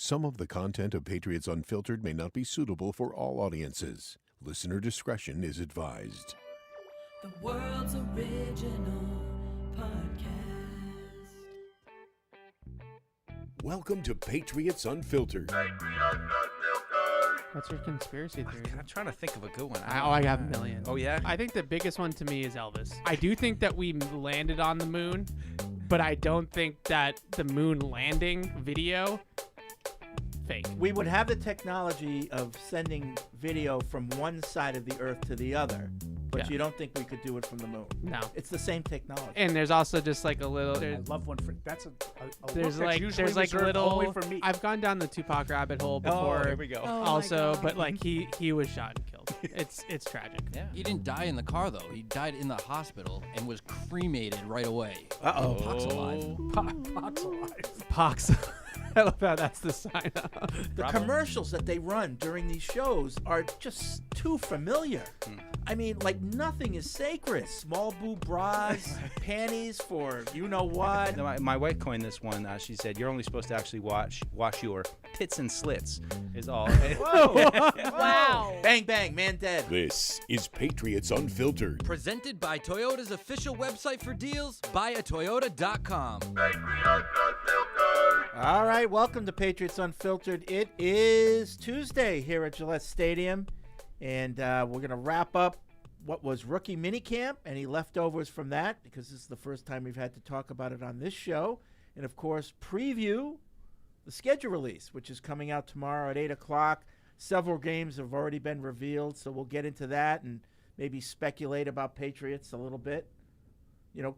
Some of the content of Patriots Unfiltered may not be suitable for all audiences. Listener discretion is advised. The world's original podcast. Welcome to Patriots Unfiltered. What's your conspiracy theory? I'm trying to think of a good one. I got a million. Oh, yeah? I think the biggest one to me is Elvis. I do think that we landed on the moon, but I don't think that the moon landing video, fake. We would have the technology of sending video from one side of the Earth to the other, but Yeah. you don't think we could do it from the moon. No. It's the same technology. And there's also just like a little. I love one for that's a There's look that's like usually there's like reserved little. only for me. I've gone down the Tupac rabbit hole before. Here we go. Oh my also, God. but like he was shot and killed. It's tragic. Yeah. He didn't die in the car, though. He died in the hospital and was cremated right away. Uh-oh. Pac's alive. Pac's alive. Pox. I love how that's the sign up. The commercials that they run during these shows are just too familiar. I mean, like nothing is sacred. Small boob bras, panties for you know what. No, my wife coined this one. She said, "You're only supposed to actually wash your tits and slits." Is all. Whoa. Wow. Bang, bang, man dead. This is Patriots Unfiltered. Presented by Toyota's official website for deals, buyatoyota.com. All right, welcome to Patriots Unfiltered. It is Tuesday here at Gillette Stadium, and we're going to wrap up what was rookie minicamp, any leftovers from that, because this is the first time we've had to talk about it on this show, and of course, preview the schedule release, which is coming out tomorrow at 8 o'clock. Several games have already been revealed, so we'll get into that and maybe speculate about Patriots a little bit. You know,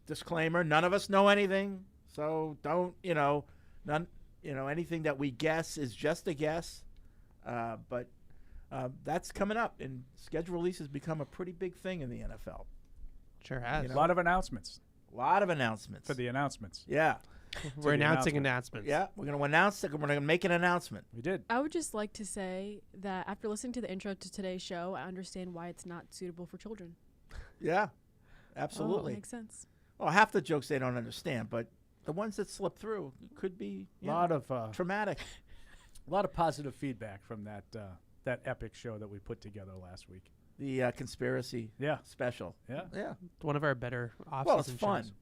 disclaimer, none of us know anything. So don't, anything that we guess is just a guess. But that's coming up, and schedule release has become a pretty big thing in the NFL. Sure has. A lot of announcements A lot of announcements. for the announcements. Yeah. We're the announcing announcement. announcements. Yeah. We're going to announce it. We're going to make an announcement. We did. I would just like to say that after listening to the intro to today's show, I understand why it's not suitable for children. Yeah. Absolutely. Makes sense. Well, half the jokes they don't understand, but the ones that slip through could be A lot of traumatic. positive feedback from that epic show that we put together last week. The conspiracy Yeah. special. Yeah. Yeah. One of our better off-season Well, it's fun. shows.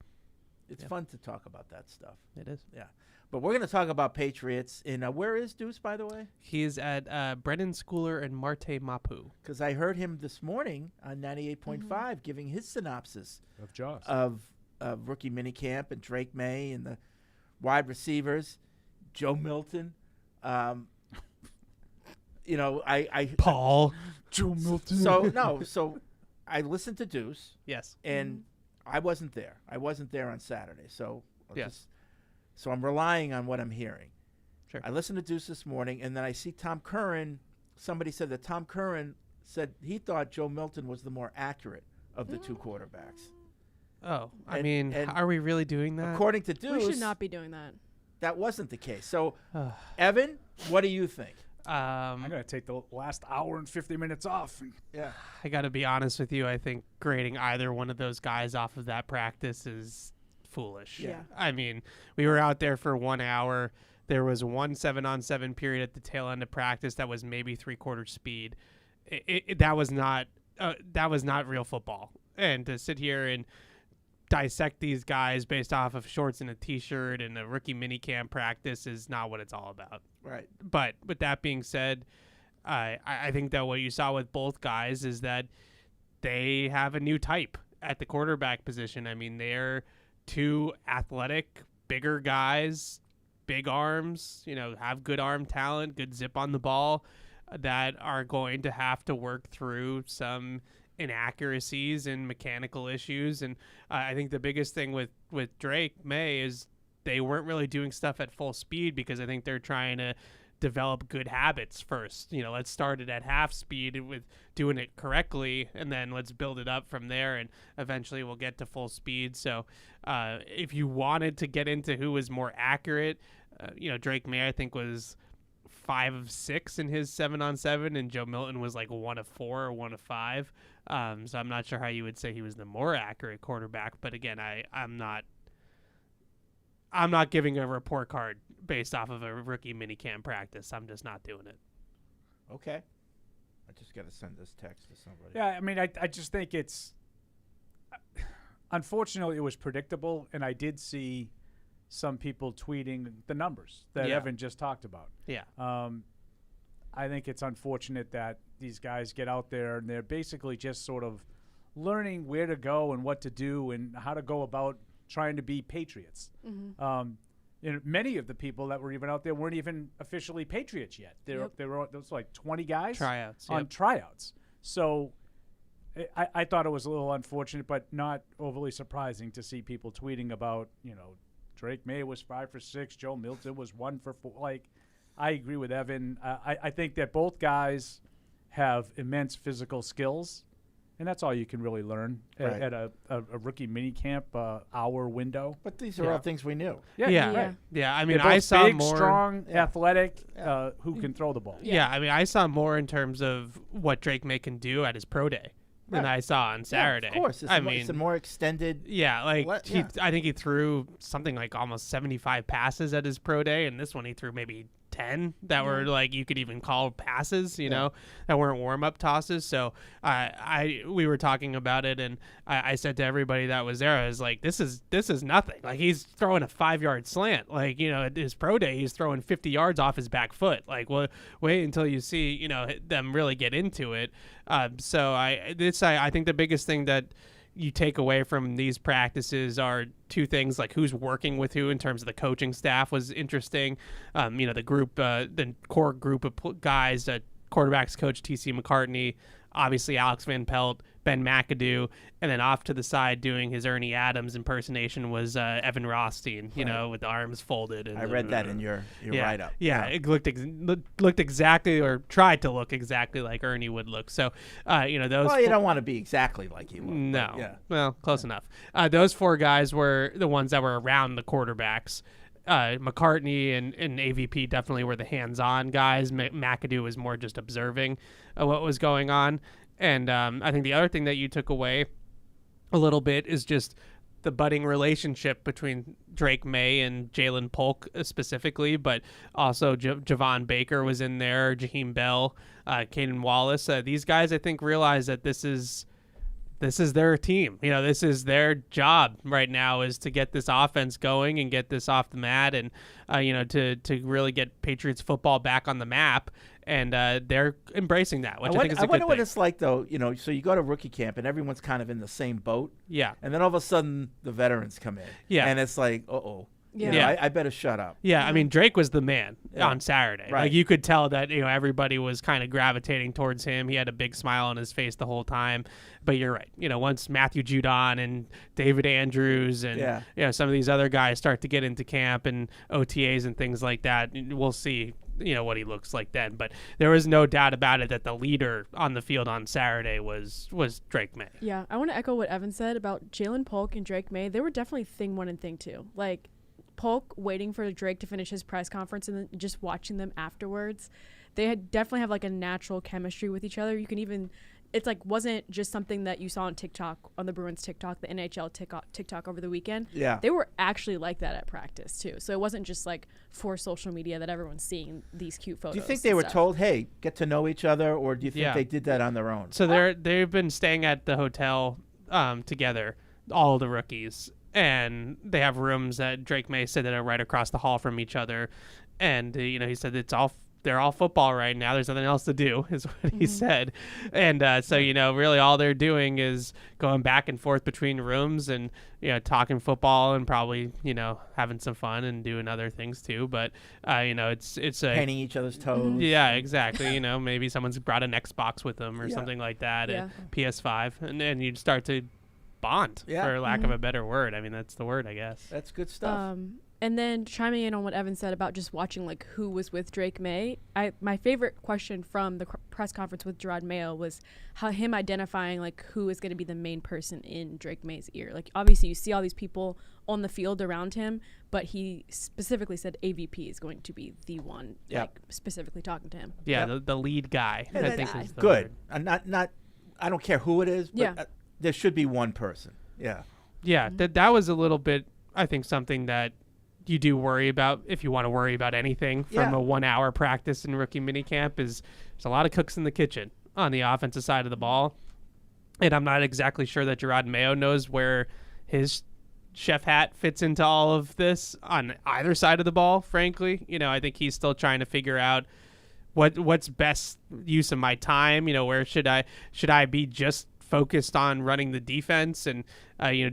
It's Yeah. fun to talk about that stuff. It is. Yeah. But we're going to talk about Patriots. And where is Deuce, by the way? He's at Brennan Schooler and Marte Mapu. Because I heard him this morning on 98.5 giving his synopsis Of Jaws. of rookie minicamp and Drake May and the wide receivers, Joe Milton. I Paul. Joe Milton. So I listened to Deuce, Yes. and I wasn't there. I wasn't there on Saturday, so Yes. so I'm relying on what I'm hearing. Sure. I listened to Deuce this morning, and then I see Tom Curran. Somebody said that Tom Curran said he thought Joe Milton was the more accurate of the two quarterbacks. Oh, I And- mean, and are we really doing that? According to Deuce, We should not be doing that. that wasn't the case. So, Evan, what do you think? I'm going to take the last hour and 50 minutes off. Yeah. I got to be honest with you. I think grading either one of those guys off of that practice is foolish. Yeah. I mean, we were out there for 1 hour. There was one 7-on-7 period at the tail end of practice that was maybe 3/4 speed. That was not real football. And to sit here and dissect these guys based off of shorts and a t-shirt and a rookie minicamp practice is not what it's all about. Right. But with that being said, I think that what you saw with both guys is that they have a new type at the quarterback position. I mean, they're two athletic, bigger guys, big arms, have good arm talent, good zip on the ball, that are going to have to work through some inaccuracies and mechanical issues. And I think the biggest thing with Drake May is they weren't really doing stuff at full speed because I think they're trying to develop good habits first. Let's start it at half speed with doing it correctly, and then let's build it up from there, and eventually we'll get to full speed. So if you wanted to get into who was more accurate, Drake May, I think, was 5 of 6 in his 7-on-7, and Joe Milton was like 1 of 4 or 1 of 5. So I'm not sure how you would say he was the more accurate quarterback. But again, I'm not giving a report card based off of a rookie minicamp practice. I'm just not doing it. Okay. I just got to send this text to somebody. Yeah, I mean, I just think it's unfortunately it was predictable, and I did see some people tweeting the numbers that Evan just talked about. Yeah. I think it's unfortunate that these guys get out there and they're basically just sort of learning where to go and what to do and how to go about trying to be Patriots. Many of the people that were even out there weren't even officially Patriots yet. There was like 20 guys Tryouts, on tryouts. So I thought it was a little unfortunate, but not overly surprising to see people tweeting about, Drake May was 5 for 6, Joe Milton was 1 for 4. Like, I agree with Evan. I think that both guys have immense physical skills, and that's all you can really learn at a rookie minicamp hour window. But these are all things we knew. Yeah. I mean, They're both I saw big, more strong, athletic, who can throw the ball. Yeah, I mean, I saw more in terms of what Drake May can do at his pro day than I saw on Saturday. Yeah, of course. It's a more extended. Yeah, I think he threw something like almost 75 passes at his pro day, and this one he threw maybe 10 that were like you could even call passes, you know, that weren't warm-up tosses. So we were talking about it, and I said to everybody that was there, I was like, this is nothing. Like, he's throwing a 5-yard slant. Like, at his pro day, he's throwing 50 yards off his back foot. Like, well, wait until you see, them really get into it. So I think the biggest thing that you take away from these practices are two things, like who's working with who in terms of the coaching staff was interesting. The group, the core group of guys, quarterbacks coach T.C. McCartney, obviously Alex Van Pelt, Ben McAdoo, and then off to the side doing his Ernie Adams impersonation was Evan Rothstein, with the arms folded. And I read that in your write-up. Yeah, it looked exactly, or tried to look exactly like Ernie would look. So, those. Well, you don't want to be exactly like he looked. No. Yeah. Well, close enough. Those 4 guys were the ones that were around the quarterbacks. McCartney and AVP definitely were the hands-on guys. McAdoo was more just observing what was going on. And I think the other thing that you took away a little bit is just the budding relationship between Drake May and Jalen Polk specifically, but also Javon Baker was in there, Jaheim Bell, Caden Wallace. These guys, I think, realize that this is their team. This is their job right now, is to get this offense going and get this off the mat, and to really get Patriots football back on the map. And they're embracing that, which I think is a good thing. I wonder what it's like, though. So you go to rookie camp and everyone's kind of in the same boat. Yeah. And then all of a sudden the veterans come in. Yeah. And it's like, uh-oh. Yeah. I better shut up. Yeah, I mean, Drake was the man on Saturday. Right. Like, you could tell that, everybody was kind of gravitating towards him. He had a big smile on his face the whole time. But you're right. Once Matthew Judon and David Andrews and some of these other guys start to get into camp and OTAs and things like that, we'll see what he looks like then. But there was no doubt about it that the leader on the field on Saturday was Drake May. Yeah, I want to echo what Evan said about Jalen Polk and Drake May. They were definitely thing 1 and thing 2. Like, Polk waiting for Drake to finish his press conference and then just watching them afterwards. They definitely have like a natural chemistry with each other. You can even, it's like, wasn't just something that you saw on TikTok, on the Bruins TikTok, the NHL TikTok over the weekend. Yeah. They were actually like that at practice too. So it wasn't just like for social media that everyone's seeing these cute photos. Do you think they were told, hey, get to know each other, or do you think they did that on their own? So they've been staying at the hotel together, all the rookies. And they have rooms that Drake May said that are right across the hall from each other. And, he said they're all football right now. There's nothing else to do, is what he said. And so, really all they're doing is going back and forth between rooms and, talking football and probably, having some fun and doing other things too. But, it's painting each other's toes. Yeah, exactly. Maybe someone's brought an Xbox with them or something like that, and PS5. And then you'd start to bond, for lack of a better word. I mean, that's the word, I guess. That's good stuff. And then chiming in on what Evan said about just watching like who was with Drake May, my favorite question from the press conference with Jerod Mayo was how him identifying like who is going to be the main person in Drake May's ear. Like, obviously you see all these people on the field around him, but he specifically said AVP is going to be the one like specifically talking to him. Yeah, the lead guy. I think is the good. Not I don't care who it is, but there should be one person. Yeah. Yeah, that was a little bit, I think, something that you do worry about, if you want to worry about anything from Yeah. a 1 hour practice in rookie minicamp, is there's a lot of cooks in the kitchen on the offensive side of the ball. And I'm not exactly sure that Jerod Mayo knows where his chef hat fits into all of this on either side of the ball, frankly. I think he's still trying to figure out what's best use of my time. Where should I be just focused on running the defense and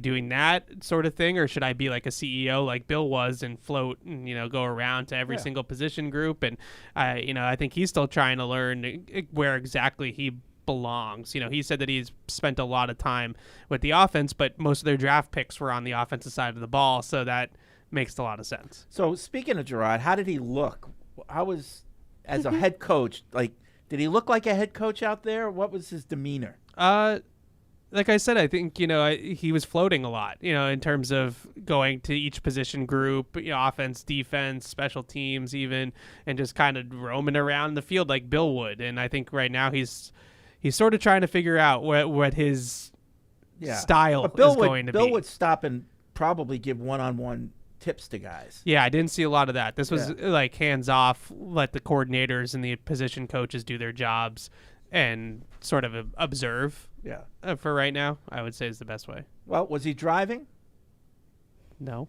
doing that sort of thing, or should I be like a CEO like Bill was and float and go around to every single position group? And I think he's still trying to learn where exactly he belongs. He said that he's spent a lot of time with the offense, but most of their draft picks were on the offensive side of the ball, so that makes a lot of sense. So speaking of Jerod, how did he look? How was, as a head coach, did he look like a head coach out there? What was his demeanor? Like I said, I think, he was floating a lot, in terms of going to each position group, offense, defense, special teams even, and just kind of roaming around the field like Bill would. And I think right now he's sort of trying to figure out what his style but Bill is going to be. Bill would stop and probably give one-on-one tips to guys. Yeah, I didn't see a lot of that. This was like hands off, let the coordinators and the position coaches do their jobs and sort of observe. Yeah. For right now, I would say is the best way. Well, was he driving? No.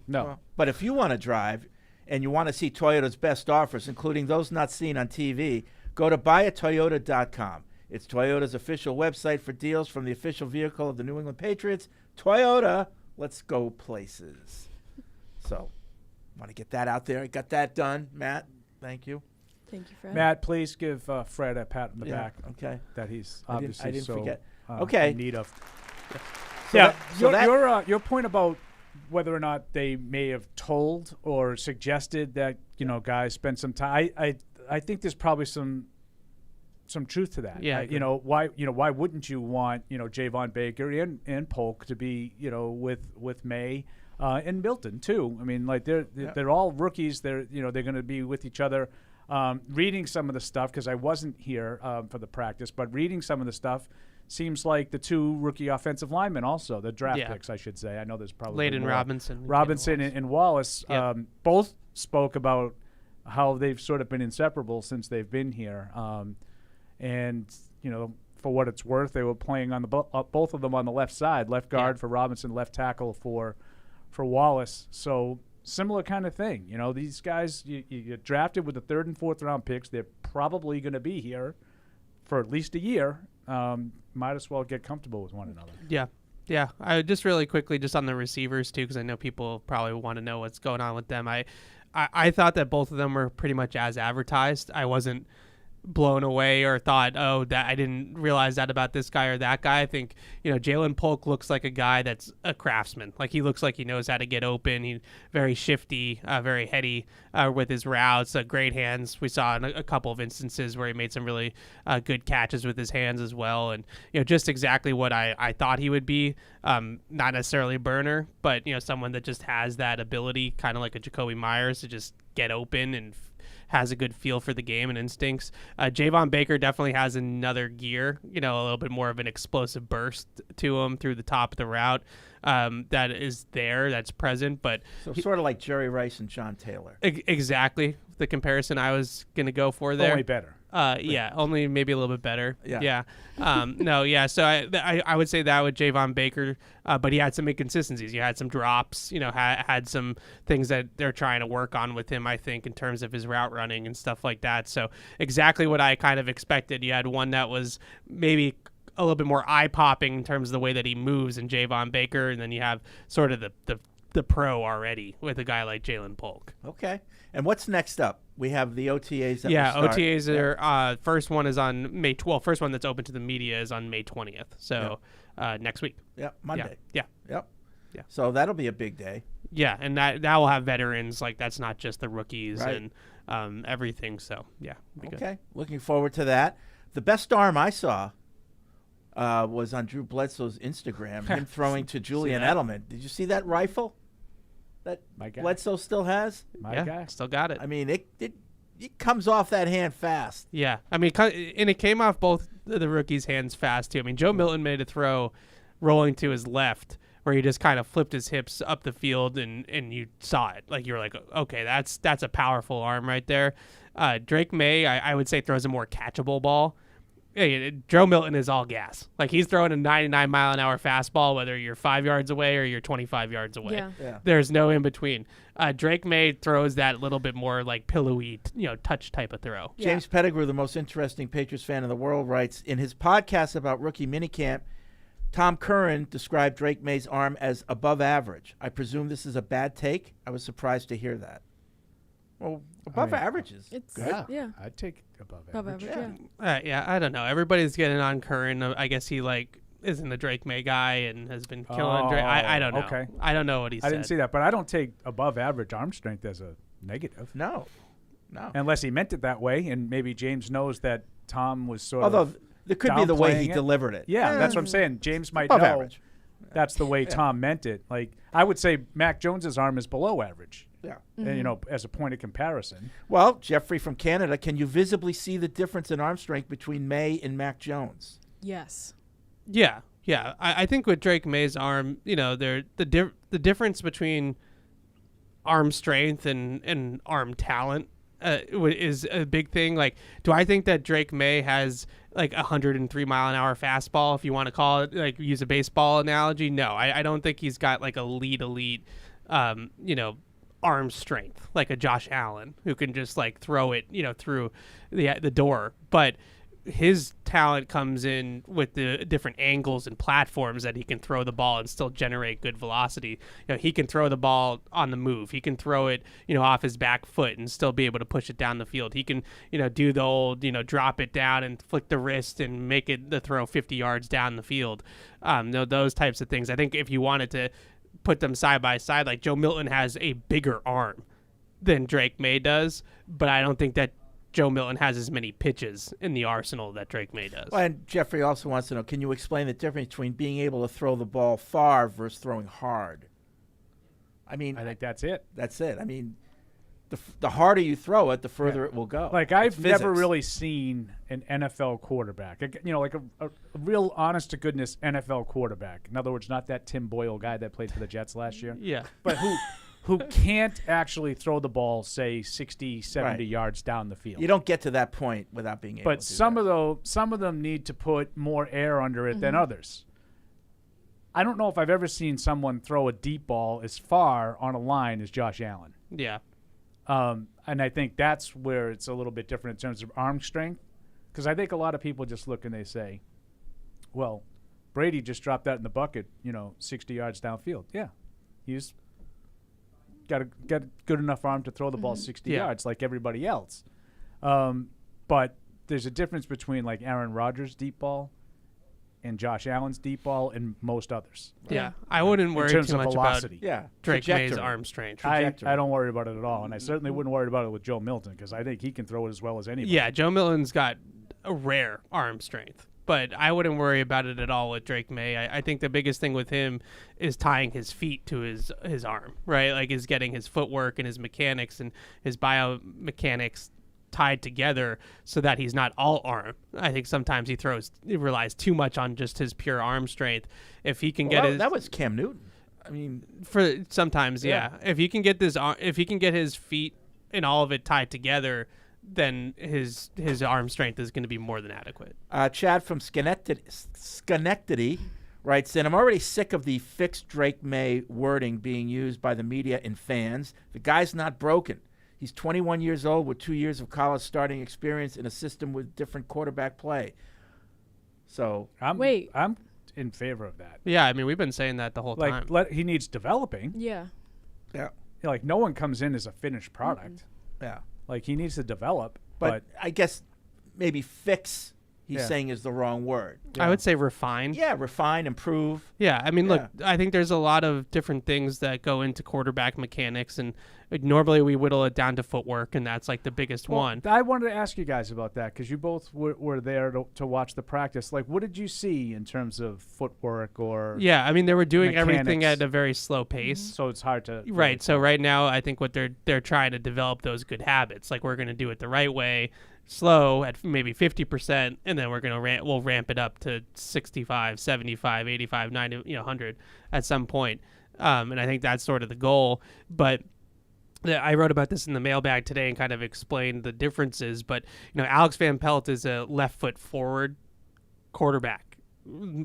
But if you want to drive and you want to see Toyota's best offers, including those not seen on TV, go to buyatoyota.com. It's Toyota's official website for deals from the official vehicle of the New England Patriots. Toyota, let's go places. So, want to get that out there. Got that done, Matt. Thank you. Thank you, Fred. Matt, please give Fred a pat on the back. Okay. That he's I obviously didn't so forget. in Okay. need of. So Your point about whether or not they may have told or suggested that guys spend some time. I think there's probably some truth to that. Yeah. Why wouldn't you want Javon Baker and Polk to be with May and Milton too? I mean, like they're all rookies. They're going to be with each other. Reading some of the stuff, because I wasn't here for the practice, but reading some of the stuff, seems like the two rookie offensive linemen also, the draft picks, I should say. I know there's probably Layden more. Robinson and Wallace Yep. both spoke about how they've sort of been inseparable since they've been here. And, for what it's worth, they were playing on the both of them on the left side, left guard for Robinson, left tackle for Wallace. So similar kind of thing. These guys, you drafted with the 3rd and 4th round picks. They're probably going to be here for at least a year. Might as well get comfortable with one another. Yeah. I just really quickly, just on the receivers too, because I know people probably want to know what's going on with them. I thought that both of them were pretty much as advertised. I wasn't blown away or thought, that I didn't realize that about this guy or that guy. I think, Jalen Polk looks like a guy that's a craftsman. Like, he looks like he knows how to get open. He's very shifty, very heady with his routes, great hands. We saw in a couple of instances where he made some really good catches with his hands as well. And, just exactly what I thought he would be. Not necessarily a burner, but, someone that just has that ability, kind of like a Jacoby Myers, to just get open and has a good feel for the game and instincts. Javon Baker definitely has another gear, a little bit more of an explosive burst to him through the top of the route that is there, that's present. But sort of like Jerry Rice and John Taylor. Exactly the comparison I was going to go for there. Only better. Only maybe a little bit better. Yeah. So I would say that with Javon Baker, but he had some inconsistencies. He had some drops, had some things that they're trying to work on with him, I think, in terms of his route running and stuff like that. So exactly what I kind of expected. You had one that was maybe a little bit more eye-popping in terms of the way that he moves in Javon Baker, and then you have sort of the pro already with a guy like Jalen Polk. Okay. And what's next up? We have the OTAs that OTAs are first one is on May 12th. First one that's open to the media is on May 20th. So next week. Yeah, Monday. Yeah. Yep. Yeah. So that'll be a big day. Yeah, and that will have veterans. Like, that's not just the rookies Right. and everything. So, yeah. Be good. Okay. Looking forward to that. The best arm I saw was on Drew Bledsoe's Instagram, him throwing to Julian Edelman. Did you see that rifle that My guy. Bledsoe still has? My Yeah, guy. still got it. I mean, it comes off that hand fast. Yeah, I mean, and it came off both the rookies' hands fast too. I mean, Joe Milton made a throw rolling to his left where he just kind of flipped his hips up the field and you saw it. Like, you were like, okay, that's a powerful arm right there. Drake May, I would say, throws a more catchable ball. Joe Milton is all gas. Like, he's throwing a 99-mile-an-hour fastball, whether you're 5 yards away or you're 25 yards away. Yeah. There's no in between. Drake May throws that little bit more like pillowy, touch type of throw. James Pettigrew, the most interesting Patriots fan in the world, writes, in his podcast about rookie minicamp, Tom Curran described Drake May's arm as above average. I presume this is a bad take. I was surprised to hear that. Well, above average is good. Yeah. I'd take above Above average. average, Yeah, I don't know. Everybody's getting on Curran. I guess he isn't the Drake May guy and has been killing Drake. I don't know. Okay. I don't know what he said. I didn't see that, but I don't take above average arm strength as a negative. No. Unless he meant it that way, and maybe James knows that Tom was sort Although of there could be the way he downplaying it. delivered it. Yeah, that's what I'm saying. James might Above know average. that's the way Tom meant it. Like, I would say Mac Jones's arm is below average. Yeah. And, as a point of comparison. Well, Jeffrey from Canada, can you visibly see the difference in arm strength between May and Mac Jones? Yes. Yeah. I think with Drake May's arm, the difference between arm strength and arm talent is a big thing. Like, do I think that Drake May has like 103-mile-an-hour fastball, if you want to call it, like, use a baseball analogy? No, I don't think he's got like elite, arm strength like a Josh Allen who can just like throw it, through the door. But his talent comes in with the different angles and platforms that he can throw the ball and still generate good velocity. He can throw the ball on the move. He can throw it, off his back foot and still be able to push it down the field. He can, do the old, drop it down and flick the wrist and make it the throw 50 yards down the field. Those types of things. I think if you wanted to put them side by side, like, Joe Milton has a bigger arm than Drake May does, but I don't think that Joe Milton has as many pitches in the arsenal that Drake May does. Well, and Jeffrey also wants to know, can you explain the difference between being able to throw the ball far versus throwing hard? I mean, I think that's it. That's it. I mean, the harder you throw it, the further it will go. Like, It's I've never physics. really seen an NFL quarterback, like a real honest-to-goodness NFL quarterback. In other words, not that Tim Boyle guy that played for the Jets last year. Yeah. But who can't actually throw the ball, say, 60, 70 Right. yards down the field. You don't get to that point without being able But to do some that. some of them need to put more air under it than others. I don't know if I've ever seen someone throw a deep ball as far on a line as Josh Allen. Yeah. And I think that's where it's a little bit different in terms of arm strength. Because I think a lot of people just look and they say, well, Brady just dropped that in the bucket, 60 yards downfield. Yeah. He's got a good enough arm to throw the ball 60 Yeah. yards like everybody else. But there's a difference between, like, Aaron Rodgers' deep ball and Josh Allen's deep ball and most others. Yeah. I wouldn't In worry terms too of much velocity. Yeah. Drake May's trajectory. arm strength. I Trajectory. don't worry about it at all, and I certainly wouldn't worry about it with Joe Milton because I think he can throw it as well as anybody. Yeah, Joe Milton's got a rare arm strength, but I wouldn't worry about it at all with Drake May. I think the biggest thing with him is tying his feet to his arm, right? Like, is getting his footwork and his mechanics and his biomechanics tied together so that he's not all arm. I think sometimes he relies too much on just his pure arm strength. If he can get that was Cam Newton. I mean, for sometimes, yeah. If he can get his feet and all of it tied together, then his arm strength is going to be more than adequate. Chad from Schenectady writes in, I'm already sick of the fixed Drake May wording being used by the media and fans. The guy's not broken. He's 21 years old with 2 years of college starting experience in a system with different quarterback play. So, I'm in favor of that. Yeah, I mean, we've been saying that the whole time. He needs developing. Yeah. yeah, Like, no one comes in as a finished product. yeah. Like, he needs to develop. But I guess maybe fix, he's Yeah. saying, is the wrong word. I would say refine. Yeah, refine, improve. Yeah, I mean, look, Yeah. I think there's a lot of different things that go into quarterback mechanics, and normally we whittle it down to footwork, and that's like the biggest one. I wanted to ask you guys about that because you both were there to watch the practice. Like, what did you see in terms of footwork or? Yeah, I mean, they were doing everything mechanics. at a very slow pace. So it's hard to. Right. So right now, I think what they're trying to develop those good habits. Like, we're going to do it the right way, slow at maybe 50%, and then we'll ramp it up to 65, 75, 85, 90, 100 at some point. And I think that's sort of the goal. But I wrote about this in the mailbag today and kind of explained the differences. But Alex Van Pelt is a left foot forward quarterback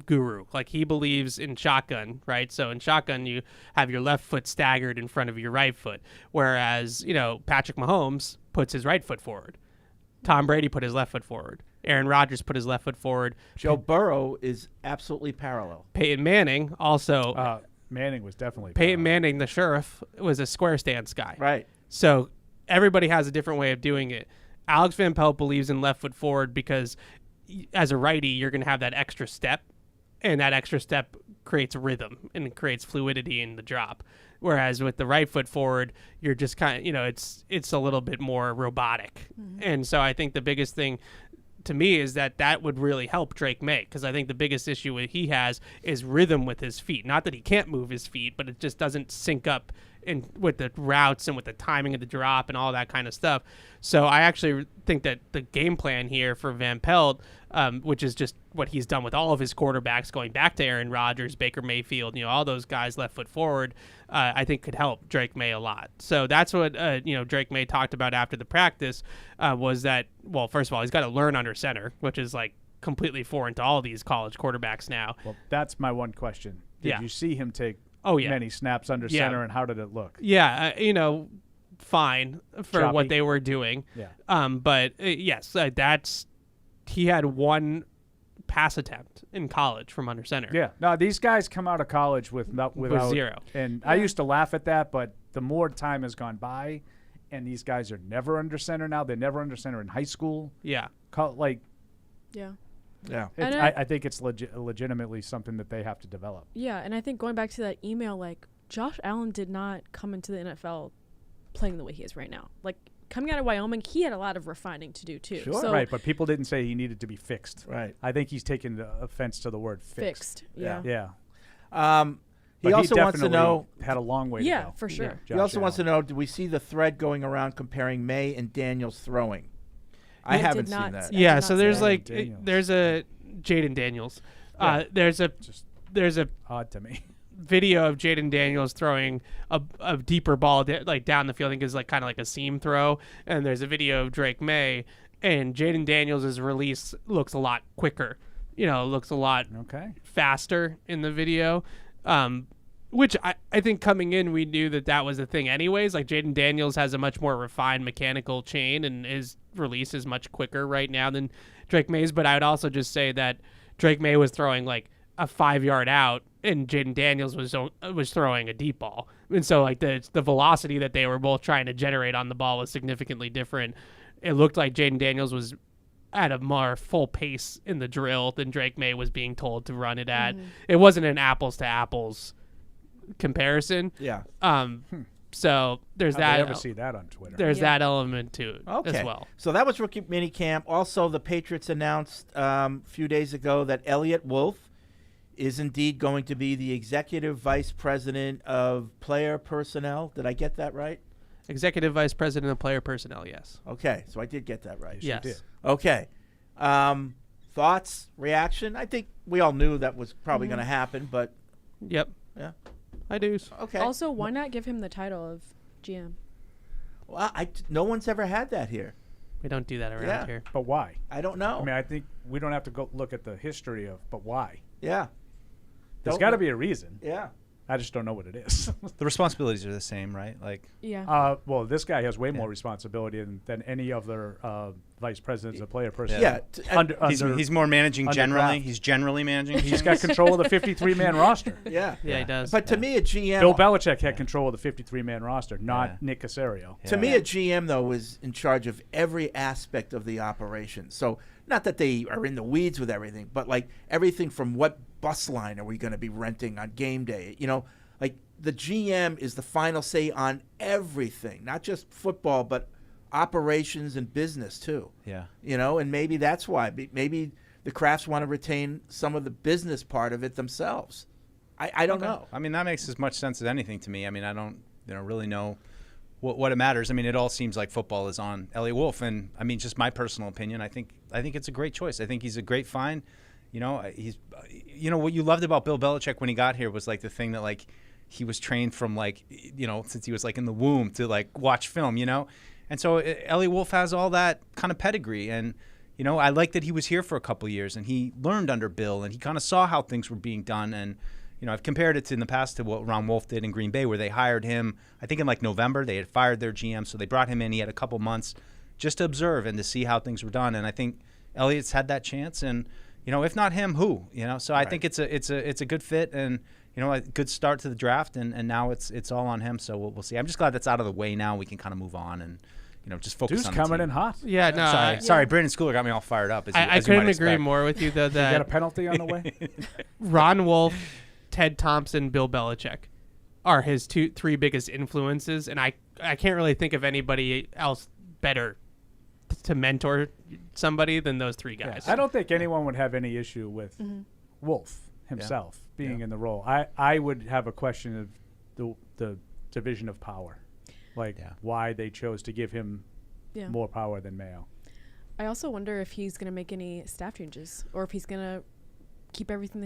guru. Like, he believes in shotgun, right? So in shotgun, you have your left foot staggered in front of your right foot, whereas Patrick Mahomes puts his right foot forward. Tom Brady put his left foot forward. Aaron Rodgers put his left foot forward. Joe Burrow is absolutely parallel. Peyton Manning also. Manning was definitely Peyton Manning, the sheriff, was a square stance guy. Right. So everybody has a different way of doing it. Alex Van Pelt believes in left foot forward because as a righty, you're going to have that extra step, and that extra step creates rhythm and it creates fluidity in the drop. Whereas with the right foot forward, you're just kind of, it's a little bit more robotic. Mm-hmm. And so I think the biggest thing to me is that would really help Drake May, because I think the biggest issue he has is rhythm with his feet. Not that he can't move his feet, but it just doesn't sync up with the routes and with the timing of the drop and all that kind of stuff. So I actually think that the game plan here for Van Pelt, which is just what he's done with all of his quarterbacks, going back to Aaron Rodgers, Baker Mayfield, all those guys left foot forward, I think could help Drake May a lot. So that's what Drake May talked about after the practice, was that, well, first of all, he's got to learn under center, which is like completely foreign to all these college quarterbacks now. Well, that's my one question. Did you see him take many snaps under center, and how did it look? Yeah, fine for Choppy. what they were doing. Yeah. But yes, he had one pass attempt in college from under center. Yeah. No, these guys come out of college without zero. And I used to laugh at that, but the more time has gone by, and these guys are never under center now. They're never under center in high school. Yeah. Yeah. Yeah. I think it's legitimately something that they have to develop. Yeah, and I think going back to that email, like, Josh Allen did not come into the NFL playing the way he is right now. Like, coming out of Wyoming, he had a lot of refining to do too. Sure. So Right, but people didn't say he needed to be fixed. Right. I think he's taken the offense to the word fixed. Yeah. Yeah. He also wants to know. Had a long way to Yeah, go. for sure. Yeah. He also wants to know, do we see the thread going around comparing May and Daniels throwing? I did haven't not seen that. see- Yeah, did so not there's see like Daniels. there's a Jaden Daniels. Yeah. There's a Odd to me. video of Jaden Daniels throwing a deeper ball like down the field. I think it's like kind of like a seam throw. And there's a video of Drake May, and Jaden Daniels' release looks a lot quicker. Looks a lot Okay. faster in the video. Which I think coming in, we knew that was the thing anyways. Like, Jaden Daniels has a much more refined mechanical chain, and his release is much quicker right now than Drake May's. But I would also just say that Drake May was throwing like a 5-yard out, and Jaden Daniels was throwing a deep ball. And so like the velocity that they were both trying to generate on the ball was significantly different. It looked like Jaden Daniels was at a more full pace in the drill than Drake May was being told to run it at. It wasn't an apples to apples comparison. Yeah. So there's How'd that. they ever see that on Twitter? There's that element to it Okay. as well. So that was rookie minicamp. Also, the Patriots announced a few days ago that Elliott Wolf is indeed going to be the executive vice president of player personnel. Did I get that right? Executive Vice President of Player Personnel, yes. Okay, so I did get that right. Yes. did. Okay. Thoughts, reaction? I think we all knew that was probably going to happen, but Yep. yeah. I do. Okay. Also, why not give him the title of GM? Well, no one's ever had that here. We don't do that around Yeah. here. But why? I don't know. I mean, I think we don't have to go look at the history of, but why? Yeah. There's Don't got to know. be a reason. Yeah. I just don't know what it is. The responsibilities are the same, right? Like, Yeah. Well, this guy has way more responsibility than any other vice presidents of player personnel. Yeah. he's more managing under generally. draft. He's generally managing. He's got control of the 53-man roster. Yeah. Yeah, he does. But to me, a GM. Bill Belichick had control of the 53-man roster, not Yeah. Nick Caserio. To me, a GM, though, is in charge of every aspect of the operation. So, not that they are in the weeds with everything, but like everything from what bus line are we going to be renting on game day? Like the GM is the final say on everything, not just football, but operations and business too. Yeah. And maybe that's why. Maybe the Crafts want to retain some of the business part of it themselves. I don't know. I mean, that makes as much sense as anything to me. I mean, I don't really know what it matters. I mean, it all seems like football is on Elliot Wolf, and I mean, just my personal opinion. I think it's a great choice. I think he's a great find. You know, what you loved about Bill Belichick when he got here was like the thing that like he was trained from like, you know, since he was like in the womb to like watch film, you know, and so Elliot Wolf has all that kind of pedigree. And you know, I like that he was here for a couple of years and he learned under Bill and he kind of saw how things were being done. And you know, I've compared it in the past to what Ron Wolf did in Green Bay, where they hired him, I think in like November. They had fired their GM, so they brought him in. He had a couple months just to observe and to see how things were done. And I think Elliott's had that chance. And you know, if not him, who? You know, so I think it's a good fit and you know, a good start to the draft. And now it's all on him. So we'll see. I'm just glad that's out of the way now. We can kind of move on and you know just focus Dude's on coming the team. in hot. Yeah, no. Sorry, Brandon Schooler got me all fired up. I couldn't agree more with you though. You got a That penalty on the way? Ron Wolf, Ted Thompson, Bill Belichick are his three biggest influences, and I can't really think of anybody else better to mentor somebody than those three guys. I don't think anyone would have any issue with Wolf himself being in the role. I would have a question of the division of power, like why they chose to give him more power than Mayo. I also wonder if he's going to make any staff changes or if he's going to keep everything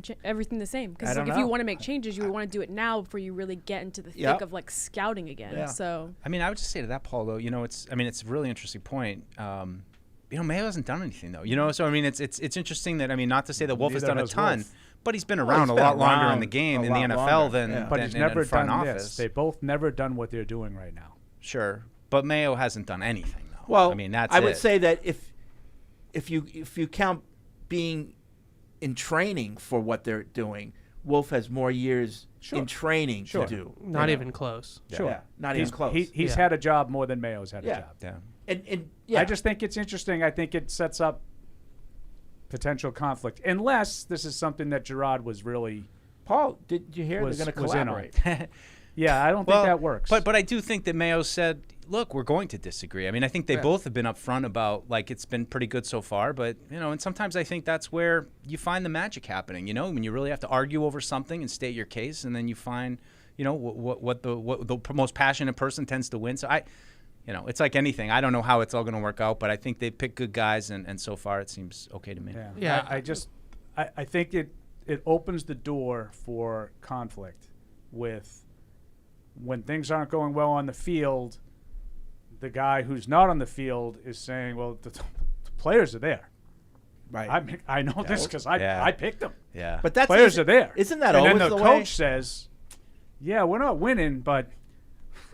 the same. Because like, if you want to make changes, you would want to do it now before you really get into the thick of like scouting again. Yeah. So I mean, I would just say to that, Paul, though, you know, it's a really interesting point. You know, Mayo hasn't done anything though. You know, so I mean, it's interesting that not to say that Wolf has done a ton, but he's been around a lot longer in the game in the NFL than but he's in never front done office. this. They both never done what they're doing right now. Sure, but Mayo hasn't done anything though. Well, I mean, that's I would say that if you count being in training for what they're doing, Wolf has more years in training to do. Not even close. Sure. Yeah, not even close. He's had a job more than Mayo's had a job. Yeah. And I just think it's interesting. I think it sets up potential conflict, unless this is something that Jerod was really. Paul, did you hear they're going to collaborate? Yeah, I don't think that works. But I do think that Mayo said, look, we're going to disagree. I mean, I think they both have been upfront about, like, it's been pretty good so far. But, you know, and sometimes I think that's where you find the magic happening, you know, when you really have to argue over something and state your case. And then you find, you know, what the most passionate person tends to win. So you know, it's like anything. I don't know how it's all going to work out, but I think they picked good guys. And so far it seems okay to me. Yeah. I think it opens the door for conflict with when things aren't going well on the field. The guy who's not on the field is saying, well, the players are there. Right. I know this because I picked them. Yeah. But that's players are there. Isn't that and always then the way? coach says, yeah, we're not winning, but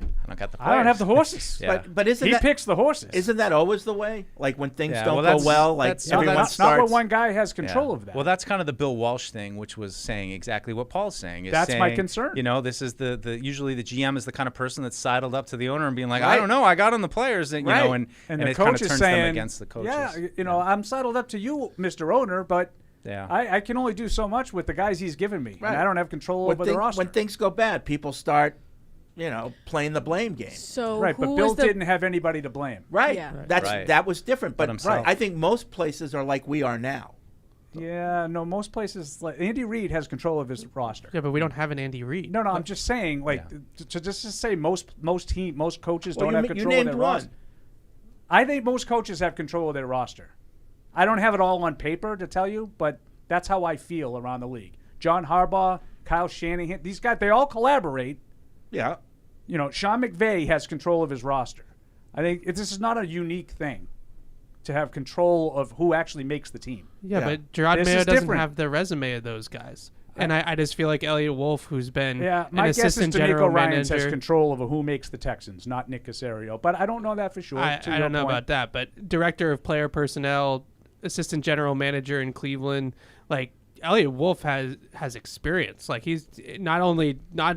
I don't got the I don't have the horses. Yeah. But isn't He that picks the horses. isn't that always the way? Like when things Yeah, don't well, go that's- well, like that's- everyone that's starts. not what one guy has control of that. Well, that's kind of the Bill Walsh thing, which was saying exactly what Paul's saying. Is That's my saying, concern. You know, this is the usually the GM is the kind of person that's sidled up to the owner and being like, Right. I don't know, I got on the players, and you know, and the it coach kind of is turns saying, them against the coaches. yeah, you know, I'm saddled up to you, Mr. Owner, but Yeah. I can only do so much with the guys he's given me. Right. And I don't have control when, over the roster. when things go bad, people start, you know, playing the blame game. so Right, who but Bill was the didn't have anybody to blame. Right. Yeah. Right. That was different. But himself. I think most places are like we are now. Yeah, no, most places, like Andy Reid has control of his roster. Yeah, but we don't have an Andy Reid. No, I'm just saying, like, to just to say most coaches Well, don't have control of their named one. roster. I think most coaches have control of their roster. I don't have it all on paper to tell you, but that's how I feel around the league. John Harbaugh, Kyle Shanahan, these guys, they all collaborate. Yeah. You know, Sean McVay has control of his roster. I think this is not a unique thing to have control of who actually makes the team. Yeah, Yeah. but Jerod This Mayo is doesn't different. have the resume of those guys. And I just feel like Elliot Wolf, who's been Yeah, an my guess is assistant D'Amico general Ryans has manager. control over who makes the Texans, not Nick Caserio. But I don't know that for sure. I to your don't know point. about that, but director of player personnel, assistant general manager in Cleveland, like Elliot Wolf has experience. Like he's not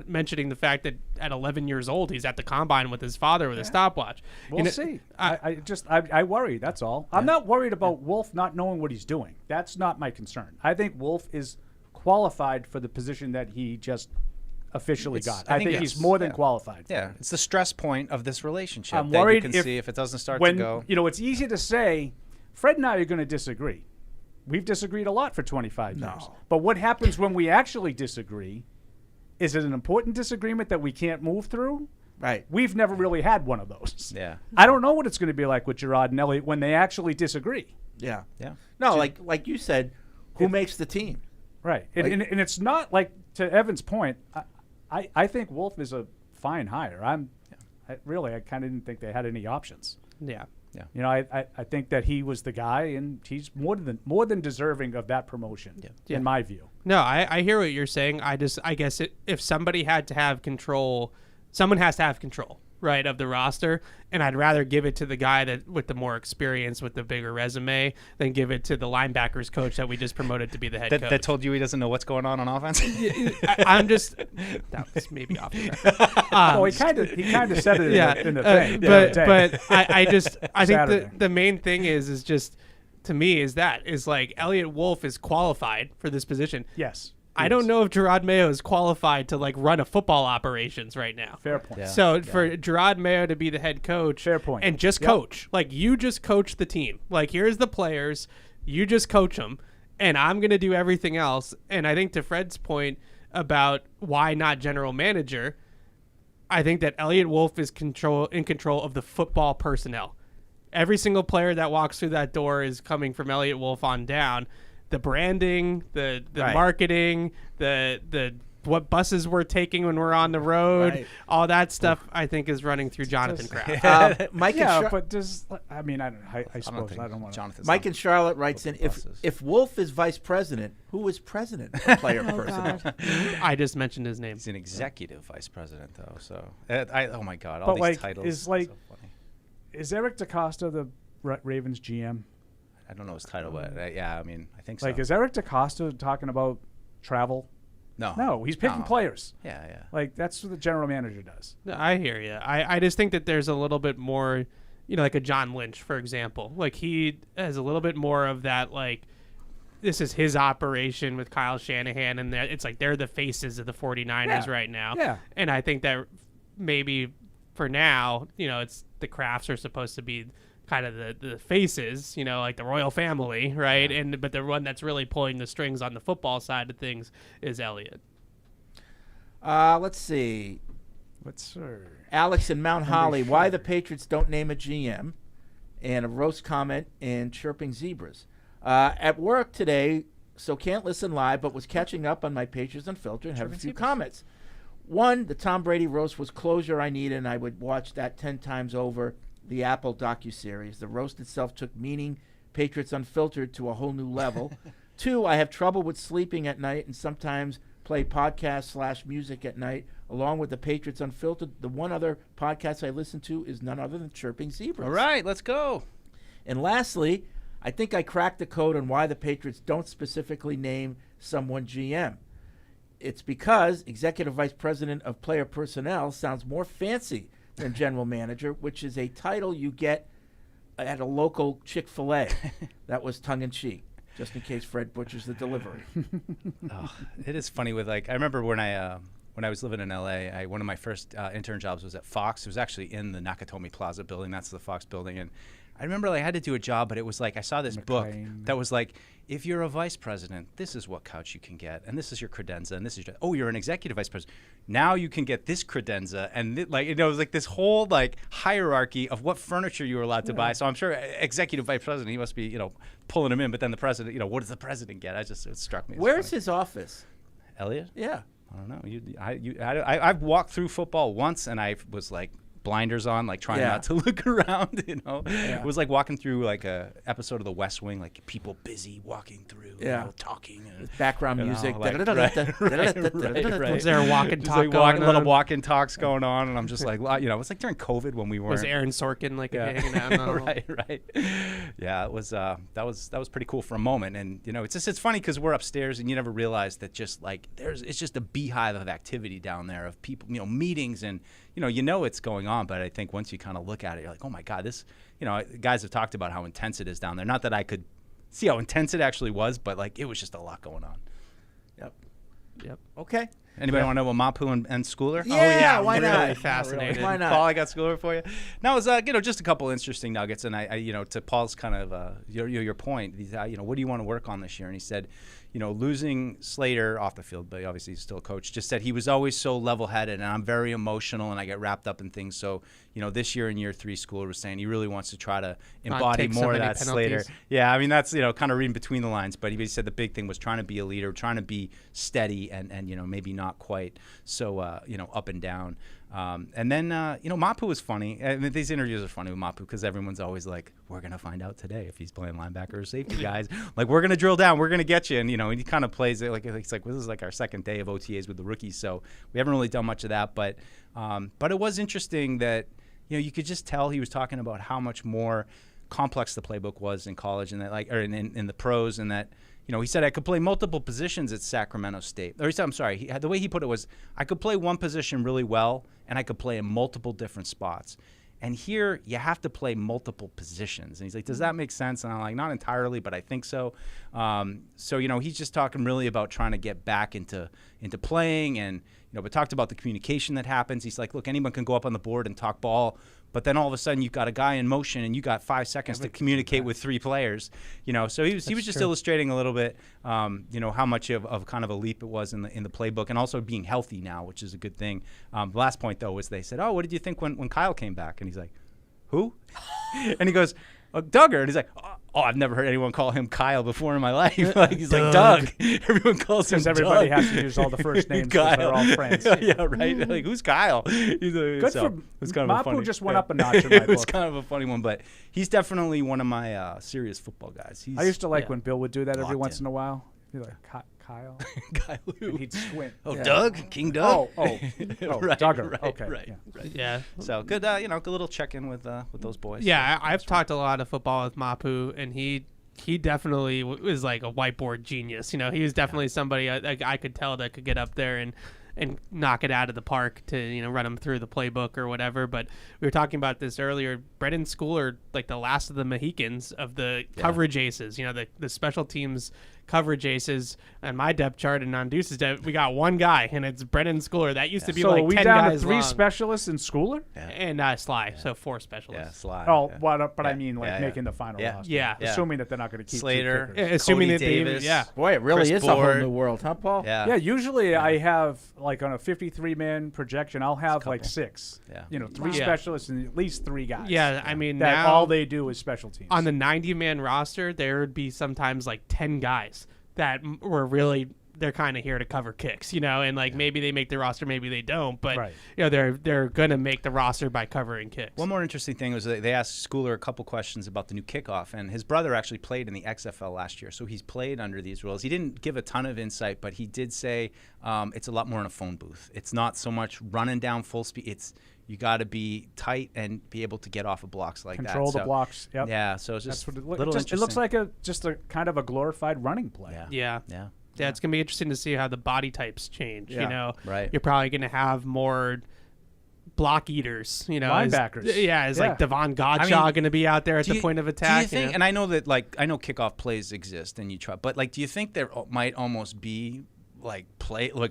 mentioning the fact that at 11 years old he's at the combine with his father with a stopwatch. We'll see. I worry. That's all. I'm not worried about Wolf not knowing what he's doing. That's not my concern. I think Wolf is qualified for the position that he just officially got. I think he's more than qualified. Yeah, it's the stress point of this relationship. I'm that worried you can if see if it doesn't start when, to go. You know, it's easy to say, Fred and I are going to disagree. We've disagreed a lot for 25 years. But what happens when we actually disagree? Is it an important disagreement that we can't move through? Right. We've never really had one of those. Yeah. I don't know what it's going to be like with Jerod and Elliott when they actually disagree. Yeah. Yeah. No, like you said, who makes the team? Right. And it's not like, to Evan's point, I think Wolf is a fine hire. I kind of didn't think they had any options. Yeah. Yeah. You know, I think that he was the guy, and he's more than deserving of that promotion, in my view. No, I hear what you're saying. I guess if somebody had to have control, someone has to have control, right, of the roster, and I'd rather give it to the guy that with the more experience, with the bigger resume, than give it to the linebackers coach that we just promoted to be the head coach. That told you he doesn't know what's going on offense? I'm just that was maybe off the record. Well, he kind of said it in the thing. But I think Saturday. the main thing is just, to me, is like Elliot Wolf is qualified for this position. Yes. I don't know if Jerod Mayo is qualified to like run a football operations right now. Fair point. Yeah. So for Jerod Mayo to be the head coach, Fair point. and just coach, like you just coach the team. Like here's the players, you just coach them, and I'm gonna do everything else. And I think to Fred's point about why not general manager, I think that Elliot Wolf is in control of the football personnel. Every single player that walks through that door is coming from Elliot Wolf on down. The branding, the Right. marketing, the what buses we're taking when we're on the road, Right. all that stuff, I think is running through Jonathan Kraft. Mike Yeah, and but does I mean I suppose I don't want to. Jonathan's Mike not- and Charlotte writes in, if Wolf is vice president, who is president of player Oh personnel? God. I just mentioned his name. He's an executive vice president, though. So, oh my God, all But these like, titles. is like, so funny. is Eric DaCosta the Ravens GM? I don't know his title, but yeah, I mean, I think Like, so. is Eric DaCosta talking about travel? No. No, he's picking No. players. Yeah. Like, that's what the general manager does. No, I hear you. I just think that there's a little bit more, like a John Lynch, for example. Like he has a little bit more of that, like, this is his operation with Kyle Shanahan, and it's like they're the faces of the 49ers right now. Yeah. And I think that maybe for now, it's the Crafts are supposed to be kind of the faces, like the royal family, right? But the one that's really pulling the strings on the football side of things is Elliott. Let's see. What's Alex in Mount Holly, why the Patriots don't name a GM, and a roast comment and chirping zebras. At work today, so can't listen live, but was catching up on my Patriots Unfiltered and have a few comments. One, the Tom Brady roast was closure I needed, and I would watch that 10 times over. The Apple docuseries. The roast itself took meaning Patriots Unfiltered to a whole new level. Two, I have trouble with sleeping at night and sometimes play podcast/music at night along with the Patriots Unfiltered. The one other podcast I listen to is none other than Chirping Zebras. All right, let's go. And lastly, I think I cracked the code on why the Patriots don't specifically name someone GM. It's because Executive Vice President of Player Personnel sounds more fancy than General Manager, which is a title you get at a local Chick-fil-A. That was tongue-in-cheek, just in case Fred butchers the delivery. It is funny with I remember when I was living in LA, one of my first intern jobs was at Fox. It was actually in the Nakatomi Plaza building. That's the Fox building. And I remember I had to do a job, but it was like I saw this book that was like, if you're a vice president, this is what couch you can get, and this is your credenza, and this is you're an executive vice president. Now you can get this credenza, and it was like this whole hierarchy of what furniture you were allowed to buy. So I'm sure executive vice president, he must be pulling him in, but then the president, what does the president get? It struck me. Where's his office? Elliot? Yeah. I don't know. I've walked through football once, and I was like blinders on, trying not to look around. It was like walking through a episode of The West Wing, like people busy walking through, talking, and background music. right. Was there a walk and Just talk going little on? walk and talks going on, and I'm just like, it's like during COVID when we weren't. Was Aaron Sorkin hanging out? On right. Yeah, it was. That was pretty cool for a moment, and it's funny because we're upstairs, and you never realize that it's just a beehive of activity down there of people, meetings, and it's going on. But I think once you kind of look at it, you're like, oh my God, this. Guys have talked about how intense it is down there. Not that I could see how intense it actually was, but it was just a lot going on. Yep. Okay. Anybody want to know about Mapu and Schooler? Yeah, why I'm really not? fascinated. Why not? Paul, I got Schooler for you. Now, it was just a couple interesting nuggets, and I to Paul's kind of your point. He's, what do you want to work on this year? And he said, losing Slater off the field, but obviously he's still a coach, just said he was always so level-headed, and I'm very emotional, and I get wrapped up in things. So, this year in year 3, Schooler was saying he really wants to try to embody take so more of many that penalties. Slater. Yeah, I mean, that's, kind of reading between the lines, but he said the big thing was trying to be a leader, trying to be steady and maybe not quite so, up and down. And then, Mapu was funny. I mean, these interviews are funny with Mapu because everyone's always like, we're going to find out today if he's playing linebacker or safety, guys. Like, we're going to drill down. We're going to get you. And, and he kind of plays it like, it's like, this is like our second day of OTAs with the rookies. So we haven't really done much of that. But it was interesting that, you could just tell he was talking about how much more complex the playbook was in college and that in the pros, and that, he said I could play multiple positions at Sacramento State. Or he said, I'm sorry, the way he put it was I could play one position really well and I could play in multiple different spots. And here you have to play multiple positions. And he's like, does that make sense? And I'm like, not entirely, but I think so. He's just talking really about trying to get back into playing and, but talked about the communication that happens. He's like, look, anyone can go up on the board and talk ball, but then all of a sudden you've got a guy in motion and you got 5 seconds to communicate with 3 players. So he was just illustrating a little bit, how much of kind of a leap it was in the playbook, and also being healthy now, which is a good thing. The last point though was they said, oh, what did you think when Kyle came back? And he's like, who? And he goes, Duggar. And he's like, oh, I've never heard anyone call him Kyle before in my life. He's like, Doug. Everyone calls him Doug. Because everybody has to use all the first names because they're all friends. Yeah, right. Like, who's Kyle? Good for Mapu. Just went up a notch in my book. It was kind of a funny one, but he's definitely one of my serious football guys. I used to like when Bill would do that every once in a while. He'd be like, Kyle? Kyle who? And he'd squint. Oh, yeah. Doug? King Doug? Oh, right, Duggar. Right, okay. Right. Yeah. So good, good little check-in with those boys. Yeah, I've talked a lot of football with Mapu, and he definitely was like a whiteboard genius. He was definitely somebody I could tell that could get up there and knock it out of the park to run him through the playbook or whatever. But we were talking about this earlier. Brendan Schooler, like the last of the Mohicans of the coverage aces. The special teams coverage aces. And my depth chart and on Deuce's depth, we got one guy, and it's Brendan Schooler. That used to be so like are we 10 down guys to 3 long. specialists in Schooler? And Sly, so 4 specialists. Yeah, Sly. Oh, yeah. but I mean, making the final roster. Yeah. Assuming that they're not going to keep Slater, 2 kickers. Assuming Cody that they Davis. Boy, it really Chris is a whole Board. new world, huh, Paul? Yeah. Yeah, usually I have, like, on a 53-man projection, I'll have, like, 6. Yeah. 3 specialists and at least 3 guys. Yeah, I mean, that now all they do is special teams. on the 90-man roster, there would be sometimes like 10 guys that were really, they're kind of here to cover kicks, and like maybe they make the roster, maybe they don't, but Right. They're gonna make the roster by covering kicks. One more interesting thing was that they asked Schooler a couple questions about the new kickoff, and his brother actually played in the XFL last year, so he's played under these rules. He didn't give a ton of insight, but he did say it's a lot more in a phone booth. It's not so much running down full speed. It's you got to be tight and be able to get off of blocks like Control that. the blocks. Yep. Yeah, so it's That's just what it little looks. It looks interesting. like just a kind of a glorified running play. Yeah, it's gonna be interesting to see how the body types change. Yeah. Right. You're probably gonna have more block eaters. Linebackers. Is like Devon Godshaw gonna be out there at the point of attack? Do you think? And I know that kickoff plays exist and you try, but like, do you think there might almost be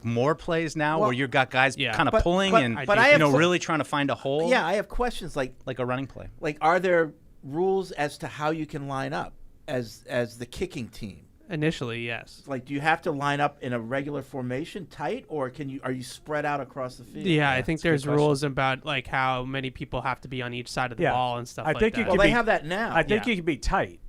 more plays now where you've got guys kind of pulling but I have really trying to find a hole? Yeah, I have questions like a running play. Like, are there rules as to how you can line up as the kicking team? Initially, yes. Like, do you have to line up in a regular formation, tight, or are you spread out across the field? Yeah, I think there's rules about like how many people have to be on each side of the ball and stuff I think that. Well, they have that now. I think you can be tight,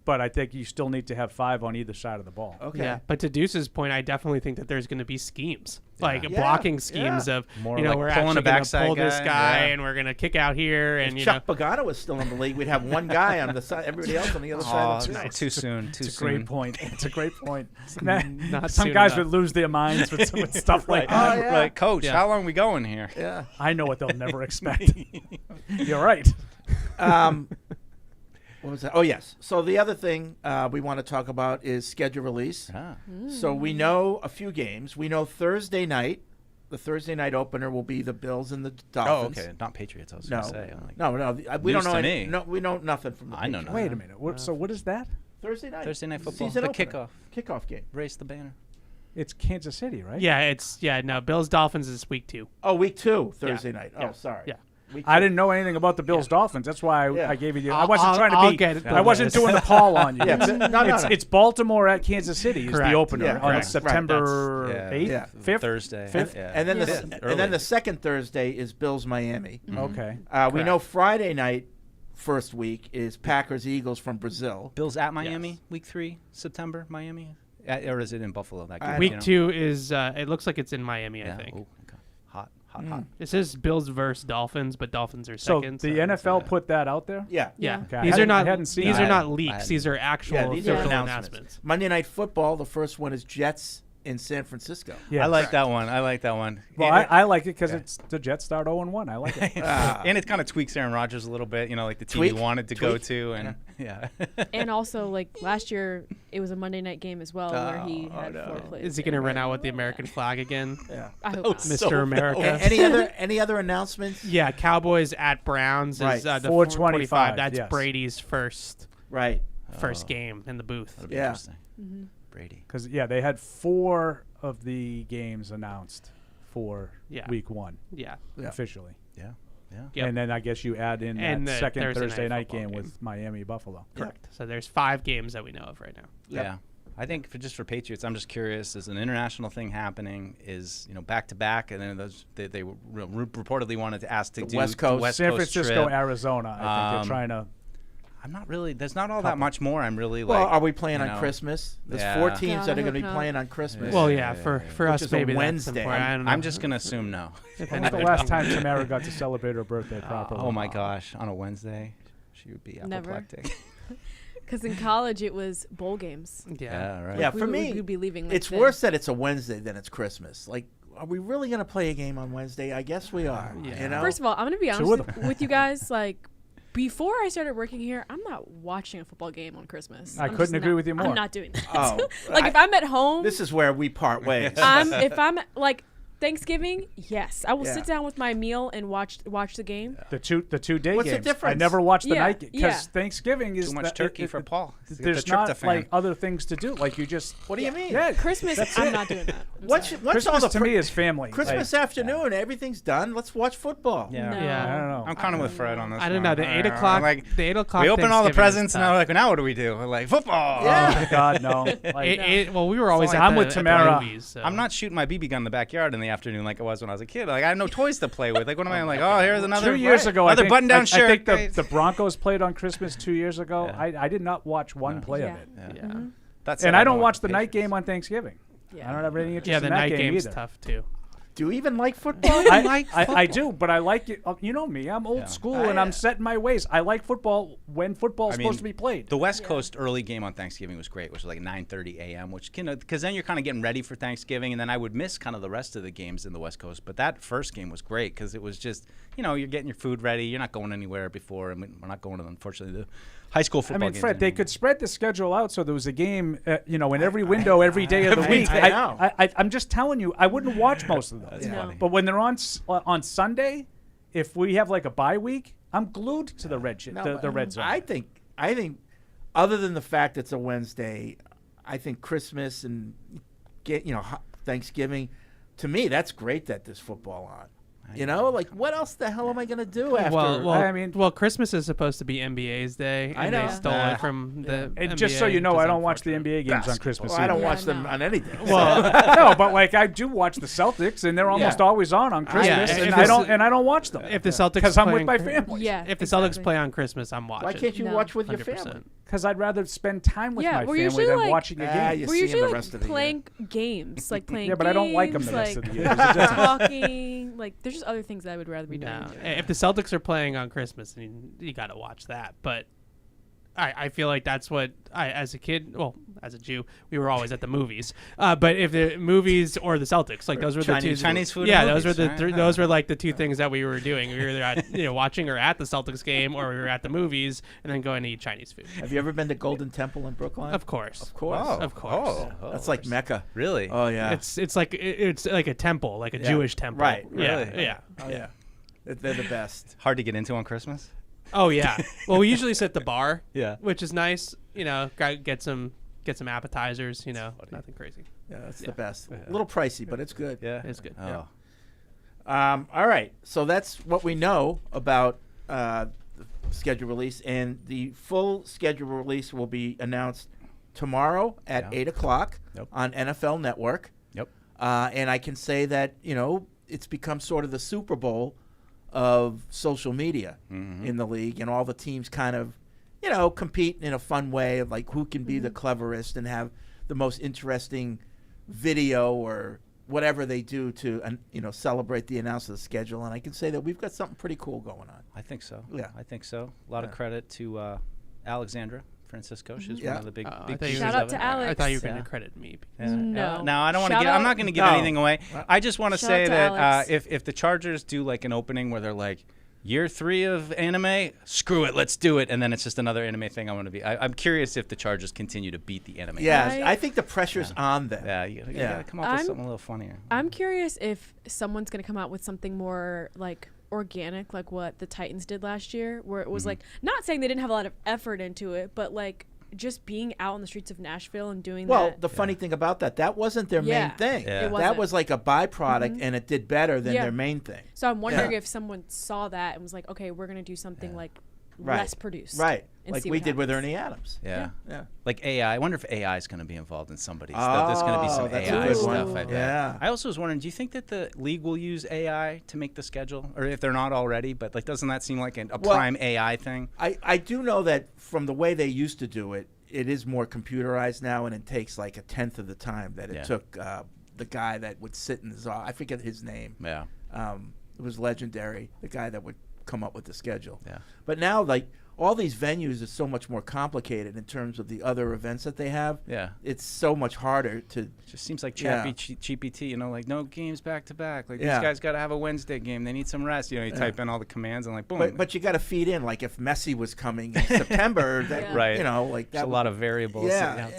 but I think you still need to have 5 on either side of the ball. Okay. Yeah, but to Deuce's point, I definitely think that there's going to be schemes, blocking schemes of, More we're pulling actually a going to backside pull this guy yeah. and we're going to kick out here. And, if Chuck Pagano was still in the league, we'd have one guy on the side, everybody else on the other side of the field. Too soon. It's a great point. It's a great point. not Some soon guys enough. would lose their minds with stuff like Oh, that. yeah. Right, Coach, how long are we going here? Yeah. I know what they'll never expect. You're right. What was that? Oh, yes. So the other thing we want to talk about is schedule release. So we know a few games. We know Thursday night. The Thursday night opener will be the Bills and the Dolphins. Oh, okay. Not Patriots, I was No, going to say. I'm like, no. We don't news know. to me. No, we know nothing from the I know Patriots. nothing. Wait a minute. So what is that? Thursday night. Thursday night football. Season The opener. kickoff. Kickoff game. Race the banner. It's Kansas City, right? No, Bills Dolphins is week 2. Oh, week 2, Thursday night. Yeah. Oh, sorry. Yeah. Week I 2. didn't know anything about the Bills Dolphins. That's why I gave you the. I wasn't I'll- trying to I'll be. get it, I wasn't Bill. doing the call on you. Yeah, no. It's Baltimore at Kansas City is Correct. the opener Yeah, on correct. September Right. 8th, Yeah. 5th, Thursday. 5th. Yeah. And then Early. the second Thursday is Bills Miami. Okay. We know Friday night, first week, is Packers Eagles from Brazil. Bills at Miami, week 3, September, Miami? Or is it in Buffalo? That game, Week 2 is, it looks like it's in Miami, I think. Ooh, okay. Hot. It says Bills versus Dolphins, but Dolphins are So second. the NFL put that out there. Yeah. Yeah. Okay, I These are hadn't- not I hadn't seen these that. are not I leaks. hadn't- These are actual Yeah, these are official announcements. announcements. Monday Night Football, the first one is Jets in San Francisco. Yeah. I like that one. Well, And I like it because it's the Jets start 0-1. I like it. and it kind of tweaks Aaron Rodgers a little bit, like the team Tweak? he wanted to go Tweak? to, and yeah. And also, like last year, it was a Monday night game as well where he Oh, had no. 4 plays. Is he going to run out with the American flag again? Yeah. I hope Oh, not. Mr. So America. Any other announcements? Yeah, Cowboys at Browns Right. is the 425, That's yes. Brady's first Right. game in the booth. That'll be Yeah. interesting. Mm-hmm. Brady. Because they had 4 of the games announced for Yeah. week 1 Yeah. Yeah. officially. Yeah. Yep. And then I guess you add in And that the second Thursday Thursday night night football game game. with Miami Buffalo. Correct. So there's 5 games that we know of right now. Yeah. I think just for Patriots, I'm just curious. Is an international thing happening? Is back to back, and then they reportedly wanted to ask to The do West the Coast. West San Coast Francisco, trip. Arizona. I think they're trying to. I'm not really. There's not all that much more. I'm really Well, like. are we playing you on know, Christmas? There's Yeah. 4 teams God, that I are going to hope be not. playing on Christmas. Well, yeah, for Which us is a maybe Wednesday. that's important. I don't know. I'm just gonna assume no. If When was the anything. last time Tamara got to celebrate her birthday properly? Oh my gosh, on a Wednesday, she would be Never. apoplectic. Because in college, it was bowl games. Yeah. right. Yeah, We for would- me, we would be leaving. Like it's this. worse that it's a Wednesday than it's Christmas. Like, are we really going to play a game on Wednesday? I guess we are. Yeah. You know? First of all, I'm gonna be Two honest of with you guys. Like, before I started working here, I'm not watching a football game on Christmas. I I'm couldn't just agree not- with you more. I'm not doing that. Oh, like, if I'm at home, this is where we part ways. if I'm like Thanksgiving, yes, I will Yeah. sit down with my meal and watch the game. The two day What's the games. I difference? never watched the Yeah, night because yeah. Thanksgiving is Too much turkey for Paul. He's got There's the not tryptophan. like other things to do. Like you just. What do you mean? Yeah, Christmas, I'm not doing that. I'm What's sorry. all Christmas the to me is family. Christmas afternoon? Everything's done. Let's watch football. Yeah. No. Yeah. I don't know. I'm kind of with Fred on this. I don't one. know. The 8 o'clock. Like, the 8 o'clock. we open all the Thanksgiving is presents, and tough. now we're like, now what do we do? We're like football. Yeah. Oh, God, no. Like, Well, we were always. So at I'm the, with at the Tamara. movies, so. I'm not shooting my BB gun in the backyard in the afternoon like I was when I was a kid. Like I have no toys to play with. Like what am I like? Oh, here's another. 2 years ago, I another think, button-down shirt. I think guys. the Broncos played on Christmas 2 years ago. Yeah. I did not watch one play Yeah. of it. Yeah. Yeah. That's And it. I don't watch the Patriots. night game on Thanksgiving. Yeah. I don't have any interest Yeah, in the that night game game's either. tough too. Do you even like football? I do, but I like it. You know me, I'm old school, and I'm set in my ways. I like football when football's supposed to be played. The West Coast early game on Thanksgiving was great, which was like 9:30 a.m. Which because then you're kind of getting ready for Thanksgiving, and then I would miss kind of the rest of the games in the West Coast. But that first game was great because it was just you're getting your food ready. You're not going anywhere before, and we're not going to unfortunately the high school I football. mean, games Fred, they anymore. could spread the schedule out so there was a game, in every window every day of the week. I know. I'm just telling you, I wouldn't watch most of those. No. funny. But when they're on Sunday, if we have like a bye week, I'm glued to the red the red zone. I think other than the fact it's a Wednesday, I think Christmas and Thanksgiving, to me that's great that there's football on. Like what else the hell am I gonna do after? Well, Christmas is supposed to be NBA's day, I and know. they stole it from the. and NBA, just so you know, which I is don't watch the unfortunate. NBA games on Christmas. Well, I don't either. watch them on anything. Well, No, but like I do watch the Celtics, and they're almost always on Christmas, if and it's- I don't watch them. if the Celtics because I'm with playing- my family. Yeah. If the Celtics play on Christmas, I'm watching. Why can't you No. watch with your 100%. family? Because I'd rather spend time with Yeah, my we're family usually than like- watching a game. You We're see 'em usually the like rest of the year. playing games, like playing. Yeah, but I don't like them the games, rest of like, the year. There's a difference. Talking, like there's just other things that I would rather be doing. No, if the Celtics are playing on Christmas, you got to watch that. But I feel like that's what as a kid, well, as a Jew, we were always at the movies. But if the movies or the Celtics, like those were the two Chinese food. Yeah, and those were movies, the right? those were like the two things that we were doing. We were either at watching or at the Celtics game, or we were at the movies and then going to eat Chinese food. Have you ever been to Golden Temple in Brooklyn? Of course, Of course. Oh, of course. That's like Mecca. Really? Oh yeah. It's like a temple, like a Jewish temple. Right, Yeah. really? Yeah. Oh, yeah. They're the best. Hard to get into on Christmas. Oh yeah. Well, we usually sit at the bar. Yeah. Which is nice. Get some get some appetizers. Nothing crazy. Yeah, that's the best. A little pricey, but it's good. Yeah. It's good. Oh. Yeah. All right. So that's what we know about the schedule release. And the full schedule release will be announced tomorrow at 8 o'clock on NFL Network. Yep. And I can say that, it's become sort of the Super Bowl of social media in the league. And all the teams kind of, compete in a fun way of like who can be the cleverest and have the most interesting video or whatever they do to, celebrate the announcement of the schedule. And I can say that we've got something pretty cool going on. I think so. Yeah. I think so. A lot of credit to Alexandra Francisco. She's one of the big I thought pieces Shout of out it. to Alex. I thought you were going Yeah. to credit me. Yeah. No. No, I don't want to Shout give. I'm out- not going to give No. anything away. I just want to Shout say out to that Alex. if the Chargers do like an opening where they're like, year 3 of anime, screw it, let's do it, and then it's just another anime thing. I'm curious if the Chargers continue to beat the anime. Yeah, I think the pressure's on them. Yeah, you Yeah. gotta come up with something a little funnier. I'm curious if someone's going to come out with something more like organic, like what the Titans did last year, where it was like, not saying they didn't have a lot of effort into it, but like just being out on the streets of Nashville and doing Well, that. the funny thing about that wasn't their main thing. Yeah. It That wasn't. was like a byproduct, and it did better than Yeah. their main thing. So I'm wondering Yeah. if someone saw that and was like, okay, we're going to do something like Right. less produced. Right. and Like see we what did with happens. Ernie Adams. Yeah. Yeah. Like AI. I wonder if AI is going to be involved in somebody's. There's going to be some that's a AI good stuff. one. I bet. Yeah. I also was wondering, do you think that the league will use AI to make the schedule, or if they're not already? But like, doesn't that seem like a Well, prime AI thing? I do know that from the way they used to do it, it is more computerized now, and it takes like 1/10 of the time that it took the guy that would sit in his office. I forget his name. Yeah. It was legendary, the guy that would come up with the schedule. Yeah. But now, like, all these venues are so much more complicated in terms of the other events that they have. Yeah. It's so much harder to. It just seems like Yeah. GPT, like no games back to back. Like Yeah. these guys got to have a Wednesday game. They need some rest. You type in all the commands and like boom. But you got to feed in, like, if Messi was coming in September, that, Yeah. Right. like There's that. a lot of variables. that you Yeah. have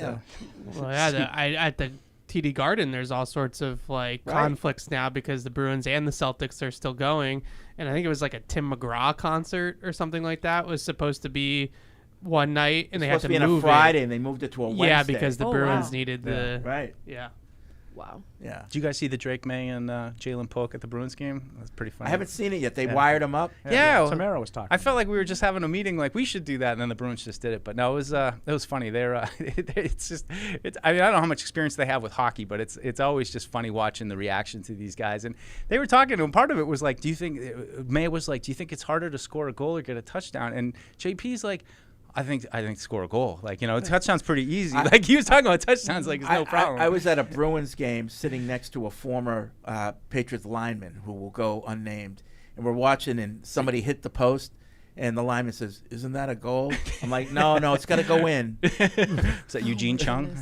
to- Well, at the TD Garden, there's all sorts of like Right. conflicts now because the Bruins and the Celtics are still going, and I think it was like a Tim McGraw concert or something like that was supposed to be one night, and they had supposed to to be on move a Friday, it. and they moved it to a Wednesday. Yeah, because the Oh, Bruins wow. needed Yeah. the Right. yeah. Wow. Yeah. Did you guys see the Drake May and Jalen Polk at the Bruins game? That's pretty funny. I haven't seen it yet. They Yeah. wired them up. Yeah. Tamara was talking. I felt like we were just having a meeting, like we should do that, and then the Bruins just did it. But no, it was funny. They're it's just I mean, I don't know how much experience they have with hockey, but it's always just funny watching the reaction to these guys. And they were talking to him. Part of it was like, do you think May was like, do you think it's harder to score a goal or get a touchdown? And JP's like, I think score a goal. Like, a touchdown's pretty easy. Like he was talking about touchdowns, like it's no problem. I was at a Bruins game sitting next to a former Patriots lineman who will go unnamed, and we're watching, and somebody hit the post, and the lineman says, "Isn't that a goal?" I'm like, "No, it's got to go in." Is that Eugene Chung?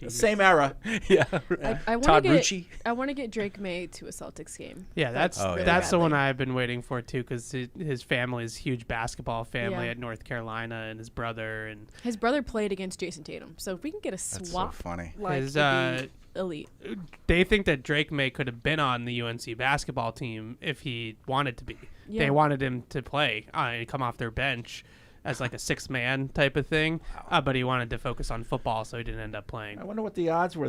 Same era. Yeah. I want Todd to get Rucci. I want to get Drake May to a Celtics game. Yeah, that's Oh, yeah. that's the one badly. I've been waiting for too, because his family is a huge basketball family Yeah. at North Carolina, and his brother and His brother played against Jason Tatum, so if we can get a That's so swap, funny. like his it'd be elite. they think that Drake May could have been on the UNC basketball team if he wanted to be. Yeah. They wanted him to play and come off their bench as like a 6-man type of thing, but he wanted to focus on football, so he didn't end up playing. I wonder what the odds were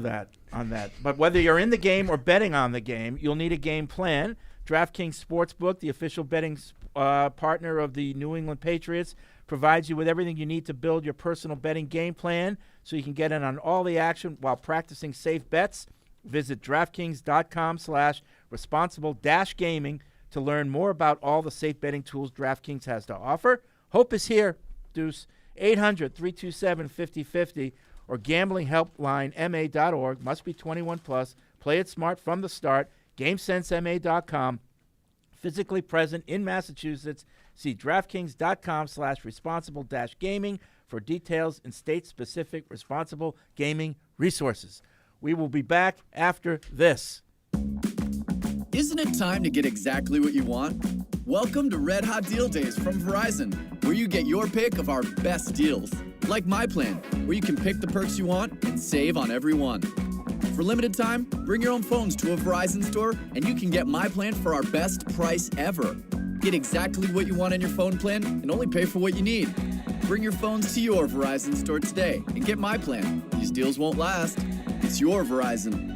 on that. But whether you're in the game or betting on the game, you'll need a game plan. DraftKings Sportsbook, the official betting partner of the New England Patriots, provides you with everything you need to build your personal betting game plan so you can get in on all the action while practicing safe bets. Visit DraftKings.com/responsible-gaming to learn more about all the safe betting tools DraftKings has to offer. Hope is here, Deuce. 800-327-5050 or gamblinghelplinema.org. Must be 21 plus. Play it smart from the start. GameSenseMA.com. Physically present in Massachusetts. See DraftKings.com/responsible-gaming for details and state-specific responsible gaming resources. We will be back after this. Isn't it time to get exactly what you want? Welcome to Red Hot Deal Days from Verizon, where you get your pick of our best deals. Like My Plan, where you can pick the perks you want and save on every one. For limited time, bring your own phones to a Verizon store and you can get My Plan for our best price ever. Get exactly what you want in your phone plan and only pay for what you need. Bring your phones to your Verizon store today and get my plan. These deals won't last. It's your Verizon.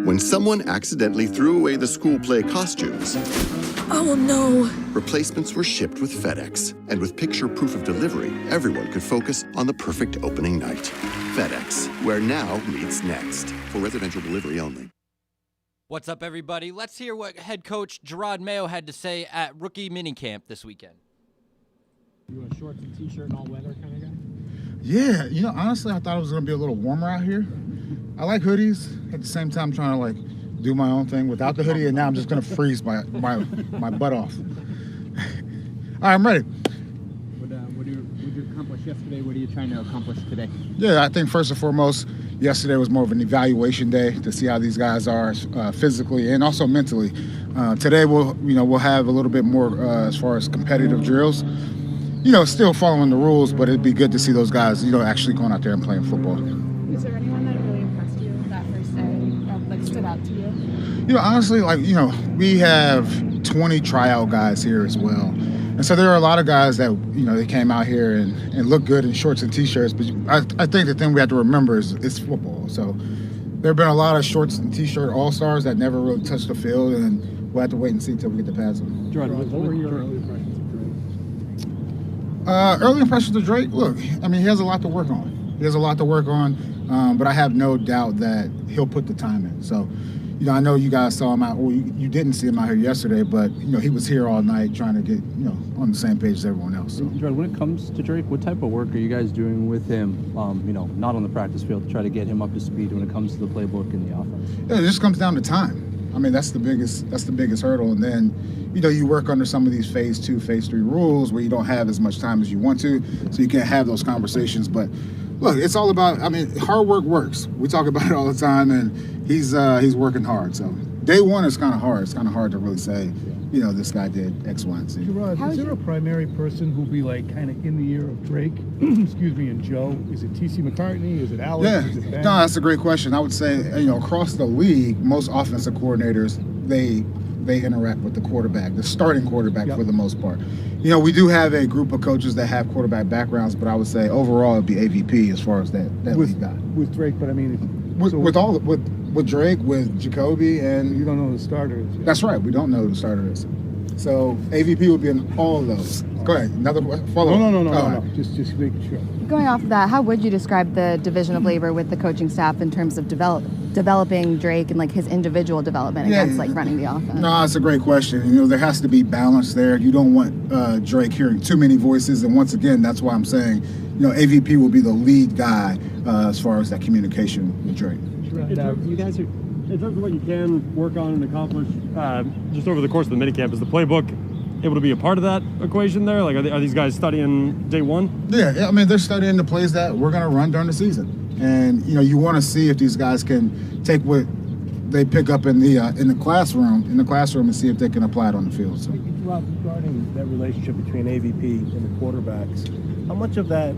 When someone accidentally threw away the school play costumes, Oh no. replacements were shipped with FedEx. And with picture proof of delivery, everyone could focus on the perfect opening night. FedEx, where now meets next. For residential delivery only. What's up, everybody? Let's hear what head coach Jerod Mayo had to say at rookie minicamp this weekend. You a shorts and t-shirt and all weather kind of guy? Yeah, honestly, I thought it was going to be a little warmer out here. I like hoodies. At the same time, trying to do my own thing without the hoodie, and now I'm just going to freeze my butt off. All right, I'm ready. What did you accomplish yesterday? What are you trying to accomplish today? Yeah, I think first and foremost, yesterday was more of an evaluation day to see how these guys are physically and also mentally. Today we'll have a little bit more as far as competitive drills. Still following the rules, but it'd be good to see those guys, actually going out there and playing football. Is there anyone that really impressed you that first day, that stood out to you? Honestly, we have 20 tryout guys here as well. And so there are a lot of guys that, they came out here and look good in shorts and T-shirts. But I think the thing we have to remember is it's football. So there have been a lot of shorts and T-shirt all-stars that never really touched the field, and we'll have to wait and see until we get the pads on. Jerod, what were your early impressions of Drake? Early impressions of Drake, look, he has a lot to work on. But I have no doubt that he'll put the time in. So, I know you guys saw him out, or you didn't see him out here yesterday, but, he was here all night trying to get, on the same page as everyone else. So. Jerod, when it comes to Drake, what type of work are you guys doing with him, not on the practice field, to try to get him up to speed when it comes to the playbook and the offense? Yeah, it just comes down to time. That's the biggest hurdle. And then, you work under some of these phase 2, phase 3 rules where you don't have as much time as you want to, so you can't have those conversations. But look, it's all about, hard work works. We talk about it all the time, and he's working hard. So day one is kind of hard. It's kind of hard to really say, this guy did X, Y, and Z. Jerod, is there a primary person who'll be kind of in the ear of Drake, and Joe? Is it T.C. McCartney? Is it Alex? Yeah, Is it Ben? no, that's a great question. I would say, across the league, most offensive coordinators, they interact with the quarterback, the starting quarterback for the most part. We do have a group of coaches that have quarterback backgrounds, but I would say overall it'd be AVP as far as that lead guy. With Drake, but with Drake, with Jacoby, and you don't know who the starter is yet. That's right, we don't know who the starter is. So AVP would be in all of those. Go ahead, another follow. No. Just making sure. Going off of that, how would you describe the division of labor with the coaching staff in terms of developing Drake and his individual development against running the offense? No, it's a great question. There has to be balance there. You don't want Drake hearing too many voices, and once again, that's why I'm saying, AVP will be the lead guy as far as that communication with Drake. You guys are, in terms of what you can work on and accomplish just over the course of the minicamp, is the playbook able to be a part of that equation there? Are these guys studying day one? Yeah, they're studying the plays that we're going to run during the season. And, you want to see if these guys can take what they pick up in the classroom and see if they can apply it on the field. So. Regarding that relationship between AVP and the quarterbacks, how much of that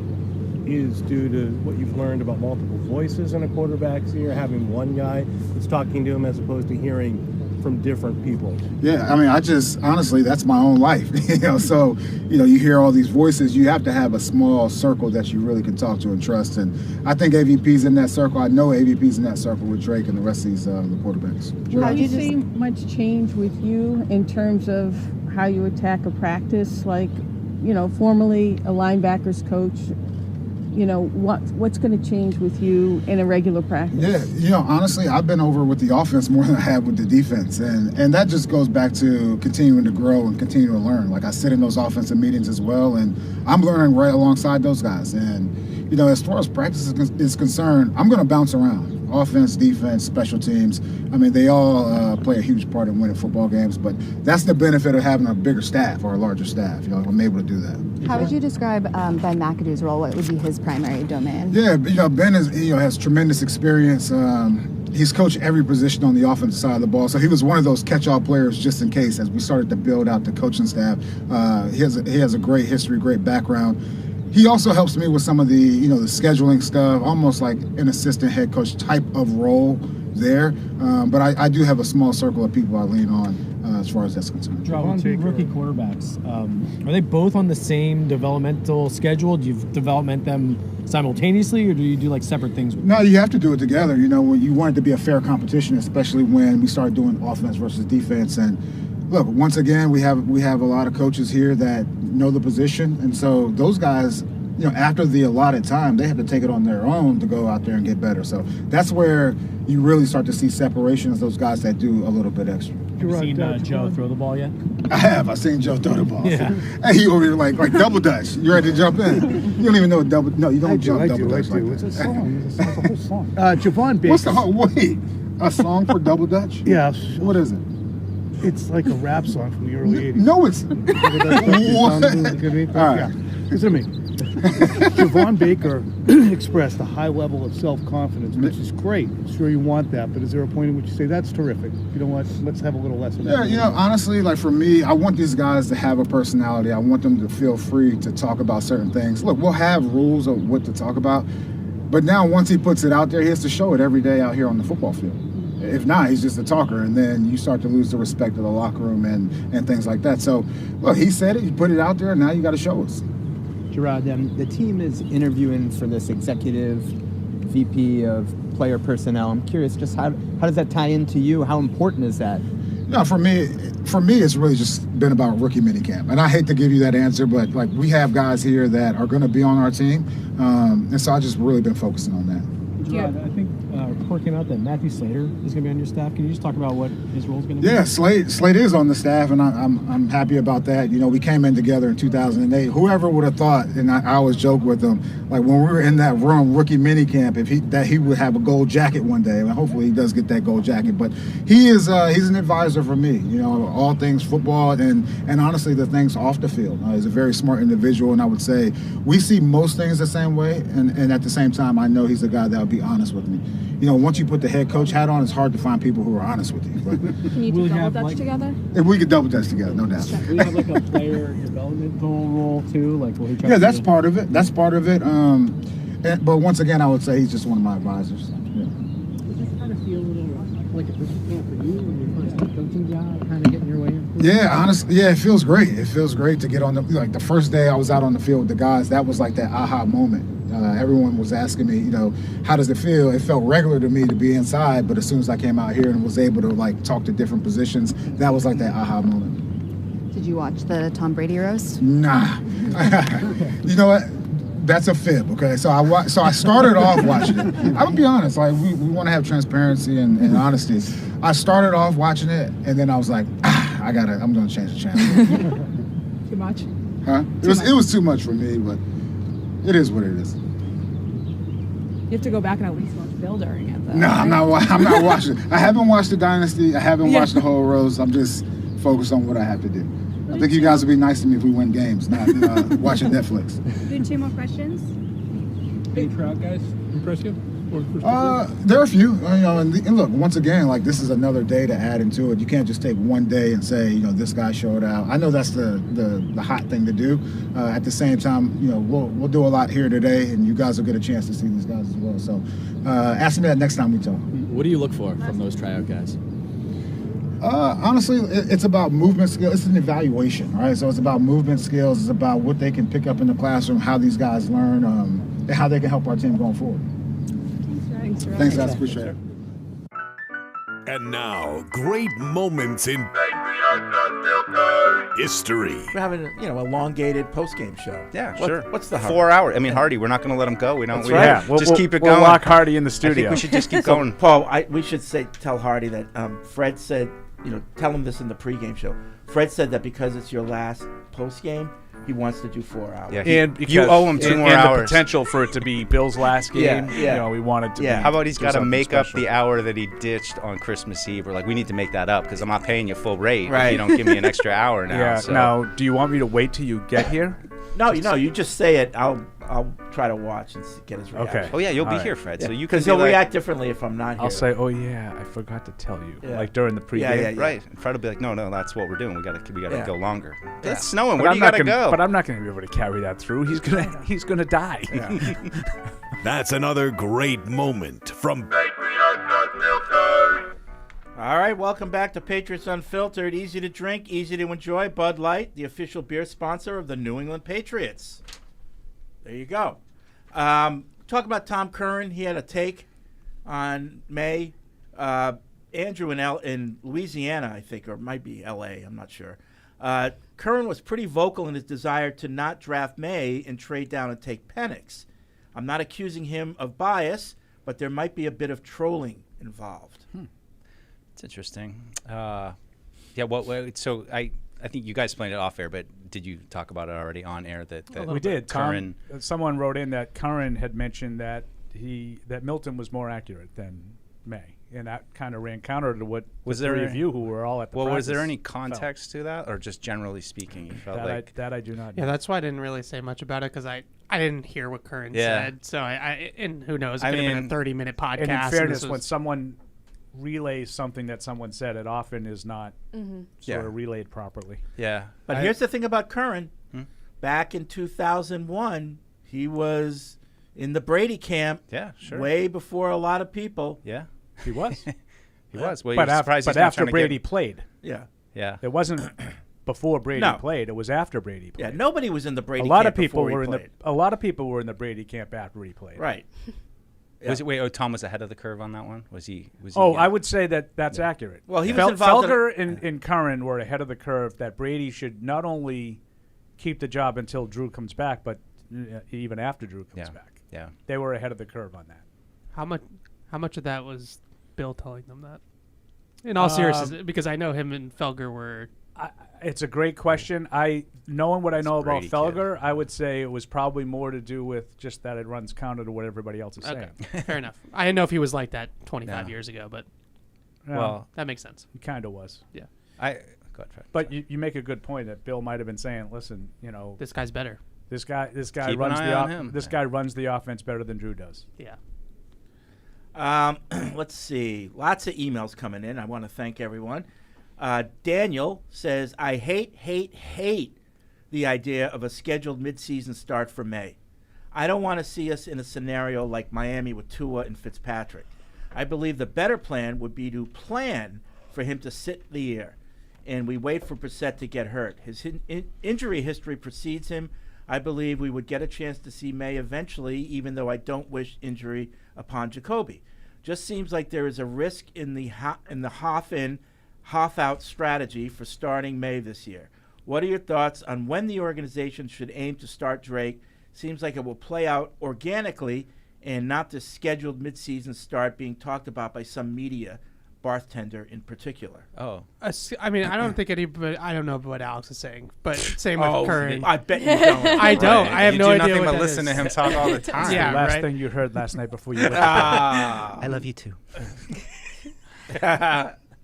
is due to what you've learned about multiple voices in a quarterback's ear, having one guy that's talking to him as opposed to hearing from different people? Yeah, I just, honestly, that's my own life. So, you hear all these voices, you have to have a small circle that you really can talk to and trust. And I think AVP's in that circle. I know AVP's in that circle with Drake and the rest of these the quarterbacks. Have you seen much change with you in terms of how you attack a practice? Formerly a linebackers coach, what's going to change with you in a regular practice? Yeah, honestly, I've been over with the offense more than I have with the defense. And that just goes back to continuing to grow and continue to learn. I sit in those offensive meetings as well, and I'm learning right alongside those guys. And, as far as practice is concerned, I'm going to bounce around. Offense, defense, special teams. They all play a huge part in winning football games, but that's the benefit of having a bigger staff or a larger staff. I'm able to do that. How would you describe Ben McAdoo's role? What would be his primary domain? Yeah, Ben has tremendous experience. He's coached every position on the offensive side of the ball, so he was one of those catch-all players just in case as we started to build out the coaching staff. He has a great history, great background. He also helps me with some of the, the scheduling stuff, almost like an assistant head coach type of role there. But I do have a small circle of people I lean on as far as that's concerned. On the rookie quarterbacks, are they both on the same developmental schedule? Do you development them simultaneously, or do you do like separate things? No, you have to do it together. You know, when you want it to be a fair competition, especially when we start doing offense versus defense. And look, once again, we have a lot of coaches here that know the position, and so those guys, you know, after the allotted time, they have to take it on their own to go out there and get better. So that's where you really start to see separations, those guys that do a little bit extra. Have you seen Joe throw the ball yet? I have. I've seen Joe throw the ball. Yeah. Hey, he over here like double dutch. You ready to jump in? You don't even know what double. No, you don't jump double dutch like that. It's a song. It's a whole song. Javon Baker. What's the wait? A song for double dutch? Yes. What is it? It's like a rap song from the early 80s. No, it's what? All right. Listen to me. Javon Baker expressed a high level of self-confidence, which is great. I'm sure you want that, but is there a point in which you say, that's terrific, you know what, let's have a little less of that? Yeah, you know, honestly, like for me, I want these guys to have a personality. I want them to feel free to talk about certain things. Look, we'll have rules of what to talk about, but now once he puts it out there, he has to show it every day out here on the football field. If not, he's just a talker, and then you start to lose the respect of the locker room and things like that. So, look, he said it, he put it out there, and now you got to show us. Jerod, the team is interviewing for this executive VP of player personnel. I'm curious, just how does that tie into you? How important is that? No, for me, it's really just been about rookie minicamp. And I hate to give you that answer, but like we have guys here that are going to be on our team, and so I just really been focusing on that. Jerod, I think report came out that Matthew Slater is going to be on your staff. Can you just talk about what his role is going to be? Yeah, Slate is on the staff, and I'm happy about that. You know, we came in together in 2008. Whoever would have thought, and I always joke with him, like when we were in that room, rookie minicamp, that he would have a gold jacket one day. And hopefully he does get that gold jacket. But he's an advisor for me, you know, all things football and honestly the things off the field. He's a very smart individual, and I would say we see most things the same way. And at the same time, I know he's a guy that will be honest with me. You know, once you put the head coach hat on, it's hard to find people who are honest with you. But Can you do double dutch together? if we could double dutch together, no doubt. Will you have like a player developmental role too? Like, will he try Yeah, to that's part of it. That's part of it. But once again, I would say he's just one of my advisors. Yeah. Does this kind of feel a little like a rookie camp for you when your first coaching job, kind of getting your way in? Yeah, honestly, yeah, it feels great. It feels great to get on the first day I was out on the field with the guys. That was like that aha moment. Everyone was asking me, you know, how does it feel? It felt regular to me to be inside, but as soon as I came out here and was able to like talk to different positions, that was like that aha moment. Did you watch the Tom Brady roast? Nah. You know what? That's a fib, okay? So I started off watching it. I'm gonna be honest, like we want to have transparency and honesty. I started off watching it, and then I was like, I'm gonna change the channel. Too much? Huh? It was too much for me, but it is what it is. You have to go back and at least watch Bill during it, though. No, I'm not watching. I haven't watched the Dynasty. I haven't watched the whole roast. I'm just focused on what I have to do. I think you guys would be nice to me if we win games, not watching Netflix. Do 2 more questions. Any crowd guys impress you? There are a few, you know, and look, once again, like this is another day to add into it. You can't just take one day and say, you know, this guy showed out. I know that's the hot thing to do. At the same time, you know, we'll do a lot here today, and you guys will get a chance to see these guys as well. So ask me that next time we talk. What do you look for from those tryout guys? Honestly, it's about movement skills. It's an evaluation, right? So it's about movement skills. It's about what they can pick up in the classroom, how these guys learn, and how they can help our team going forward. Thanks, guys. Appreciate it. And now, great moments in history. We're having an elongated post-game show. Yeah, What- sure. What's the 4 hours? I mean, Hardy, we're not going to let him go. We don't. That's we right. don't- Yeah, just keep it we'll going. lock Hardy in the I studio. think we should just keep So, going. Paul, we should tell Hardy that Fred said, tell him this in the pregame show. Fred said that because it's your last postgame, he wants to do 4 hours. Yeah, and you owe him 2 more hours. The potential for it to be Bill's last game. Yeah. You know, we wanted to. Yeah. Be, How about he's do got to something make up special. the hour that he ditched on Christmas Eve? Or like, we need to make that up because I'm not paying you full rate Right. if you don't give me an extra hour now. Yeah. So. Now, do you want me to wait till you get here? No, you just say it. I'll try to watch and get his reaction. Okay. Oh yeah, you'll be All right. here, Fred. Yeah. So you can Because he'll be like, react differently if I'm not here. I'll say, "Oh yeah, I forgot to tell you." Yeah. Like during the pregame. Yeah. right. And Fred will be like, no, that's what we're doing. We gotta Yeah. go longer. Yeah. It's snowing. But Where I'm do you not gotta gonna, go? But I'm not going to be able to carry that through. He's gonna die. That's another great moment from All All right, welcome back to Patriots Unfiltered. Easy to drink, easy to enjoy. Bud Light, the official beer sponsor of the New England Patriots. There you go. Talk about Tom Curran. He had a take on May. Andrew in Louisiana, I think, or it might be L.A., I'm not sure. Curran was pretty vocal in his desire to not draft May and trade down and take Penix. I'm not accusing him of bias, but there might be a bit of trolling involved. It's interesting. So I think you guys explained it off air, but did you talk about it already on air? That we did. Curran. Someone wrote in that Curran had mentioned that Milton was more accurate than May, and that kind of ran counter to what Was the there three of you who were all at the was there practice any felt. context to that, or just generally speaking, you felt that I do not know. Yeah, that's why I didn't really say much about it, because I didn't hear what Curran said. So and who knows? It could have been a 30-minute podcast. And in fairness, when someone relays something that someone said, it often is not sort of relayed properly. Yeah. But here's the thing about Curran. Back in 2001, he was in the Brady camp way before a lot of people. Yeah. He was. He was. Well, but after Brady played. Yeah. Yeah. It wasn't before Brady No. played. It was after Brady played. Yeah, nobody was in the Brady a lot camp of people before he were in played. a lot of people were in the Brady camp after he played. Right. Was it, Tom was ahead of the curve on that one? Was he? I would say that's accurate. Well, he was involved Felger and Curran were ahead of the curve. That Brady should not only keep the job until Drew comes back, but even after Drew comes back. Yeah. They were ahead of the curve on that. How much of that was Bill telling them that? In all seriousness, because I know him and Felger were. It's a great question. Knowing what I know about Brady Felger, I would say it was probably more to do with just that it runs counter to what everybody else is saying. Fair enough. I didn't know if he was like that 25 years ago, but that makes sense. He kind of was. Yeah. Go ahead, Fred. But you make a good point that Bill might have been saying, listen, this guy's better. This guy Keep runs an eye on him. This guy runs the offense better than Drew does. Yeah. Let's see. Lots of emails coming in. I want to thank everyone. Daniel says, I hate the idea of a scheduled midseason start for May. I don't want to see us in a scenario like Miami with Tua and Fitzpatrick. I believe the better plan would be to plan for him to sit the year, and we wait for Brissett to get hurt. His injury history precedes him. I believe we would get a chance to see May eventually, even though I don't wish injury upon Jacoby. Just seems like there is a risk in the half-in, half-out strategy for starting May this year. What are your thoughts on when the organization should aim to start Drake? Seems like it will play out organically and not the scheduled midseason start being talked about by some media, bartender in particular. Oh. I mean, I don't think anybody. I don't know what Alex is saying, but same with Curran. I bet you don't. I don't. I have no idea nothing what but that listen is. to him talk all the time. Yeah, the last right. thing you heard last night before you went to bed. I love you too.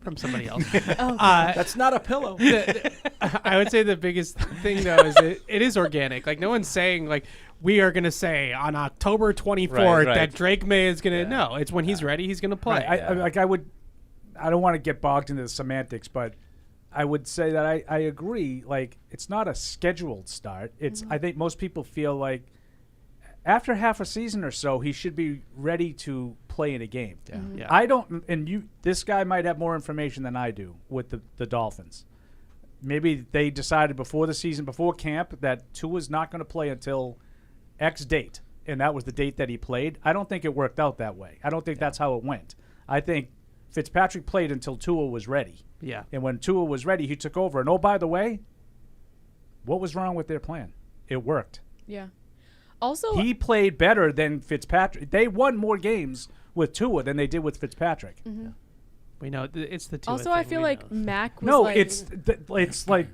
From somebody else. That's not a pillow. I would say the biggest thing though is it is organic. Like no one's saying like we are going to say on October 24th that Drake May is going to. No, it's when he's ready, he's going to play. Right. I don't want to get bogged into the semantics, but I would say that I agree. Like it's not a scheduled start. It's I think most people feel like after half a season or so, he should be ready to play in a game. Yeah. I don't, and this guy might have more information than I do with the Dolphins. Maybe they decided before the season, before camp, that Tua's not going to play until X date, and that was the date that he played. I don't think it worked out that way. I don't think that's how it went. I think Fitzpatrick played until Tua was ready. Yeah. And when Tua was ready, he took over. And, oh, by the way, what was wrong with their plan? It worked. Yeah. Also, he played better than Fitzpatrick. They won more games with Tua than they did with Fitzpatrick. Mm-hmm. Yeah. We know it's the Tua Also, thing. I feel like Mac was no, like... it's like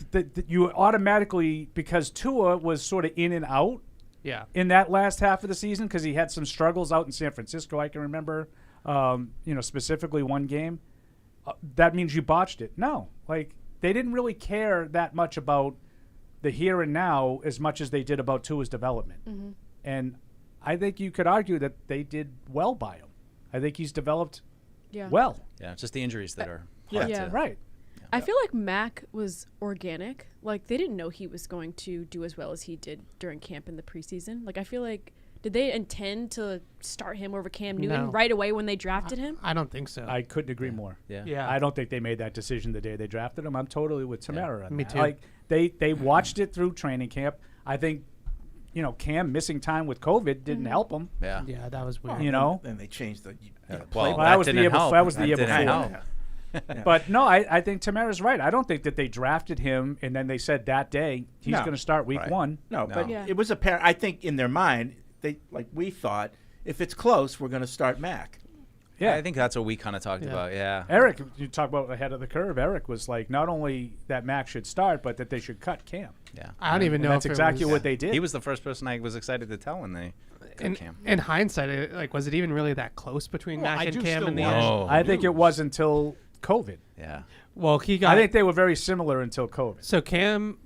you automatically, because Tua was sort of in and out in that last half of the season because he had some struggles out in San Francisco, I can remember, specifically one game. That means you botched it. No, like they didn't really care that much about the here and now as much as they did about Tua's development. Mm-hmm. And I think you could argue that they did well by him. I think he's developed well. Yeah, it's just the injuries that are right. I feel like Mac was organic. Like they didn't know he was going to do as well as he did during camp in the preseason. Like I feel like Did they intend to start him over Cam Newton No. right away when they drafted him? I don't think so. I couldn't agree more. Yeah. I don't think they made that decision the day they drafted him. I'm totally with Tamara on Me that. too. Like they watched it through training camp. I think, Cam missing time with COVID didn't help him. Yeah. Yeah, that was weird. Then they changed the. Well, that was the didn't year help. before. That was the That year didn't before. help. But no, I think Tamara's right. I don't think that they drafted him and then they said that day he's No. going to start week one. No, but it was apparent. I think in their mind, we thought if it's close, we're going to start Mac. Yeah. I think that's what we kind of talked about. Yeah. Eric, you talk about ahead of the curve. Eric was like, not only that Mac should start, but that they should cut Cam. Yeah. I don't even know That's if it exactly was- what they did. He was the first person I was excited to tell when they cut Cam. In hindsight, was it even really that close between Well, Mac I and do Cam still in the watch end? I think it was until COVID. Yeah. Well, I think they were very similar until COVID. So Cam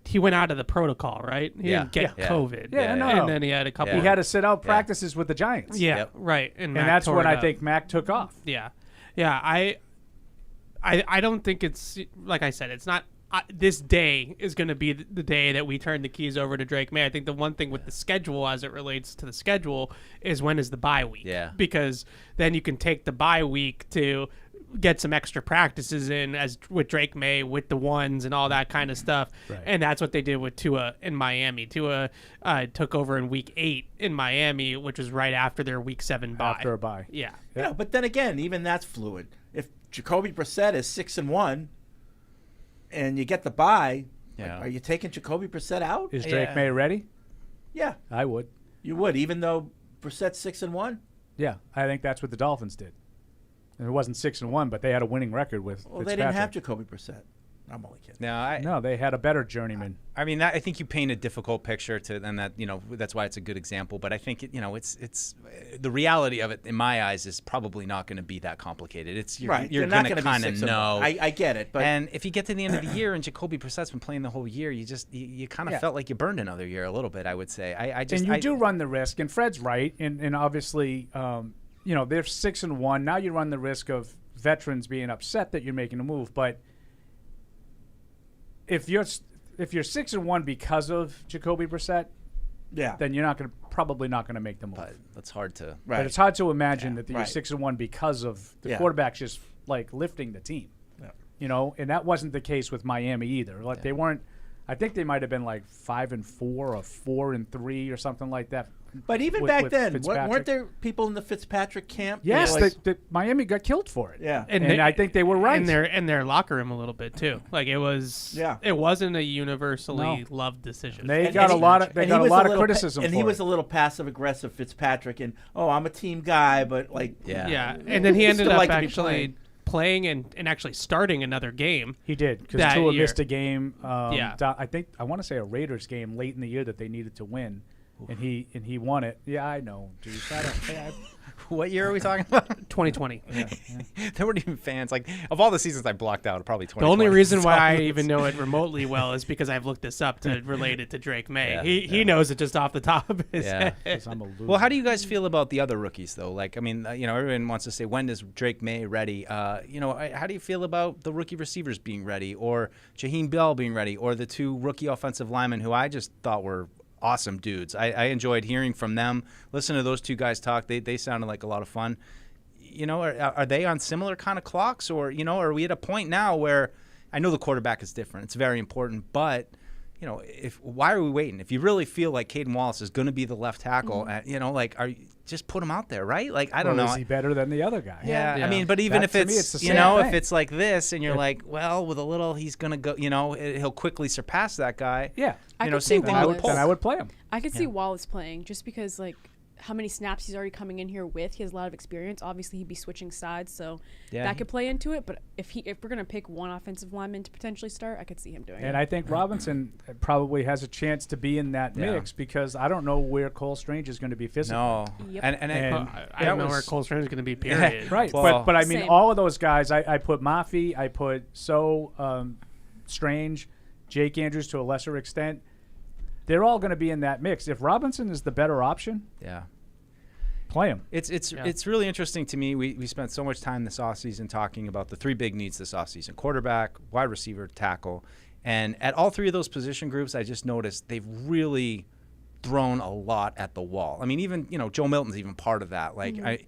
he went out of the protocol, right? He didn't get COVID. Yeah, no. And then he had a couple. He had to sit out practices with the Giants. Yeah, right. And Mac that's tore when it I up. think Mac took off. Yeah, yeah. I don't think it's like I said. It's not. This day is going to be the day that we turn the keys over to Drake May. I think the one thing with the schedule, as it relates to the schedule, is when is the bye week? Yeah. Because then you can take the bye week to get some extra practices in, as with Drake May, with the ones and all that kind of stuff. Right. And that's what they did with Tua in Miami. Tua took over in week 8 in Miami, which was right after their week 7 bye. After a bye. Yeah. Yeah, but then again, even that's fluid. If Jacoby Brissett is 6-1, and you get the bye, Yeah. are you taking Jacoby Brissett out? Is Drake May ready? Yeah, I would. you would, even though Brissett's 6-1. Yeah, I think that's what the Dolphins did. And it wasn't 6-1, but they had a winning record with. Well, they didn't have Jacoby Brissett. I'm only kidding. No, they had a better journeyman. I mean, I think you paint a difficult picture and that that's why it's a good example. But I think it's the reality of it in my eyes is probably not going to be that complicated. You're They're going not to gonna be kind of 6-1. know. I get it, but and if you get to the end of the year and Jacoby Brissett's been playing the whole year, you kind of felt like you burned another year a little bit. I would say. And you do run the risk, and Fred's right, and obviously, they're 6-1. Now you run the risk of veterans being upset that you're making a move, but if you're 6-1 because of Jacoby Brissett, then you're probably not going to make the move. But that's hard to. But it's hard to imagine that you're right. 6-1 because of the Yeah. quarterback just like lifting the team. Yeah. And that wasn't the case with Miami either. Like they weren't. I think they might have been like 5-4 or 4-3 or something like that. But even with- back with then, Fitzpatrick. weren't there people in the Fitzpatrick camp? Yes, They were like- the Miami got killed for it. Yeah. and I think they were right. in their locker room a little bit too. Like it was. Yeah. It wasn't a universally No. loved decision. They got a lot of and he was little criticism. and for he was it. a little passive aggressive Fitzpatrick, and I'm a team guy, but like Yeah, and then he He'd ended still up like to be actually playing and actually starting another game. He did because that Tua year. missed a game. Yeah. I want to say a Raiders game late in the year that they needed to win, and he won it. Yeah, I know. Dude, What year are we talking about? 2020. There weren't even fans. Like of all the seasons I blocked out, probably 2020. The only reason why I So- even know it remotely well is because I've looked this up to relate it to Drake May. Yeah, He knows it just off the top of his Yeah. head. Well, how do you guys feel about the other rookies, though? Like, I mean, everyone wants to say, when is Drake May ready? How do you feel about the rookie receivers being ready, or Jaheim Bell being ready, or the 2 rookie offensive linemen who I just thought were awesome dudes? I enjoyed hearing from them. Listen to those 2 guys talk. They sounded like a lot of fun. Are they on similar kind of clocks, or are we at a point now where I know the quarterback is different? It's very important, but why are we waiting? If you really feel like Caden Wallace is going to be the left tackle, just put him out there, right? Like I don't know. Is he better than the other guy? Yeah, I mean, but even if to me, it's the same thing. if it's like this, and you're like, well, with a little, he's gonna go. He'll quickly surpass that guy. Yeah, I could same see thing Wallace. with Polk. Then I would play him. I could see Wallace playing just because how many snaps he's already coming in here with. He has a lot of experience. Obviously, he'd be switching sides, so that could play into it. But if we're gonna pick one offensive lineman to potentially start, I could see him doing it. And I think Robinson probably has a chance to be in that mix because I don't know where Cole Strange is going to be physically. No, Yep. and I don't know where Cole Strange is going to be. Period. Right, Well, but I mean, Same. all of those guys, I put Mafi, I put Strange, Jake Andrews to a lesser extent. They're all going to be in that mix. If Robinson is the better option, play him. It's really interesting to me. We spent so much time this offseason talking about the 3 big needs this offseason: quarterback, wide receiver, tackle. And at all 3 of those position groups, I just noticed they've really thrown a lot at the wall. I mean, even, Joe Milton's even part of that. Like,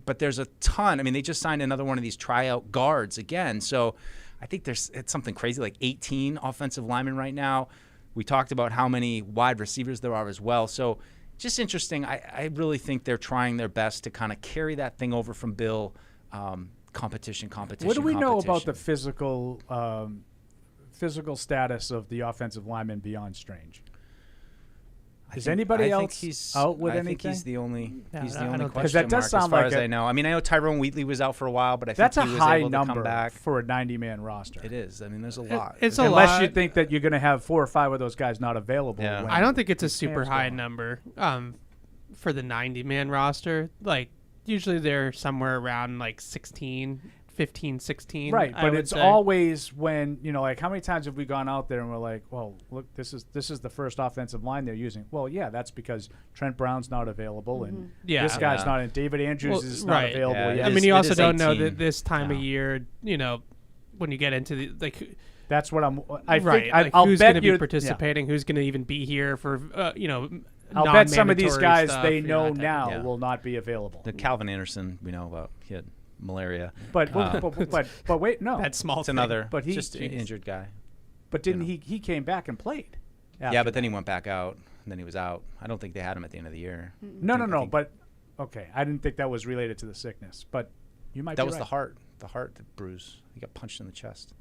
but there's a ton. I mean, they just signed another one of these tryout guards again. So I think it's something crazy, like 18 offensive linemen right now. We talked about how many wide receivers there are as well. So just interesting. I really think they're trying their best to kind of carry that thing over from Bill. Competition. What do we know about the physical status of the offensive lineman beyond Strange? Is anybody else out with anything? I think he's the only question because that does sound as far like as I know. I mean, I know Tyrone Wheatley was out for a while, but I think that's he a was high able to number come back for a 90-man roster. It is. I mean, there's a lot. It's a unless lot. you think that you're going to have 4 or 5 of those guys not available. Yeah. I don't think it's a super high number for the 90-man roster. Like, usually they're somewhere around like 16, 15, 16. Right, but it's always when, like, how many times have we gone out there and we're like, well, look, this is the first offensive line they're using. Well, yeah, that's because Trent Brown's not available and this guy's not in. David Andrews is not available yet. I mean, you also don't know that this time of year, when you get into the, like, that's what I'll who's bet going to be participating, who's going to even be here for, I'll bet some of these guys stuff, they know now will not be available. The Calvin Anderson, we know about. He had malaria. But wait, no. That's small. It's another, but he just an injured guy. But didn't he came back and played? Yeah, but then he went back out, and then he was out. I don't think they had him at the end of the year. No. But okay, I didn't think that was related to the sickness. But you might. That be was right. the heart bruise. He got punched in the chest.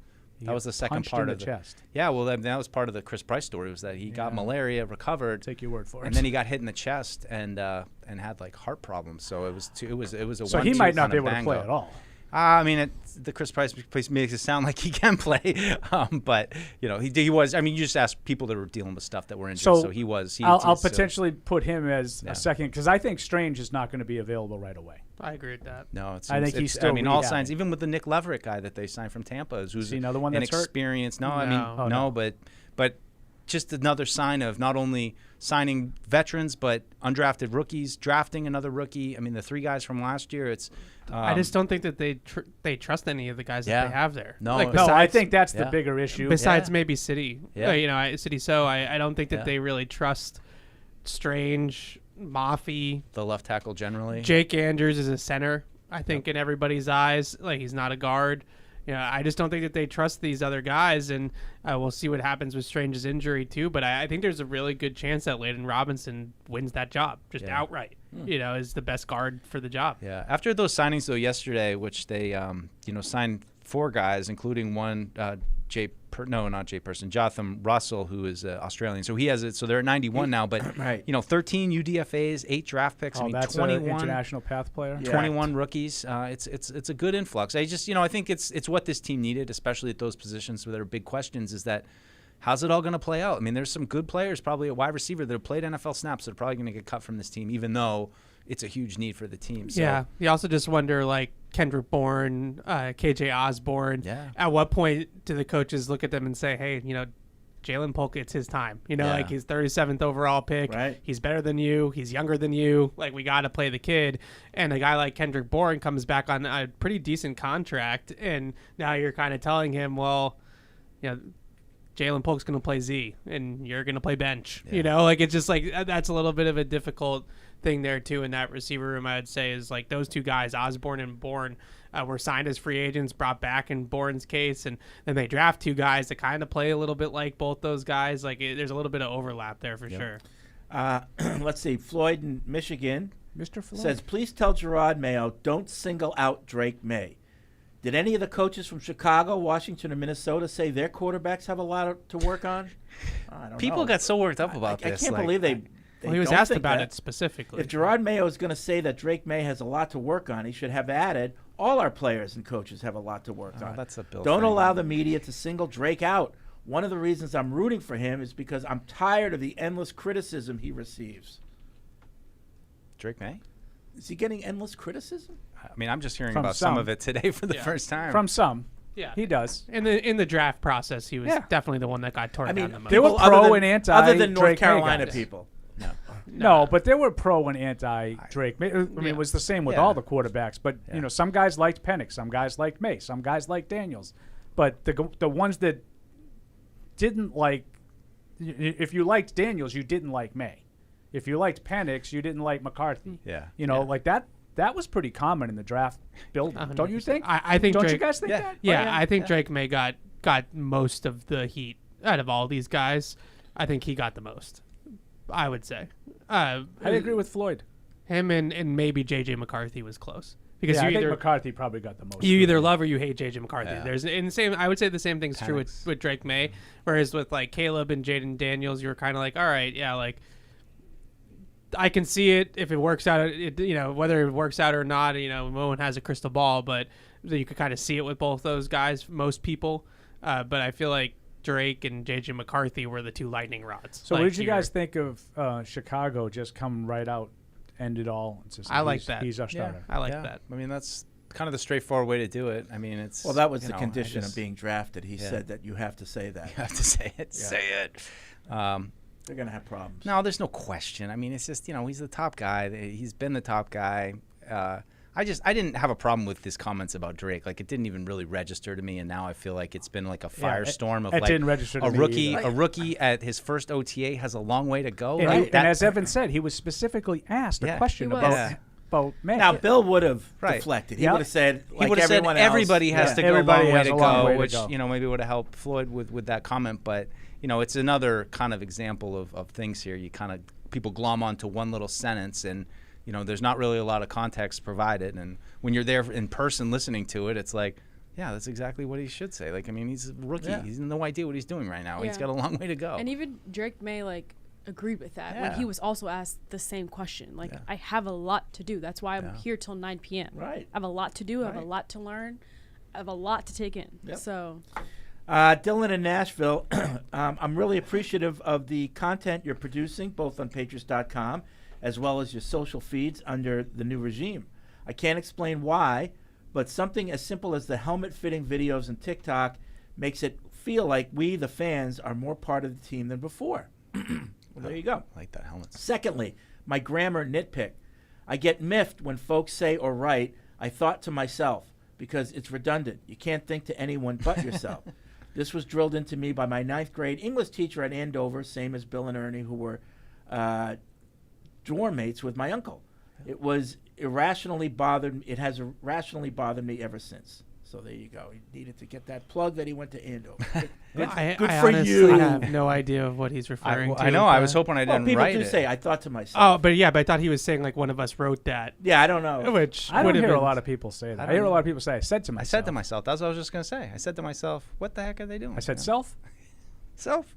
That was the second part of the chest. Yeah, well, that was part of the Chris Price story. Was that he got malaria, recovered. Take your word for it. And then he got hit in the chest and had like heart problems. So it was a. So he might not be able to play at all. I mean, the Chris Price makes it sound like he can play, but he was. I mean, you just ask people that were dealing with stuff that were injured. So he was. I'll potentially put him as a second because I think Strange is not going to be available right away. I agree with that. No, I think he's still. I mean, all signs, even with the Nick Leverett guy that they signed from Tampa, who's another one that's inexperienced. hurt? No, I mean, no, but just another sign of not only signing veterans but undrafted rookies, drafting another rookie. I mean, the 3 guys from last year. It's. I just don't think that they trust any of the guys that they have there. No, I think that's the bigger issue. Besides maybe City, City. So I don't think that they really trust Strange, Mafi, the left tackle generally. Jake Andrews is a center. I think in everybody's eyes, like he's not a guard. I just don't think that they trust these other guys, and we'll see what happens with Strange's injury too. But I think there's a really good chance that Layden Robinson wins that job just outright. Is the best guard for the job. Yeah. After those signings though yesterday, which they signed 4 guys, including one Jotham Russell, who is Australian. So he has it. So they're at 91 now. But 13 UDFAs, 8 draft picks. I mean, that's 21 international path player. 21 rookies. It's a good influx. I just I think it's what this team needed, especially at those positions where there are big questions. Is that how's it all going to play out? I mean, there's some good players probably at wide receiver that have played NFL snaps that are probably going to get cut from this team, even though it's a huge need for the team. So. Yeah. You also just wonder, like, Kendrick Bourne, KJ Osborne. Yeah. At what point do the coaches look at them and say, hey, Jalen Polk, it's his time. Like he's 37th overall pick. Right. He's better than you. He's younger than you. Like, we got to play the kid. And a guy like Kendrick Bourne comes back on a pretty decent contract. And now you're kind of telling him, well, Jalen Polk's going to play Z and you're going to play bench. It's just like that's a little bit of a difficult thing there too in that receiver room. I would say is like those 2 guys, Osborne and Bourne, were signed as free agents, brought back in Bourne's case, and then they draft 2 guys that kind of play a little bit like both those guys. Like there's a little bit of overlap there for sure. Let's see. Floyd in Michigan, Mr. Floyd says, please tell Jerod Mayo don't single out Drake May. Did any of the coaches from Chicago, Washington, or Minnesota say their quarterbacks have a lot to work on? I don't People know. got so worked up about this. I can't believe they he was don't asked think about that. it specifically. If Jerod Mayo is going to say that Drake May has a lot to work on, he should have added all our players and coaches have a lot to work on. That's a Bill Don't thing. allow the media to single Drake out. One of the reasons I'm rooting for him is because I'm tired of the endless criticism he receives. Drake May? Is he getting endless criticism? I mean, I'm just hearing From about some of it today for the first time. From some. Yeah, he does. In the draft process, he was definitely the one that got torn down the most. There were pro and anti. Other than North Drake Carolina May people. No, but there were pro and anti Drake. I mean, it was the same with all the quarterbacks. But some guys liked Penix, some guys liked May, some guys liked Daniels. But the ones that didn't like if you liked Daniels, you didn't like May. If you liked Penix, you didn't like McCarthy. Yeah. You know, like that was pretty common in the draft build. 100%. Don't you think? I think Don't Drake, you guys think that? Yeah, I think Drake May got most of the heat out of all these guys. I think he got the most, I would say. I agree with Floyd. Him and maybe J.J. McCarthy was close. Because I you think either McCarthy probably got the most. You either love or you hate J.J. McCarthy. Yeah. There's in the same. I would say the same thing's true with Drake May. Whereas with like Caleb and Jaden Daniels, you were kind of like, all right, yeah, like I can see it if it works out. Whether it works out or not, no one has a crystal ball, but you could kind of see it with both those guys. Most people, but I feel like Drake and J.J. McCarthy were the two lightning rods. So what did you guys think of Chicago just come right out, end it all? I like that. He's our starter. I like that. I mean, that's kind of the straightfortable way to do it. I mean, it's Well, that was the condition of being drafted. He said that you have to say that. You have to say it. Yeah. Say it. They're gonna have problems. No, there's no question. I mean, it's just he's the top guy. He's been the top guy. I didn't have a problem with his comments about Drake. Like, it didn't even really register to me, and now I feel like it's been like a firestorm of it like didn't register to a me rookie. either. A rookie at his first OTA has a long way to go. And, Right? and as Evan said, he was specifically asked a question about May. Now, Bill would have Right. deflected. He Yeah. would have said, He like would have said everyone else, everybody has to go Everybody a long way has to a long go, way to which go. maybe would have helped Floyd with that comment. But it's another kind of example of things here. You kind of people glom onto one little sentence, and there's not really a lot of context provided. And when you're there in person listening to it, it's like, yeah, that's exactly what he should say. Like, I mean, he's a rookie. Yeah. He's no idea what he's doing right now. He's Yeah. got a long way to go. And even Drake May agreed with that when Yeah. he was also asked the same question. Like, Yeah. I have a lot to do. That's why I'm Yeah. here till 9 p.m. Right. I have a lot to do. I have a Right. lot to learn. I have a lot to take in. Yep. So Dylan in Nashville, I'm really appreciative of the content you're producing, both on Patriots.com as well as your social feeds under the new regime. I can't explain why, but something as simple as the helmet-fitting videos and TikTok makes it feel like we, the fans, are more part of the team than before. Well, there you go. I like that helmet. Secondly, my grammar nitpick. I get miffed when folks say or write, I thought to myself, because it's redundant. You can't think to anyone but yourself. This was drilled into me by my 9th grade English teacher at Andover, same as Bill and Ernie, who were dorm mates with my uncle. It has irrationally bothered me ever since. So there you go. He needed to get that plug that he went to Andover. Good I for honestly you. have no idea of what he's referring to. I know. I was hoping I Well, didn't people write do it. say, I thought to myself. Oh, but I thought he was saying like one of us wrote that. Yeah, I don't know. Which I don't would have hear a been- lot of people say that. I I don't hear a know. lot of people say, I said to I myself. said to myself. That's what I was just gonna say. I said to myself, what the heck are they doing? I said self. Self.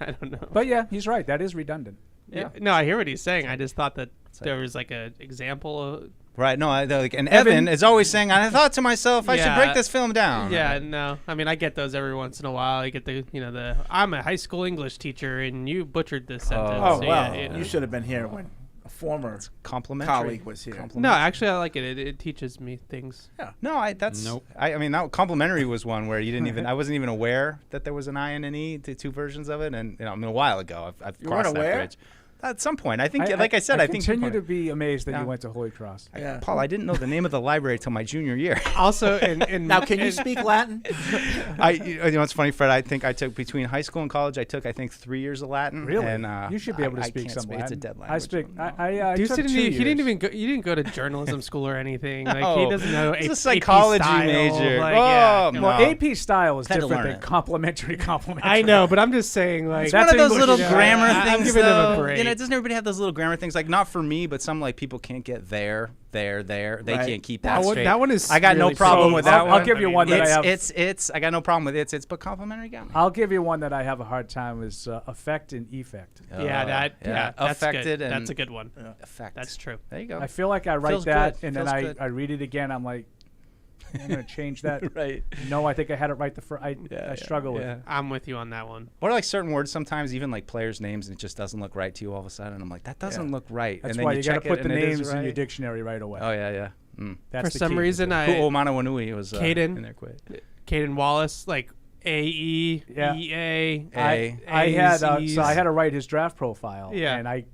I don't know. But yeah, he's right. That is redundant. Yeah. No, I hear what he's saying. I just thought that there was like an example of. Right. No. And Evan is always saying, I thought to myself, I should break this film down. Yeah. No. I mean, I get those every once in a while. I get the I'm a high school English teacher and you butchered this sentence. Oh, So, well, yeah, you should have been here when a former complimentary colleague was here. No, actually, I like it. It teaches me things. Yeah. No, that's Nope. I mean, that complimentary was one where you didn't even. I wasn't even aware that there was an I and an E, the two versions of it, and I mean, a while ago, I've You weren't crossed that aware? bridge. At some point, I think, like I said, I think continue people- to be amazed that Yeah. you went to Holy Cross. Yeah. Paul, I didn't know the name of the library till my junior year. Also, and Now, can you speak Latin? It's funny, Fred. I think I took between high school and college. I took 3 years of Latin. Really? And, You should be able to I speak can't some It's a Latin. dead language. I speak. I Dude took didn't 2 he didn't years. even go. You didn't go to journalism school or anything. Like No. he doesn't know. It's a AP psychology style. major. Like, Oh, yeah, no. Well, AP style is Had to different learn than it. complimentary. I know, but I'm just saying, like It's That's one of those English, little you know. grammar I'm things. giving him a though. break. Doesn't everybody have those little grammar things? Like, not for me, but some people can't get there. They Right. can't keep that one- straight. that one is I got no really problem so- with that I'll one. give you one that I have. It's. I got no problem with it's. But complimentary got me. I'll give you one that I have a hard time is effect and effect. yeah, that's affected good. and That's a good one. effect. That's true. There you go. I feel like I write Feels that good. and then Feels good. I read it again. I'm like, I'm gonna change that. Right. No, I think I had it right the first. I struggle with yeah. it. I'm with you on that one. Or like certain words sometimes, even like players' names, and it just doesn't look right to you all of a sudden. I'm like, that doesn't look right. That's and then why you got check to put it the and it is names in your right. dictionary right away. Oh yeah, yeah. Mm. That's For the some key. reason, Manawanui was in Caden there quick. Caden Wallace, like AE, Yeah. EA. I had AZs. so I had to write his draft profile. Yeah. And I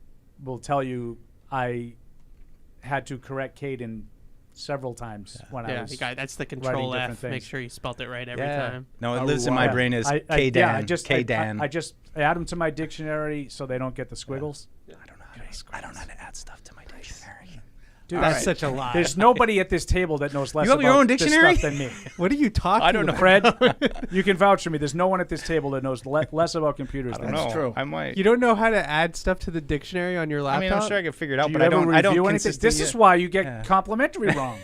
will tell you, I had to correct Caden several times when I was that's the writing control different F. things. Make sure you spelt it right every Yeah. time. No, it lives in my brain as K-Dan. Yeah, I K-Dan. just add them to my dictionary so they don't get the squiggles. I don't know how to add stuff to my dictionary. Dude, That's such a lie. There's nobody at this table that knows less You have about your own this dictionary? stuff than me. What are you talking I don't know. about? Fred, you can vouch for me. There's no one at this table that knows less about computers than me. That's true. I might. You don't know how to add stuff to the dictionary on your I laptop? mean, I'm sure I can figure it out, Do but you I ever don't. I don't review anything? consistently. This is why you get complimentary wrong.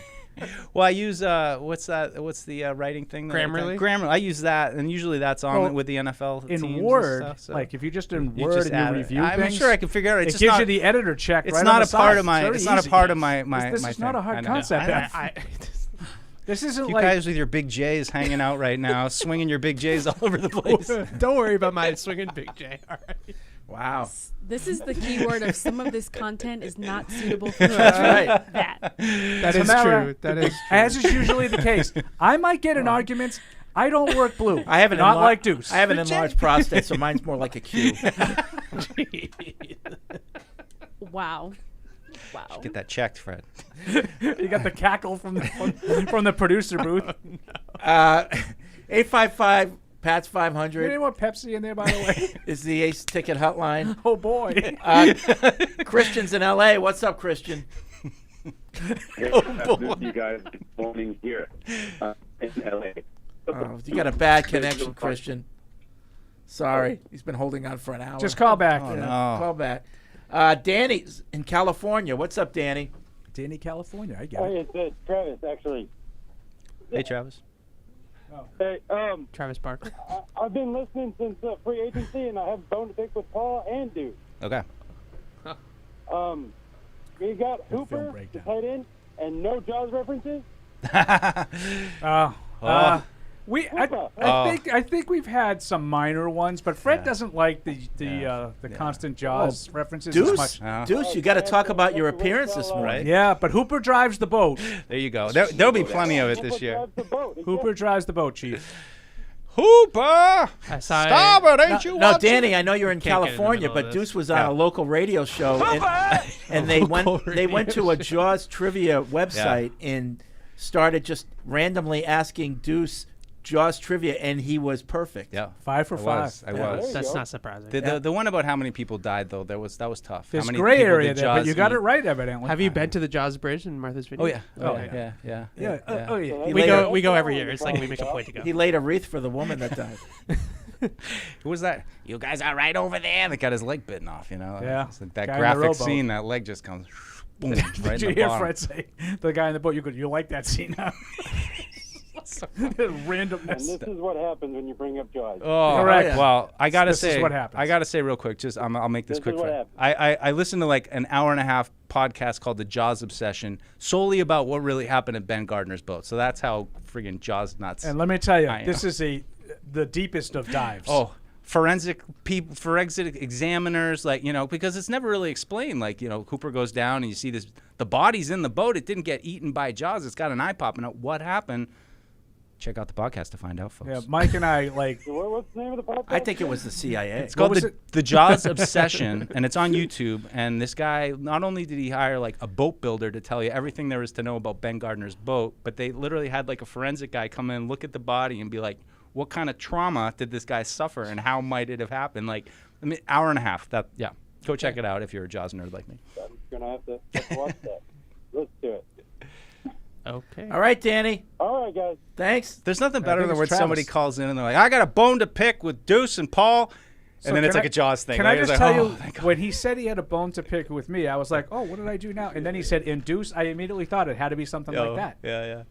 Well, I use what's that? What's the writing thing? Grammarly? Grammarly. I use that, and usually that's on with the NFL in teams Word. and stuff, so. Like if you just in You Word just and add you it. review I'm things, sure I can figure it out. It It's gives just you not- the editor check. It's right not on a the part side. of my. Very It's not a easy. part of my. This my is not a thing. I hard know. concept. I This isn't You like guys with your big J's hanging out right now, swinging your big J's all over the place. Don't worry about my swinging big J. All right. Wow. This is the key word of some of this content is not suitable for That's children. right. That. That is true. That is true. As is usually the case. I might get in arguments. I don't work blue. I have an not like Deuce. I have an enlarged prostate, so mine's more like a Q. Wow. Wow. Get that checked, Fred. You got the cackle from the producer booth. 855 Pat's You 500 didn't want Pepsi in there, by the way. is the Ace Ticket Hotline. Oh boy. Christian's in L.A. What's up, Christian? You guys phoning here in LA. Oh, you got a bad connection, Christian. Sorry, he's been holding on for an hour. Just call back. Oh, no. Call back. Danny's in California. What's up, Danny? Danny, California. I get Hey, it. it's Travis, actually. Hey, Travis. Hey, Travis Barker. I've been listening since free agency, and I have a bone to pick with Paul and Duke. Okay. We got Hooper, the tight end, and no Jaws references. I think we've had some minor ones, but Fred doesn't like the constant Jaws references as much. Deuce, you got to talk about your appearance this morning. Yeah, but Hooper drives the boat. There you go. There'll be plenty of it this year. Hooper drives the boat, Chief. Hooper! Stop it, ain't you No, watching? Danny, I know you're in Can't get in the California, middle of but this. Deuce was on a local radio show, and they went to a Jaws trivia website and started just randomly asking Deuce Jaws trivia, and he was perfect. Yeah, 5 for 5. I was. That's not surprising. The one about how many people died though, that was tough. There's how many gray people area did there, Jaws but you got eat? it right, evidently. Have you been to the Jaws Bridge in Martha's Vineyard? Oh yeah. Oh yeah. We go every year. It's like we make a point to go. He laid a wreath for the woman that died. Who was that? You guys are right over there. That got his leg bitten off. You know. Yeah. It's like that Guy in the graphic rowboat. scene. That leg just comes. Boom, Did right you in the hear bottom. Fred say, the guy in the boat, you like that scene, huh? Randomness. And this is what happens when you bring up Jaws. Oh, Correct. Well, I gotta This is say, what happens. I gotta say real quick. Just I'll make this This quick. is what Fred. happens. I listened to like an hour and a half podcast called The Jaws Obsession, solely about what really happened at Ben Gardner's boat. So that's how friggin' Jaws nuts. And let me tell you, I this am. is the deepest of dives. Oh, forensic people, forensic examiners, like, you know, because it's never really explained. Like, you know, Cooper goes down and you see the body's in the boat. It didn't get eaten by Jaws. It's got an eye popping out. What happened? Check out the podcast to find out, folks. Yeah, Mike and I What's the name of the podcast? I think it was the CIA. It's called the Jaws Obsession, and it's on YouTube. And this guy, not only did he hire like a boat builder to tell you everything there is to know about Ben Gardner's boat, but they literally had like a forensic guy come in, look at the body, and be like, what kind of trauma did this guy suffer, and how might it have happened? Like, I mean, hour and a half. Go check it out if you're a Jaws nerd like me. I'm gonna have to watch that. Let's do it. Okay. All right, Danny. All right, guys. Thanks. There's nothing I better think than it's when Travis. somebody calls in and they're like, I got a bone to pick with Deuce and Paul. So And then it's can like a Jaws thing. Can Like, I it's just like, tell oh, you, thank God. when he said he had a bone to pick with me, I was like, oh, what did I do now? And then he said induce. I immediately thought it had to be something like that. Yeah.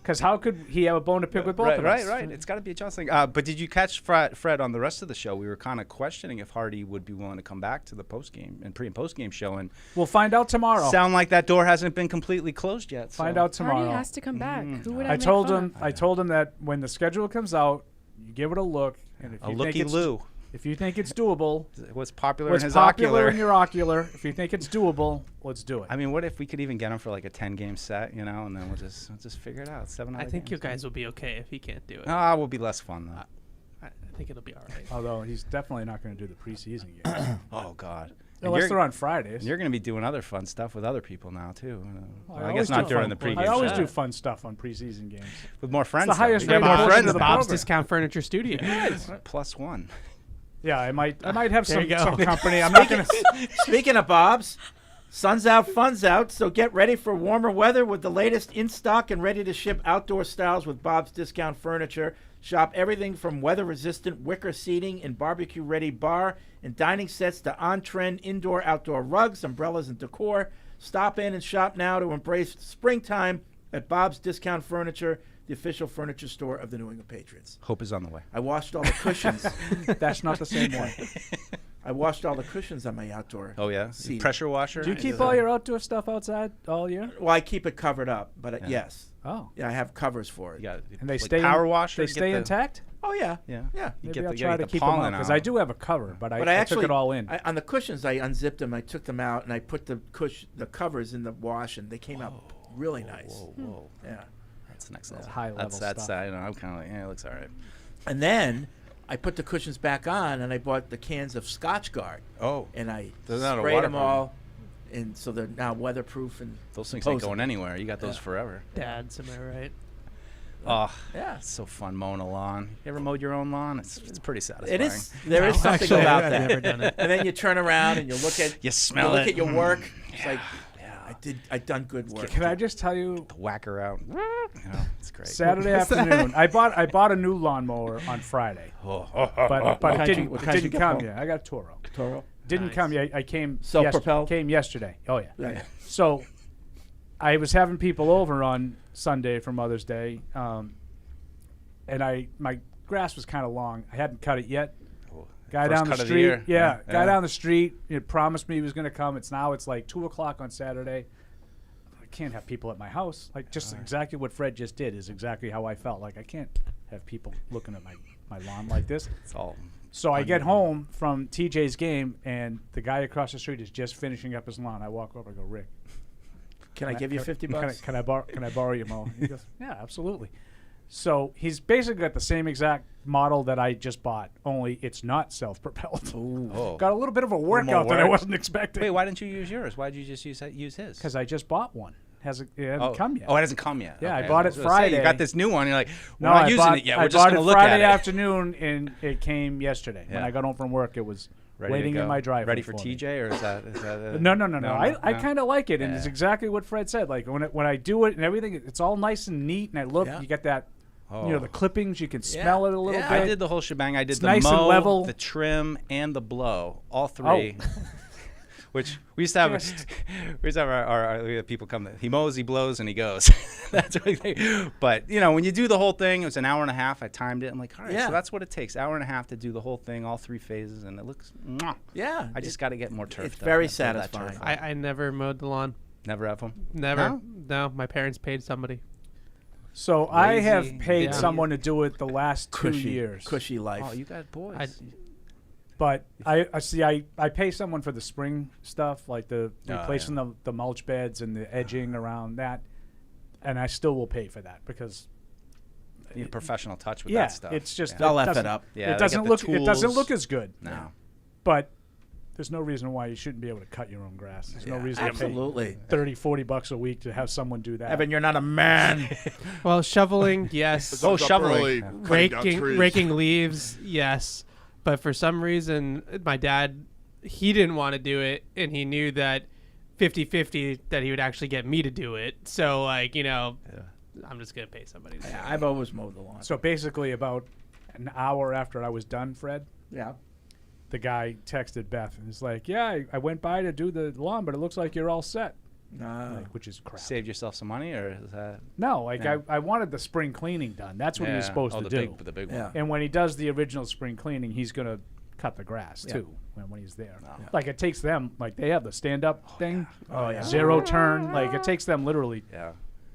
Because how could he have a bone to pick with both Right, of us? right. It's got to be a Jaws thing. But did you catch Fred on the rest of the show? We were kind of questioning if Hardy would be willing to come back to the post-game and pre- and post-game show. And We'll find out tomorrow. sound like that door hasn't been completely closed yet. Find so. out tomorrow. Hardy has to come back. Who would I I make told fun him. of? I told him that when the schedule comes out, you give it a look, and if A you think it's looky-loo. if you think it's doable, What's popular what's in his popular ocular. in your ocular, if you think it's doable, let's do it. I mean, what if we could even get him for like a 10-game set, you know, and then we'll just figure it out. 7 I think you guys will be okay if he can't do it. Will be less fun though. I think it'll be all right. Although he's definitely not going to do the preseason game. Oh God. Unless they're on Fridays. You're going to be doing other fun stuff with other people now, too. Well, I guess not during the pregame. I always show. do fun stuff on preseason games. With more friends. It's the highest rated rated more friends of the Bob's program. Discount Furniture Studio. +1. Yeah, I might have There you some go. company. I'm not going to. Speaking of Bob's, sun's out, fun's out, so get ready for warmer weather with the latest in stock and ready to ship outdoor styles with Bob's Discount Furniture. Shop everything from weather-resistant wicker seating and barbecue-ready bar and dining sets to on-trend indoor-outdoor rugs, umbrellas, and decor. Stop in and shop now to embrace springtime at Bob's Discount Furniture, the official furniture store of the New England Patriots. Hope is on the way. I washed all the cushions. That's not the same one. I washed all the cushions on my outdoor. Oh, yeah? seat. Pressure washer? Do you keep all your outdoor stuff outside all year? Well, I keep it covered up, but yes. Oh. Yeah, I have covers for it. And they like stay power in, washer, They get stay the- intact? Oh, yeah. Yeah. Yeah. You Maybe I'll get try the to keep them up pollen because out. I do have a cover, but I actually took it all in. on the cushions, I unzipped them. I took them out and I put the covers in the wash, and they came out really nice. Whoa. Yeah. That's next level. That's high-level That's stuff. you know, I'm kind of like, yeah, it looks all right. And then I put the cushions back on, and I bought the cans of Scotch Guard. Oh. And I They're not a sprayed them waterproof. all, and so they're now weatherproof. And Those things ain't composable. going anywhere. You got those forever. Dads, am I right? Oh, yeah. It's so fun mowing a lawn. You ever mowed your own lawn? It's pretty satisfying. It is. There is something Actually, about I've that. never done it. And then you turn around and you look at You smell look it. at your work. It's like, I done good work. Can I just tell you, The whacker out. You know, it's great. Saturday afternoon, I bought a new lawnmower on Friday. Oh. But What it kind didn't, you- what it kind you didn't get come from? yet. I got a Toro. Toro? Didn't Nice. come yet. I came Self-propelled? Came yesterday. Oh yeah. Yeah. So I was having people over on Sunday for Mother's Day, and my grass was kind of long. I hadn't cut it yet. Guy First down the cut of the street, year. guy Yeah. down the street. He promised me he was going to come. It's like 2:00 on Saturday. I can't have people at my house. Like just exactly what Fred just did is exactly how I felt. Like I can't have people looking at my lawn like this. It's all. So I get home from TJ's game, and the guy across the street is just finishing up his lawn. I walk over, I go, Rick, Can I give you $50? Can I borrow your mower? He goes, yeah, absolutely. So he's basically got the same exact model that I just bought, only it's not self-propelled. Oh. Got a little bit of a workout that I wasn't expecting. Wait, why didn't you use yours? Why did you just use his? Because I just bought one. It hasn't come yet. Oh, it hasn't come yet. Yeah, Okay. I bought it was gonna say, Friday. you got this new one. You're like, we're No, not I using bought, it yet. I We're just bought going to it look Friday at it. afternoon, and it came yesterday. When Yeah. I got home from work, it was Ready waiting to go. in my driveway. Ready for TJ, or is that No. I kind of like it, and it's exactly what Fred said. Like when I do it and everything, it's all nice and neat, and I look. Yeah. You get that, Oh. the clippings. You can smell it a little bit. I did the whole shebang. I did It's the nice and mow, level. the trim, and the blow. All three. Which we used to have. We used to have our people come. He mows, he blows, and he goes. That's what they. But when you do the whole thing, it was an hour and a half. I timed it. I'm like, all right, so that's what it takes. Hour and a half to do the whole thing, all three phases, and it looks. Mwah. Yeah. I just got to get more turf. It's though. very I feel that satisfying. turf. I never mowed the lawn. Never have them. Never. No, my parents paid somebody. So I Lazy. have paid Yeah. someone to do it the last 2 Cushy, years. cushy life. Oh, you got boys. But I pay someone for the spring stuff, like the replacing the mulch beds and the edging around that, and I still will pay for that because You need a professional touch with yeah, that stuff. it's just They'll F it doesn't- up. Yeah, it they doesn't get look the it doesn't tools. look as good. No. But there's no reason why you shouldn't be able to cut your own grass. There's no reason Absolutely. to pay $30-40 a week to have someone do that. Evan, you're not a man. Well, shoveling, yes. Oh, shoveling. Raking leaves, yes. But for some reason, my dad, he didn't want to do it, and he knew that 50-50 that he would actually get me to do it. So, I'm just going to pay somebody to do it. I've always mowed the lawn. So basically, about an hour after I was done, Fred, Yeah. the guy texted Beth and he's like, "Yeah, I went by to do the lawn, but it looks like you're all set." Which is crap. Saved yourself some money, or is that? No, I wanted the spring cleaning done. That's what he was supposed to do. The big Yeah. one. And when he does the original spring cleaning, he's gonna cut the grass too when he's there. Like it takes them, like they have the stand-up thing, zero turn. Like it takes them literally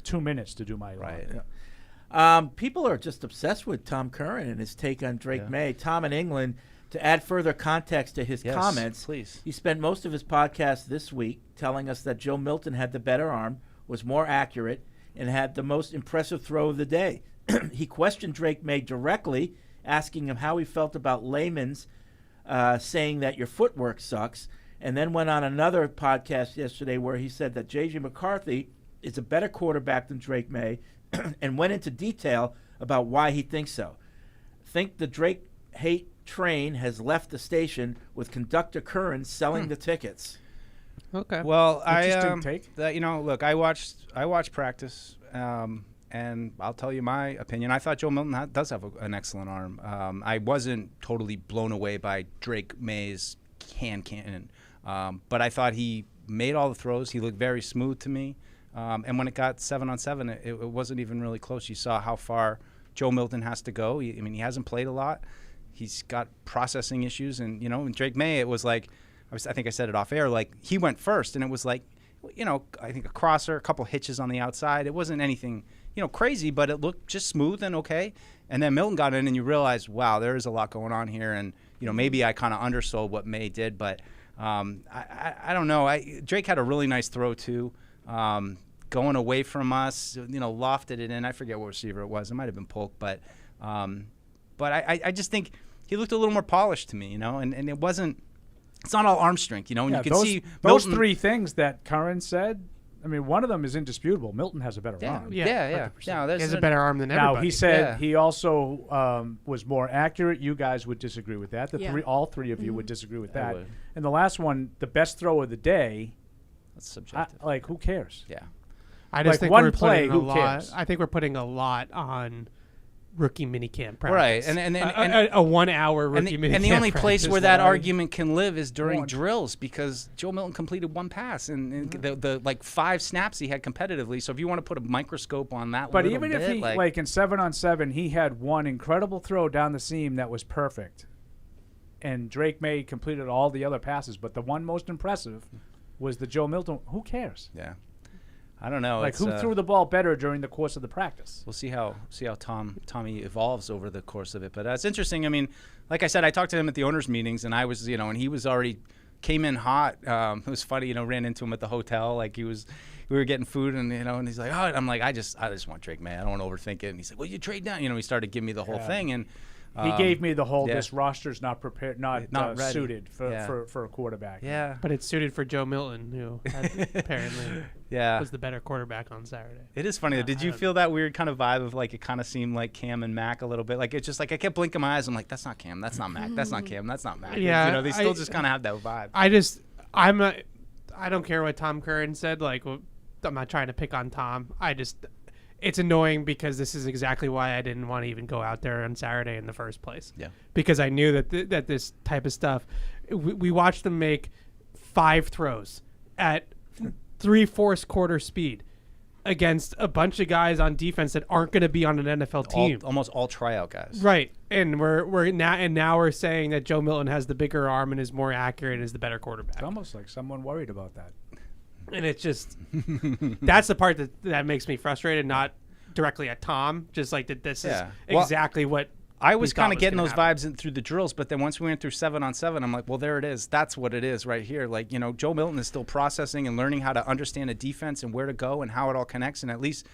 2 minutes to do my lawn. People are just obsessed with Tom Curran and his take on Drake May. Tom in England, to add further context to his comments, please. He spent most of his podcast this week telling us that Joe Milton had the better arm, was more accurate, and had the most impressive throw of the day. He questioned Drake May directly, asking him how he felt about layman's saying that your footwork sucks, and then went on another podcast yesterday where he said that J.J. McCarthy is a better quarterback than Drake May and went into detail about why he thinks so. Think the Drake hate train has left the station with conductor Curran selling the tickets. Okay. Well, Interesting take. Look, I watched practice, and I'll tell you my opinion. I thought Joe Milton does have an excellent arm. I wasn't totally blown away by Drake May's cannon, but I thought he made all the throws. He looked very smooth to me, and when it got 7-on-7, it wasn't even really close. You saw how far Joe Milton has to go. He hasn't played a lot. He's got processing issues, and and Drake May, it was like, I think I said it off air, like he went first, and it was like, I think a crosser, a couple hitches on the outside. It wasn't anything, crazy, but it looked just smooth and okay. And then Milton got in, and you realize, wow, there is a lot going on here, and maybe I kind of undersold what May did, but I don't know. Drake had a really nice throw too, going away from us, lofted it in. I forget what receiver it was. It might have been Polk, but I just think he looked a little more polished to me, and it wasn't. It's not all arm strength, and you can see those Milton, three things that Curran said. I mean, one of them is indisputable. Milton has a better arm. Yeah. He has a better arm than everybody. Now, he said he also was more accurate. You guys would disagree with that. All three of you would disagree with that. And the last one, the best throw of the day. That's subjective. Who cares? Yeah. I just think one we're play. Who Who lot, cares? I think we're putting a lot on rookie minicamp practice. Right, and a 1 hour rookie minicamp. And the only place practice where that argument can live is during drills, because Joe Milton completed one pass and the like 5 snaps he had competitively. So if you want to put a microscope on that, but little even bit, if he like in 7-on-7, he had one incredible throw down the seam that was perfect, and Drake May completed all the other passes. But the one most impressive was the Joe Milton. Who cares? Yeah. I don't know. Like, who threw the ball better during the course of the practice? We'll see how Tommy evolves over the course of it. But it's interesting. I mean, like I said, I talked to him at the owners' meetings, and I was, and he was already came in hot. It was funny, ran into him at the hotel. Like we were getting food, and and he's like, oh, and I'm like, I just want Drake May. I don't want to overthink it. And he's like, well, you trade down. He started giving me the whole thing, and he gave me the whole this roster's not prepared, not ready. suited for a quarterback. Yeah, but it's suited for Joe Milton, who apparently was the better quarterback on Saturday. It is funny. Did you feel that weird kind of vibe of like it kind of seemed like Cam and Mac a little bit? Like it's just like I kept blinking my eyes. I'm like, that's not Cam. That's not Mac. That's not Cam. That's not Mac. Yeah, they still just kind of have that vibe. I don't care what Tom Curran said. Like, I'm not trying to pick on Tom. It's annoying because this is exactly why I didn't want to even go out there on Saturday in the first place. Yeah. Because I knew that this type of stuff, we watched them make 5 throws at 3/4 quarter speed against a bunch of guys on defense that aren't going to be on an NFL team. Almost all tryout guys. Right. And now we're saying that Joe Milton has the bigger arm and is more accurate and is the better quarterback. It's almost like someone worried about that. And it's just that's the part that makes me frustrated, not directly at Tom, just like that this is exactly what I was kind of getting those vibes through the drills, but then once we went through 7-on-7, I'm like, well, there it is. That's what it is right here. Like, Joe Milton is still processing and learning how to understand a defense and where to go and how it all connects. And at least,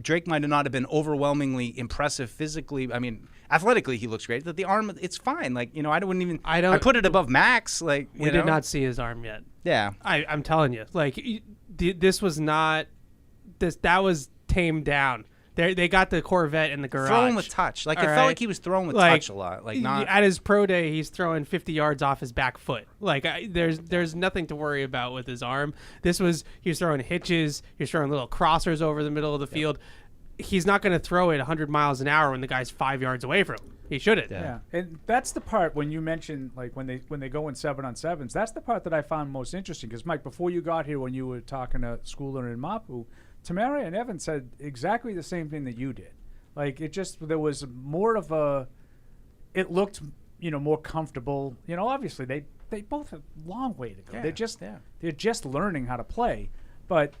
Drake might not have been overwhelmingly impressive physically. I mean, athletically, he looks great. But the arm, it's fine. Like, I put it above Max. Like, we did not see his arm yet. Yeah. I'm telling you, like, this was not that was tamed down. They got the Corvette in the garage. Throwing with touch. Like, it felt like he was throwing with touch a lot. Like, not at his pro day, he's throwing 50 yards off his back foot. Like, there's nothing to worry about with his arm. He was throwing hitches. He was throwing little crossers over the middle of the field. He's not going to throw it 100 miles an hour when the guy's 5 yards away from him. He shouldn't. Yeah, and that's the part when you mentioned, like, when they go in 7-on-7s, that's the part that I found most interesting. Because, Mike, before you got here, when you were talking to Schooler and Mapu, Tamara and Evan said exactly the same thing that you did. Like, there was more of it looked, more comfortable. Obviously they both have a long way to go. Yeah. They're just learning how to play. But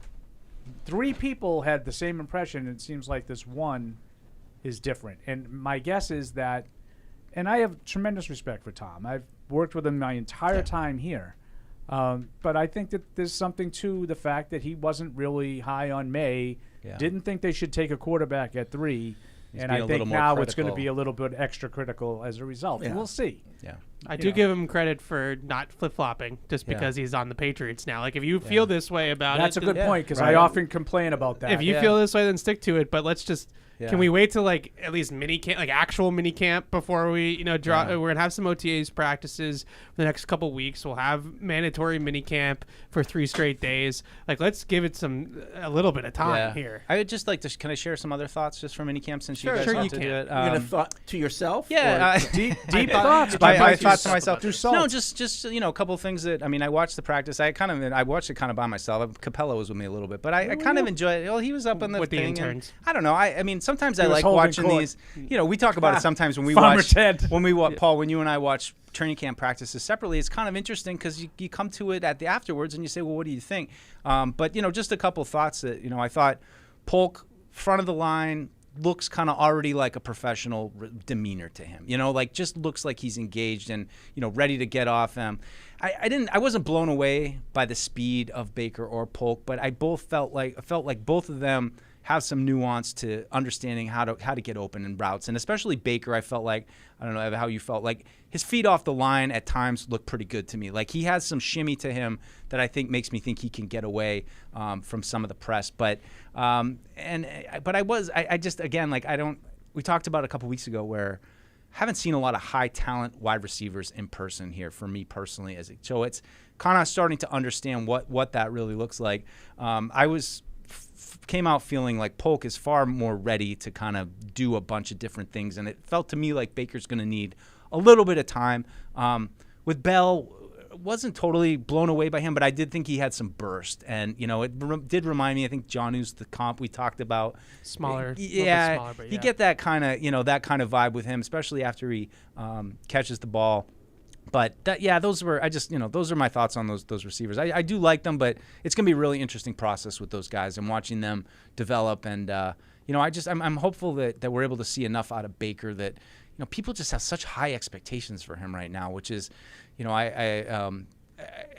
3 people had the same impression. And it seems like this one is different. And my guess is that, and I have tremendous respect for Tom. I've worked with him my entire time here. But I think that there's something to the fact that he wasn't really high on May, didn't think they should take a quarterback at 3, and I think now it's going to be a little bit extra critical as a result. Yeah. We'll see. Yeah. I do give him credit for not flip-flopping just because he's on the Patriots now. Like, if you feel this way about That's it... a good point, because I often complain about that. If you feel this way, then stick to it. But let's just... Can we wait till, like, at least minicamp, like actual minicamp before we, We're going to have some OTAs practices for the next couple weeks. We'll have mandatory minicamp for 3 straight days. Like, let's give it a little bit of time here. I would just like to... Can I share some other thoughts just from minicamp since you guys Sure, want you to can. do it? You're going to thought to yourself? Yeah. Deep thoughts. I thought to myself. Do salt. No, just a couple of things that... I mean, I watched the practice. I watched it kind of by myself. Capella was with me a little bit. But I kind of enjoyed it. Well, he was up on the with thing. the interns. I don't know. I mean, sometimes I was like holding watching court. these. We talk about it sometimes when we Farmer watch. Ted. Paul, when you and I watch training camp practices separately, it's kind of interesting because you come to it at the afterwards and you say, well, what do you think? But just a couple thoughts that I thought Polk, front of the line, looks kind of already like a professional demeanor to him. Like just looks like he's engaged and ready to get off. I wasn't blown away by the speed of Baker or Polk, but I felt like both of them have some nuance to understanding how to get open in routes. And especially Baker, I felt like, I don't know how you felt, like his feet off the line at times look pretty good to me. Like he has some shimmy to him that I think makes me think he can get away from some of the press. But we talked about a couple weeks ago where I haven't seen a lot of high talent wide receivers in person here for me personally. So it's kind of starting to understand what that really looks like. Came out feeling like Polk is far more ready to kind of do a bunch of different things, and it felt to me like Baker's going to need a little bit of time. With Bell, wasn't totally blown away by him, but I did think he had some burst, and it did remind me. I think Jonu's the comp we talked about. Smaller, yeah, smaller, but you get that kind of vibe with him, especially after he catches the ball. But those are my thoughts on those receivers. I do like them, but it's going to be a really interesting process with those guys and watching them develop. And I'm hopeful that we're able to see enough out of Baker that people just have such high expectations for him right now, which is, I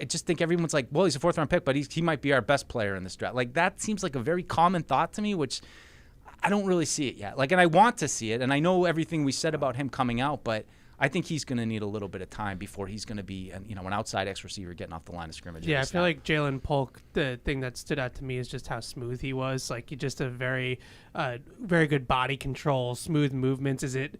just think everyone's like, well, he's a 4th round pick, but he might be our best player in this draft. Like that seems like a very common thought to me, which I don't really see it yet. Like, and I want to see it, and I know everything we said about him coming out, but I think he's going to need a little bit of time before he's going to be, an outside X receiver getting off the line of scrimmage. Yeah, I feel like Jalen Polk, the thing that stood out to me is just how smooth he was. Like, he just a very, very good body control, smooth movements. Is it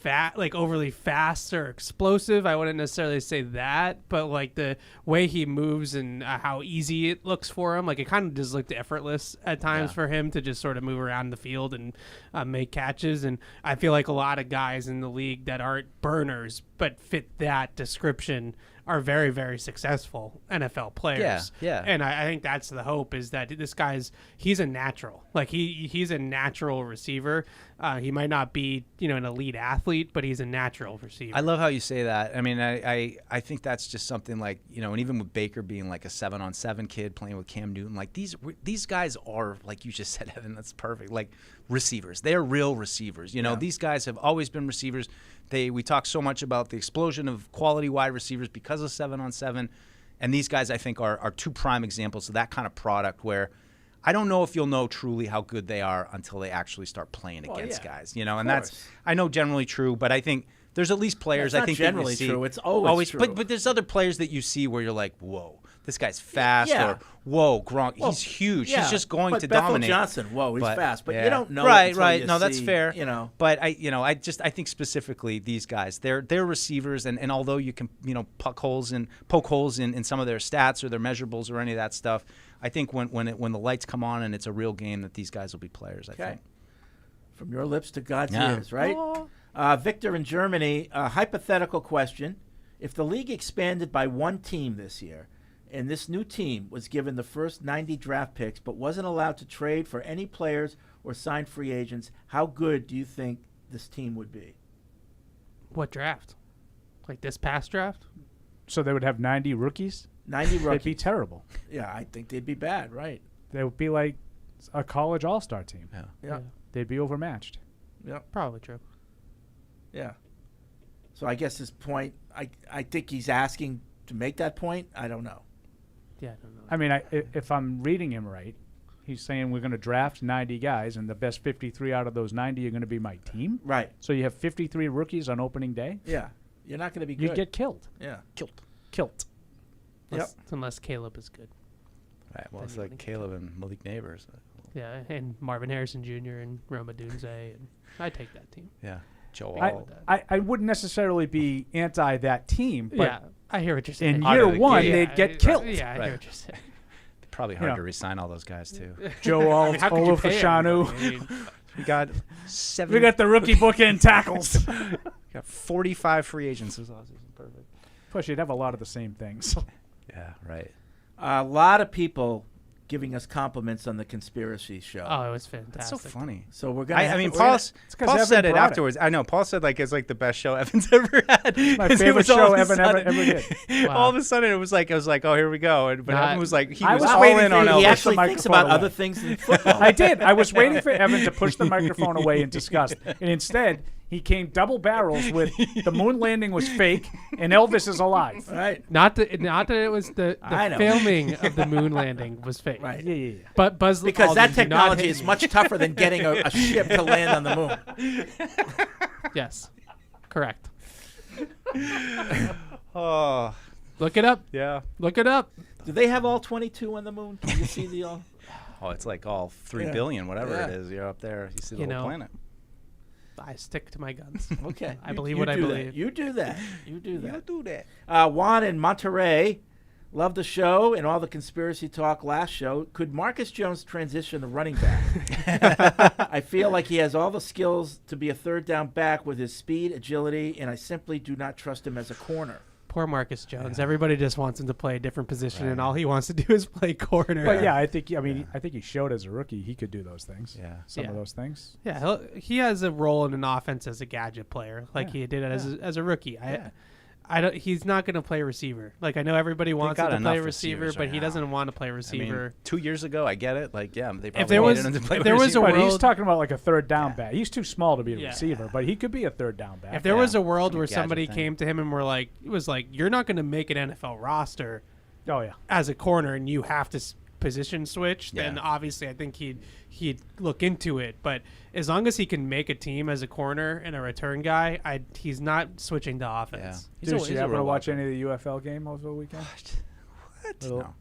overly fast or explosive? I wouldn't necessarily say that, but like the way he moves and how easy it looks for him, like it kind of just looked effortless at times for him to just sort of move around the field and make catches. And I feel like a lot of guys in the league that aren't burners but fit that description are very, very successful NFL players. Yeah. And I think that's the hope, is that this he's a natural. Like he's a natural receiver. He might not be, an elite athlete, but he's a natural receiver. I love how you say that. I mean, I think that's just something like, and even with Baker being like a 7-on-7 kid playing with Cam Newton, like these guys are, like you just said, Evan, that's perfect. Like receivers. They're real receivers. These guys have always been receivers. We talk so much about the explosion of quality wide receivers because of 7-on-7, and these guys I think are 2 prime examples of that kind of product where I don't know if you'll know truly how good they are until they actually start playing against guys, and that's I know generally true, but I think there's at least players I think generally that you see, true. It's always true. But there's other players that you see where you're like, whoa, this guy's fast, or whoa, Gronk, he's huge. He's just going to dominate. Johnson, whoa, he's fast, but you don't know. Right. You no, that's see, fair. But I think specifically these guys, they're receivers, and although you can poke holes in some of their stats or their measurables or any of that stuff, I think when the lights come on and it's a real game, that these guys will be players. I think. From your lips to God's ears, right? Victor in Germany, a hypothetical question. If the league expanded by 1 team this year, and this new team was given the first 90 draft picks but wasn't allowed to trade for any players or sign free agents, how good do you think this team would be? What draft? Like this past draft? So they would have 90 rookies? 90 rookies. They'd be terrible. Yeah, I think they'd be bad, right? They would be like a college all-star team. Yeah. They'd be overmatched. Yeah. Probably true. Yeah. So I guess his point, I think he's asking to make that point. I don't know. Yeah, I don't know. I mean, if I'm reading him right, he's saying we're going to draft 90 guys, and the best 53 out of those 90 are going to be my team? Right. So you have 53 rookies on opening day? Yeah. You're not going to be good. You'd get killed. Yeah. Killed. Unless Caleb is good. Right. Well, it's like Caleb and Malik Neighbors. Yeah, and Marvin Harrison Jr. and Roma Dunze, and I take that team. Yeah. Joe I wouldn't necessarily be anti that team, but yeah, I hear what you're saying. In year one, they'd get killed. Yeah, I hear what you're saying. Probably hard to resign all those guys too. Joe Olufashanu. We got We got the rookie bookend tackles. Got 45 free agents this offseason. Perfect. Plus, you'd have a lot of the same things. Yeah, right. A lot of people giving us compliments on the conspiracy show. Oh, it was fantastic. That's so funny. So we're gonna. I mean, Paul said it afterwards. I know. Paul said it's like the best show Evan's ever had. My favorite show ever did. Wow. All of a sudden, it was like, oh, here we go. But Evan was like, he I was was all waiting in for on you. Elvis. He actually thinks about other things than football. I did. I was waiting for Evan to push the microphone away in disgust, and instead he came double barrels with the moon landing was fake and Elvis is alive. Right. Not that it was the filming of the moon landing was fake. Right. Yeah. But Buzz because Aldrin that did not technology hit is me. much tougher than getting a ship to land on the moon. Yes. Correct. Oh. Look it up. Yeah. Look it up. Do they have all 22 on the moon? Can you see the all? Oh, it's like all 3 Yeah. billion, whatever Yeah. it is. You're up there. You see the You whole know, planet. I stick to my guns. Okay. I believe You what I do that. believe. You do that. You do that. You do that. Juan in Monterey, love the show and all the conspiracy talk last show. Could Marcus Jones transition to running back? I feel like he has all the skills to be a third down back with his speed, agility, and I simply do not trust him as a corner. Poor Marcus Jones. Everybody just wants him to play a different position, and all he wants to do is play corner. But yeah, I think he showed as a rookie he could do those things. Yeah. Some of those things. Yeah, he has a role in an offense as a gadget player, like he did as a rookie. I don't. He's not going to play receiver. Like I know everybody wants him to play receiver, but he doesn't want to play receiver. I mean, 2 years ago, I get it. Like, yeah, they probably If there was, wanted him to play if there was receiver. a But world, he's talking about like a third down back. He's too small to be a Yeah. receiver, but he could be a third down back. if there was a world Some where gadget somebody thing. came to him and was like, you're not going to make an NFL roster Oh yeah. as a corner, and you have to position switch, then Yeah. obviously I think he'd look into it. But as long as he can make a team as a corner and a return guy, he's not switching to offense. Did you ever watch any of the UFL game over the weekend? What? Little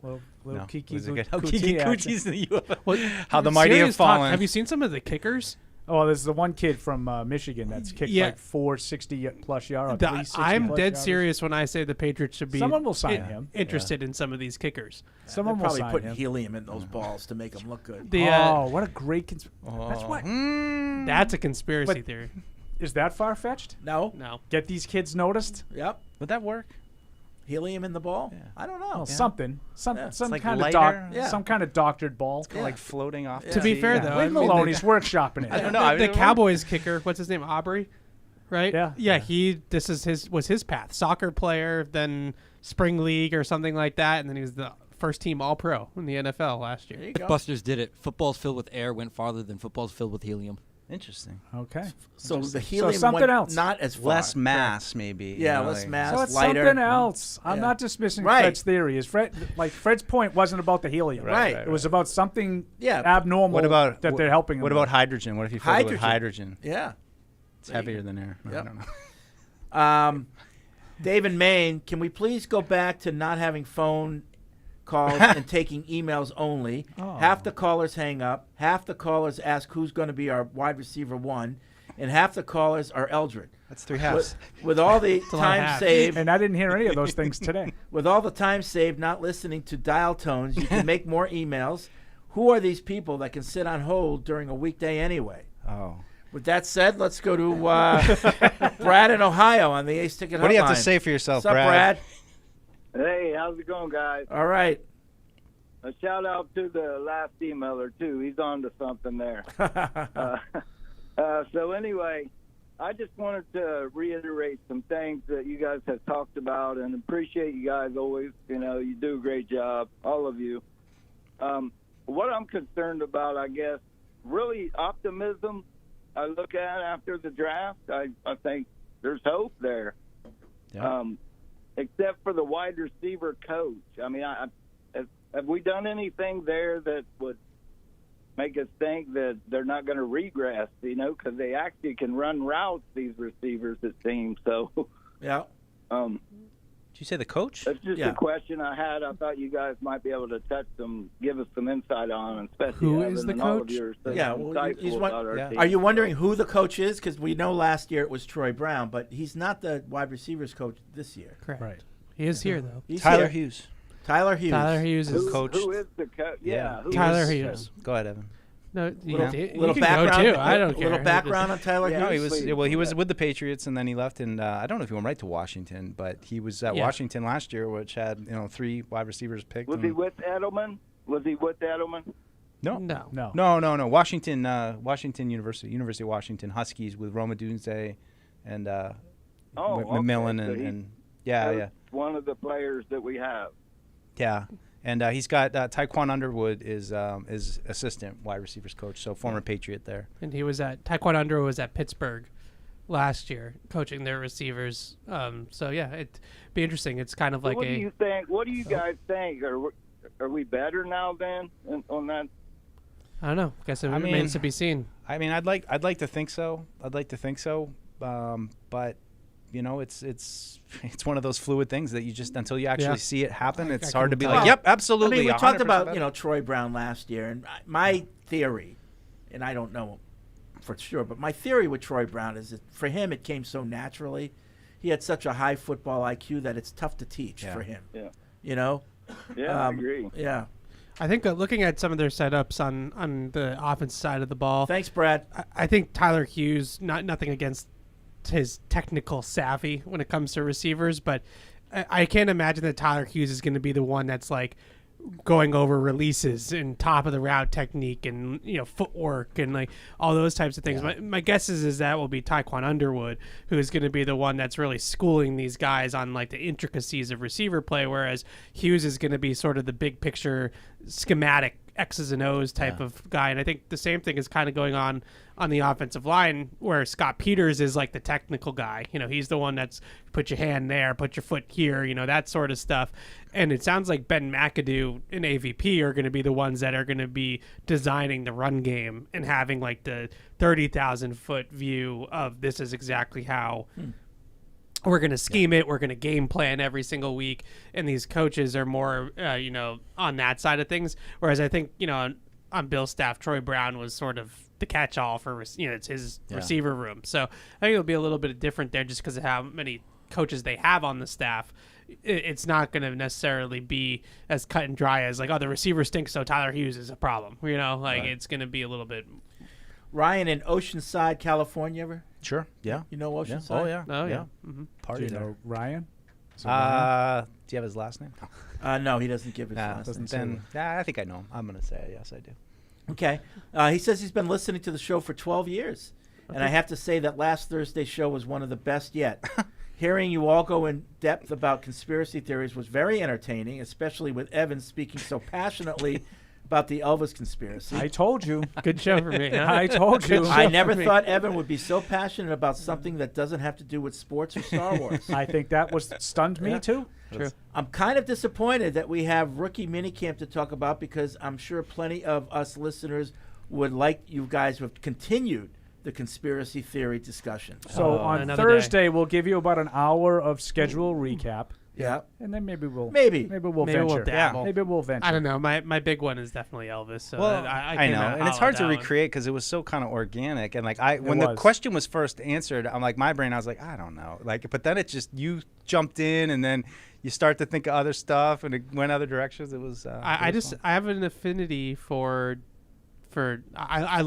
No. Kiki Was it good? Kuti Kiki action. Kuti's in the UFL. Well, How the mighty have serious talk, fallen. have you seen some of the kickers? Oh, there's the one kid from Michigan that's kicked Yeah. like 460+ yards. I'm dead serious when I say the Patriots should be Someone will sign him. interested in some of these kickers. Someone They're will probably sign putting him. helium in those balls to make them look good. What a great that's what. That's a conspiracy But- theory. Is that far fetched? No. No. Get these kids noticed? Yep. Would that work? Helium in the ball? I don't know. Well, something, some like kind lighter. of some kind of doctored ball. Like floating off. To be fair, though, Leave him alone. He's workshopping it. I don't know. The Cowboys kicker, what's his name? Aubrey, right? Yeah. Yeah. This is was his path. Soccer player, then spring league or something like that, and then he was the first team All-Pro in the NFL last year. Mythbusters did it. Footballs filled with air went farther than footballs filled with helium. Interesting. Okay. So the helium something went else. not as far. Less mass, maybe. Yeah, you know, less like- mass, So it's lighter. something else. I'm Yeah. not dismissing Right. Fred's theory. Is Fred's point wasn't about the helium. Right. It was about something Yeah. abnormal What about that they're helping him What with. about hydrogen? What if you filled it with hydrogen? Yeah. It's heavier than air. I Yep. don't know. Dave in Maine, can we please go back to not having phone calls and taking emails only? Oh. Half the callers hang up. Half the callers ask who's going to be our wide receiver one, and half the callers are Eldred. That's 3 halves. With all the a lot of time halves. saved, And I didn't hear any of those things today. with all the time saved not listening to dial tones, you can make more emails. Who are these people that can sit on hold during a weekday anyway? Oh. With that said, let's go to Brad in Ohio on the Ace Ticket Hotline. What do you have to say for yourself, What's up, Brad? Hey, how's it going, guys? All right. A shout out to the last emailer too. He's on to something there. So anyway, I just wanted to reiterate some things that you guys have talked about, and appreciate you guys always. You know, you do a great job, all of you. What I'm concerned about, I guess, really optimism. I look at after the draft. I think there's hope there. Yeah. Except for the wide receiver coach. I mean, have we done anything there that would make us think that they're not going to regress, you know, because they actually can run routes, these receivers, it seems. So, Yeah. Did you say the coach? That's just a question I had. I thought you guys might be able to give us some insight on, especially Who Evan is the and all of coach? yours. Yeah, well, Team. Are you wondering who the coach is? Because we know last year it was Troy Brown, but he's not the wide receivers coach this year. Correct. Right. He is here though. He's Tyler here. Hughes. Tyler Hughes. Tyler Hughes is coach. Who is the coach? Yeah. who Tyler is- Hughes. Go ahead, Evan. No, you Little, you little can background. go too. I don't care. Little background on Tyler Hughes. No, he was with the Patriots, and then he left, and I don't know if he went right to Washington, but he was at Washington last year, which had 3 wide receivers picked. Was he with Edelman? No. Washington, Washington University of Washington Huskies with Roma Dunze and McMillan So and he's one of the players that we have. Yeah. And he's got Taekwon Underwood is assistant wide receivers coach, so former Patriot there. And he was at Taekwon Underwood was at Pittsburgh last year, coaching their receivers. So yeah, it'd be interesting. It's kind of like what do you think? What do you guys think? Are we better now then on that? I don't know. I guess it remains to be seen. I mean, I'd like to think so. But it's one of those fluid things that you just until you actually see it happen, it's hard to be like, yep, absolutely. I mean, we talked about better. Troy Brown last year, and my theory, and I don't know for sure, but my theory with Troy Brown is that for him it came so naturally. He had such a high football IQ that it's tough to teach for him. Yeah. Yeah, I agree. Yeah. I think looking at some of their setups on the offense side of the ball. Thanks, Brad. I think Tyler Hughes, nothing against his technical savvy when it comes to receivers, but I can't imagine that Tyler Hughes is going to be the one that's like going over releases and top of the route technique and footwork and like all those types of things. My guess is that will be Taekwon Underwood, who is going to be the one that's really schooling these guys on like the intricacies of receiver play, whereas Hughes is going to be sort of the big picture schematic X's and O's type of guy. And I think the same thing is kind of going on the offensive line, where Scott Peters is like the technical guy. He's the one that's put your hand there, put your foot here, that sort of stuff. And it sounds like Ben McAdoo and AVP are going to be the ones that are going to be designing the run game and having like the 30,000 foot view of this is exactly how we're going to scheme it. We're going to game plan every single week. And these coaches are more, on that side of things. Whereas I think, on Bill's staff, Troy Brown was sort of the catch-all for, it's his receiver room. So I think it'll be a little bit different there just because of how many coaches they have on the staff. It's not going to necessarily be as cut and dry as like, oh, the receiver stinks, so Tyler Hughes is a problem. It's going to be a little bit. Ryan in Oceanside, California, ever? Sure. Yeah. You know Oceanside? Oh yeah. Oh yeah. Mm-hmm. Do Party you there. know Ryan? Do you have his last name? No, he doesn't give his last name. Then I think I know him. I'm going to say yes, I do. Okay. He says he's been listening to the show for 12 years. Okay. And I have to say that last Thursday's show was one of the best yet. Hearing you all go in depth about conspiracy theories was very entertaining, especially with Evan speaking so passionately about the Elvis conspiracy. I told you. Good show for me. Huh? I told you. I never thought Evan would be so passionate about something that doesn't have to do with sports or Star Wars. I think that stunned me too. True. I'm kind of disappointed that we have rookie minicamp to talk about, because I'm sure plenty of us listeners would like you guys to have continued the conspiracy theory discussion. So on Thursday, we'll give you about an hour of schedule recap. Yeah. And then maybe we'll venture. Yeah. Maybe we'll venture. I don't know. My big one is definitely Elvis. So well, I know, and it's hard to recreate because it was so kind of organic. And like when the question was first answered, I'm like, my brain, I was like, I don't know. Like, but then it just you jumped in, and then you start to think of other stuff, and it went other directions. It was. I have an affinity for I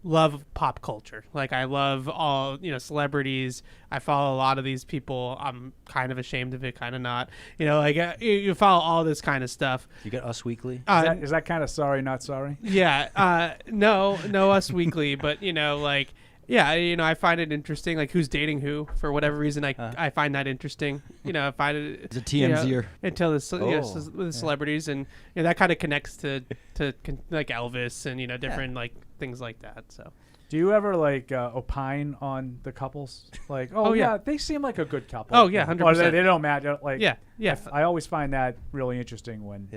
love pop culture. Like I love all celebrities. I follow a lot of these people. I'm kind of ashamed of it, kind of not. You follow all this kind of stuff. You get Us Weekly. Is that kind of sorry, not sorry? Yeah. No Us Weekly, but I find it interesting. Like who's dating who for whatever reason. I find that interesting. I find it. It's a TMZ until the celebrities, and that kind of connects to like Elvis and different like things like that. So. Do you ever opine on the couples? Like, they seem like a good couple. Oh yeah, 100%. They don't matter. Like, yeah. I always find that really interesting when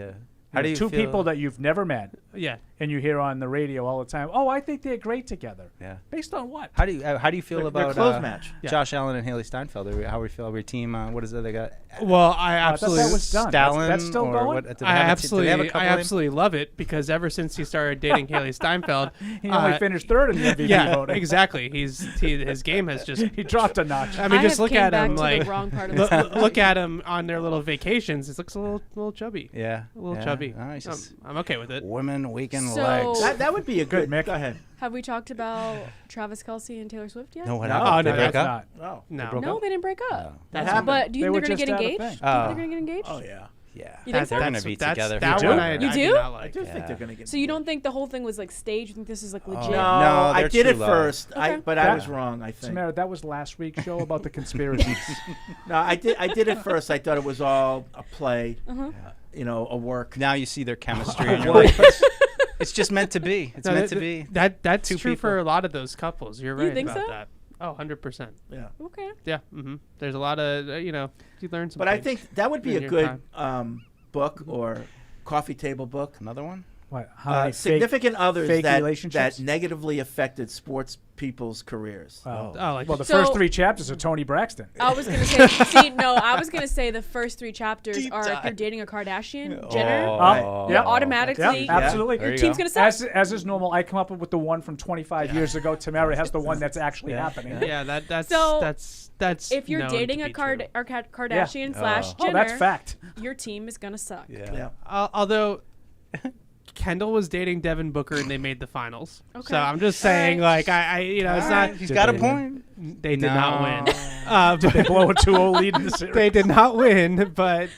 How do you two feel? people that you've never met. Yeah. And you hear on the radio all the time, oh, I think they're great together. Yeah. Based on what? How do you feel Their about clothes match. Josh Allen and Haley Steinfeld? How we feel about your team? What is it they got? Well, I thought absolutely that was done. Stalin That's still or going? what? Do they I have do they have a absolutely, couple I in? absolutely love it because ever since he started dating Haley Steinfeld, He only finished third in the MVP yeah, voting. Exactly. His game has just he dropped a notch. I mean, just look came at back him to the like wrong part of the look at him on their little vacations. It looks a little chubby. Yeah, a little yeah. chubby. Nice. I'm okay with it. Women weekend So- legs. That would be a good. Mick. Go ahead. Have we talked about Travis Kelce and Taylor Swift yet? No, what No. happened? Oh, They no, break that's up? Oh. No. No, they didn't break up. That That's- happened. But do you They think were they're going to just get out of engaged? thing. Do you think Oh. they're going to get engaged? Oh yeah. Yeah, You think they're so? gonna be That's- together. That You one do? I You do do? not I like. do think they're going to get. So you don't think the whole thing was like staged? You think this is like legit? No, No, I they're did too it low. first. Okay. But I That- was wrong. I think. Samara, that was last week's show about the conspiracies. No, I did it first. I thought it was all a play. Uh-huh. You know, a work. Now you see their chemistry, and you're like, it's just meant to be. It's No, meant to be. That's two true people. for a lot of those couples. You're right You think about so? that. Oh, 100%. Yeah. Okay. Yeah. Mm-hmm. There's a lot of you learn some. But I things think that would be in a your good time. book or coffee table book. Another one? What? How many Significant others fake that relationships? negatively affected sports people's careers. Well, like well, the So- first three chapters are Tony Braxton. I was gonna say, I was gonna say the first three chapters are if you're dating a Kardashian, Jenner, Yep. automatically Yep, absolutely. your team's gonna suck. As is normal, I come up with the one from 25 years ago. Tamara has the one that's actually happening. Yeah, that's So, that's if you're known dating to a be true. Kardashian slash Oh, Jenner, that's fact. your team is gonna suck. Yeah. Although Kendall was dating Devin Booker and they made the finals. Okay. So I'm just saying, like, I it's not. He's got a point. They did not win. Did they blow a 2-0 lead in the series? They did not win, but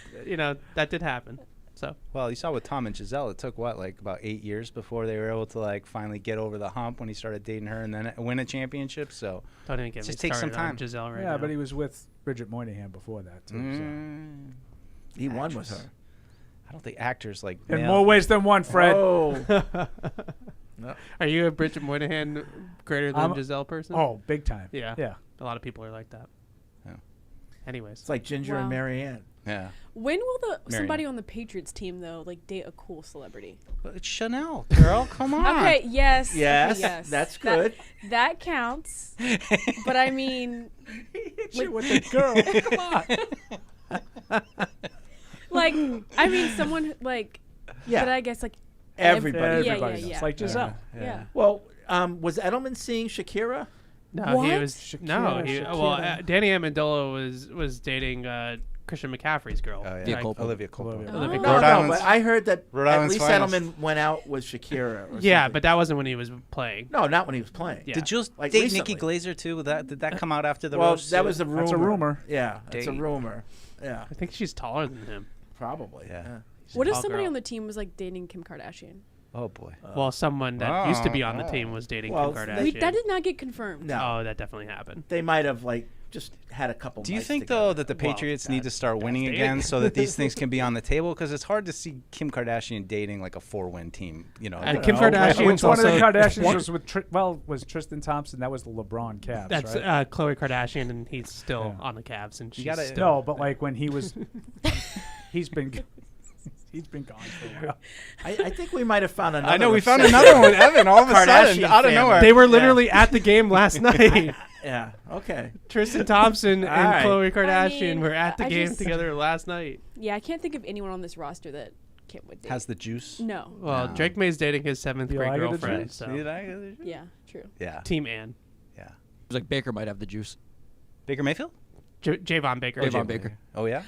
that did happen. So Well, you saw with Tom and Giselle, it took about 8 years before they were able to finally get over the hump when he started dating her and then win a championship. So don't even get just me take some started on time. Giselle right Yeah, now. but he was with Bridget Moynihan before that, too. He won with her. I don't think actors like In male- more ways than one, Fred. Oh. Are you a Bridget Moynihan greater than I'm- Giselle person? Oh, big time. Yeah. Yeah. A lot of people are like that. Yeah. Anyways, It's like Ginger and Wow. Marianne. Yeah. When will Marion. somebody on the Patriots team though date a cool celebrity? But it's Chanel, girl. Come on. Okay, yes. Yes, okay, yes. that's That- good. That counts. But I mean, with the girl. Come on. like, I mean, someone like, Yeah. but I guess like Everybody. Yeah, Everybody yeah, does. yeah. Like Giselle. Yeah. Well, was Edelman seeing Shakira? no, he What? was well. Shakira. Danny Amendola was dating Christian McCaffrey's girl. Oh, yeah. Via Copa. Olivia Copa. Olivia. Olivia Oh. No, Copa. no, Island's- but I heard that Rhode at Island's least finest. Edelman went out with Shakira. Or Yeah, something. but that wasn't when he was playing. No, not when he was playing. Yeah. Did Jules Like date recently. Nikki Glazer too? Did that come out after the Well, roast? that was a rumor. That's a rumor. Yeah, that's a Date. rumor. Yeah, I think she's taller than him. probably. Yeah. What if tall somebody girl. on the team was like dating Kim Kardashian? Oh boy. Well, someone that used to be on the team was dating Well, Kim they- Kardashian. That did not get confirmed. No, Oh, that definitely happened. they might have just had a couple. Do you nights think together. though that the Patriots need to start winning dating. again so that these things can be on the table? Because it's hard to see Kim Kardashian dating like a 4-win team. And like- Kim Kardashian Which one of the also- Kardashians was with? Was Tristan Thompson? That was the LeBron Cavs. That's right? Khloe Kardashian, and he's still Yeah. on the Cavs, and she's gotta- still. No, but like when he was, he's been gone for a while. I think we might have found another. I know we found upset another one with Evan all of a sudden Kardashian out of family. nowhere. They were literally at the game last night. Yeah. Okay. Tristan Thompson and All right. Khloe Kardashian I mean, were at the I game just- together last night. Yeah, I can't think of anyone on this roster that Kim would date. Has the juice. No. Well, Drake May's dating his 7th You grade like it, the girlfriend. juice? So. Do you like it? Yeah, true. Yeah. Team Ann. Yeah. It was like Baker might have the juice. Baker Mayfield? Javon Baker. Javon Baker. Oh yeah.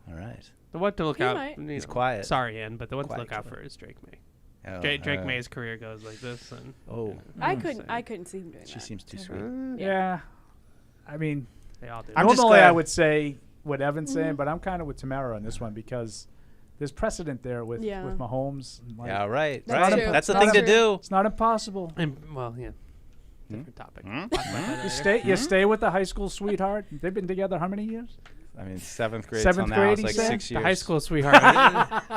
All right. The one to look He out. might. you He's know, quiet. Sorry, Ann, but the one to Quiet look out killer. for is Drake May. Oh, Drake May's career goes like this, and Oh. I couldn't see him doing She that. seems too sweet. Yeah, I mean, they all do. I'm just normally I glad- would say what Evan's saying, but I'm kind of with Tamara on this one because there's precedent there with Mahomes. And like, Yeah, right. That's right. true. That's the That's thing to true. do. It's not impossible. And, well, yeah. Different topic. You stay with the high school sweetheart. They've been together how many years? I mean, 7th grade. Seventh till now, grade, it's like he said? 6 years. The high school sweetheart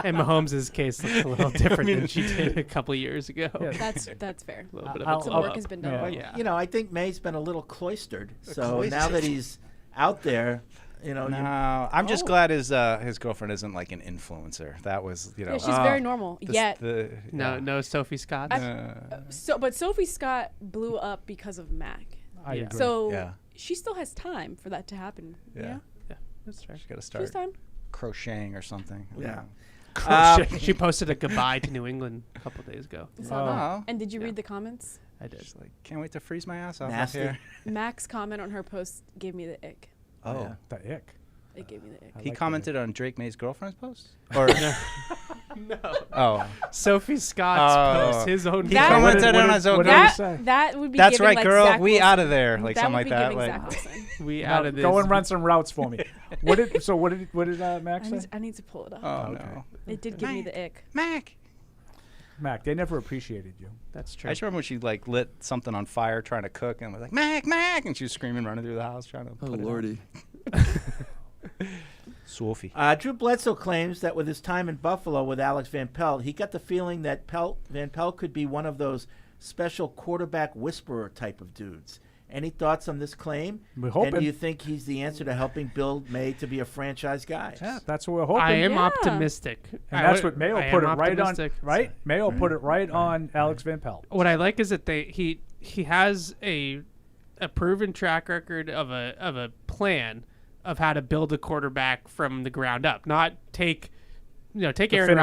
in Mahomes' case looks a little different than she did a couple years ago. Yeah. That's fair. A little bit I'll- of a Some glow work up. has been done. Yeah. Well, Yeah. you know, I think May's been a little cloistered. So now that he's out there, You know. No, I'm just glad his girlfriend isn't like an influencer. That was, you know. Yeah, she's very normal. Yet. No Sophie Scott. But Sophie Scott blew up because of Mac. I agree. So she still has time for that to happen. Yeah. Yeah, that's right. She's got to start She's time. crocheting or something. Yeah. She posted a goodbye to New England a couple days ago. And did you read the comments? I did. Just like, can't wait to freeze my ass off Nasty. up here. Mac's comment on her post gave me the ick. Oh, the ick. It gave me the ick. He commented on Drake May's girlfriend's post? Or No. Oh. Sophie Scott's post, his own. He commented on his own. That would be. That's giving, right, like, girl. Zach we Wilson. out of there, like That something would like be that. giving Like Zach Wilson. We Now, out of this. Go and run some routes for me. What did Mac say? I need to pull it up. Oh no. It did give me the ick. Mac, they never appreciated you. That's true. I just remember when she like lit something on fire trying to cook and was like, Mac, and she was screaming, running through the house trying to. Oh put it lordy. Sophie. Drew Bledsoe claims that with his time in Buffalo with Alex Van Pelt, he got the feeling that Van Pelt could be one of those special quarterback whisperer type of dudes. Any thoughts on this claim? We're hoping. And do you think he's the answer to helping build May to be a franchise guy? Yeah, that's what we're hoping. I am optimistic. And that's what Mayo put it right on. Right? Mayo put it right on Alex Van Pelt. What I like is that he has a proven track record of a plan of how to build a quarterback from the ground up, not take Aaron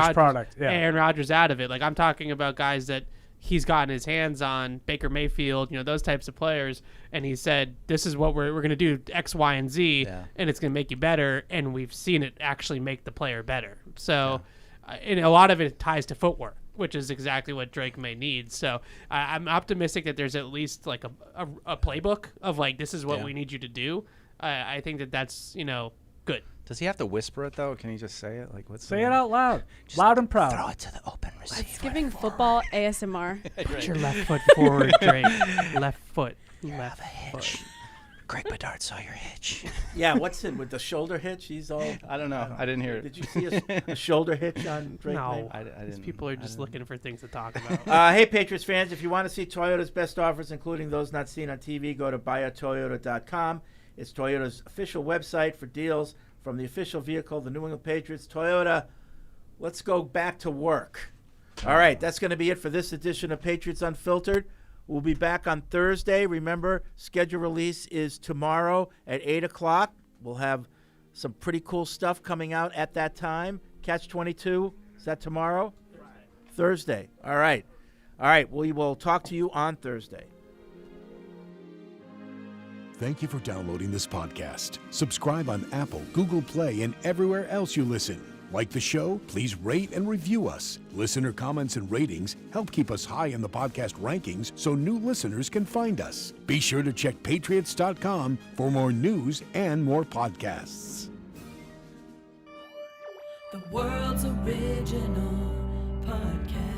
Rodgers out of it. Like, I'm talking about guys that he's gotten his hands on, Baker Mayfield, those types of players, and he said, this is what we're going to do, X, Y, and Z, and it's going to make you better, and we've seen it actually make the player better. So and a lot of it ties to footwork, which is exactly what Drake May needs. So I'm optimistic that there's at least like a playbook of like, this is what we need you to do. I think that's good. Does he have to whisper it though? Can he just say it? Like, say it out loud, loud and proud. Throw it to the open receiver. It's giving football ASMR. Put your left foot forward, Drake. Left foot. Left foot. Greg Bedard saw your hitch. Yeah, what's it with the shoulder hitch? He's all. I don't know. I didn't hear it. Did you see a shoulder hitch on Drake? No, May? I didn't. These people are just looking for things to talk about. Hey, Patriots fans, if you want to see Toyota's best offers, including those not seen on TV, go to buyatoyota.com. It's Toyota's official website for deals from the official vehicle, the New England Patriots. Toyota, let's go back to work. All right, that's going to be it for this edition of Patriots Unfiltered. We'll be back on Thursday. Remember, schedule release is tomorrow at 8 o'clock. We'll have some pretty cool stuff coming out at that time. Catch 22, is that tomorrow? Thursday. All right. We will talk to you on Thursday. Thank you for downloading this podcast. Subscribe on Apple, Google Play, and everywhere else you listen. Like the show? Please rate and review us. Listener comments and ratings help keep us high in the podcast rankings so new listeners can find us. Be sure to check Patriots.com for more news and more podcasts. The world's original podcast.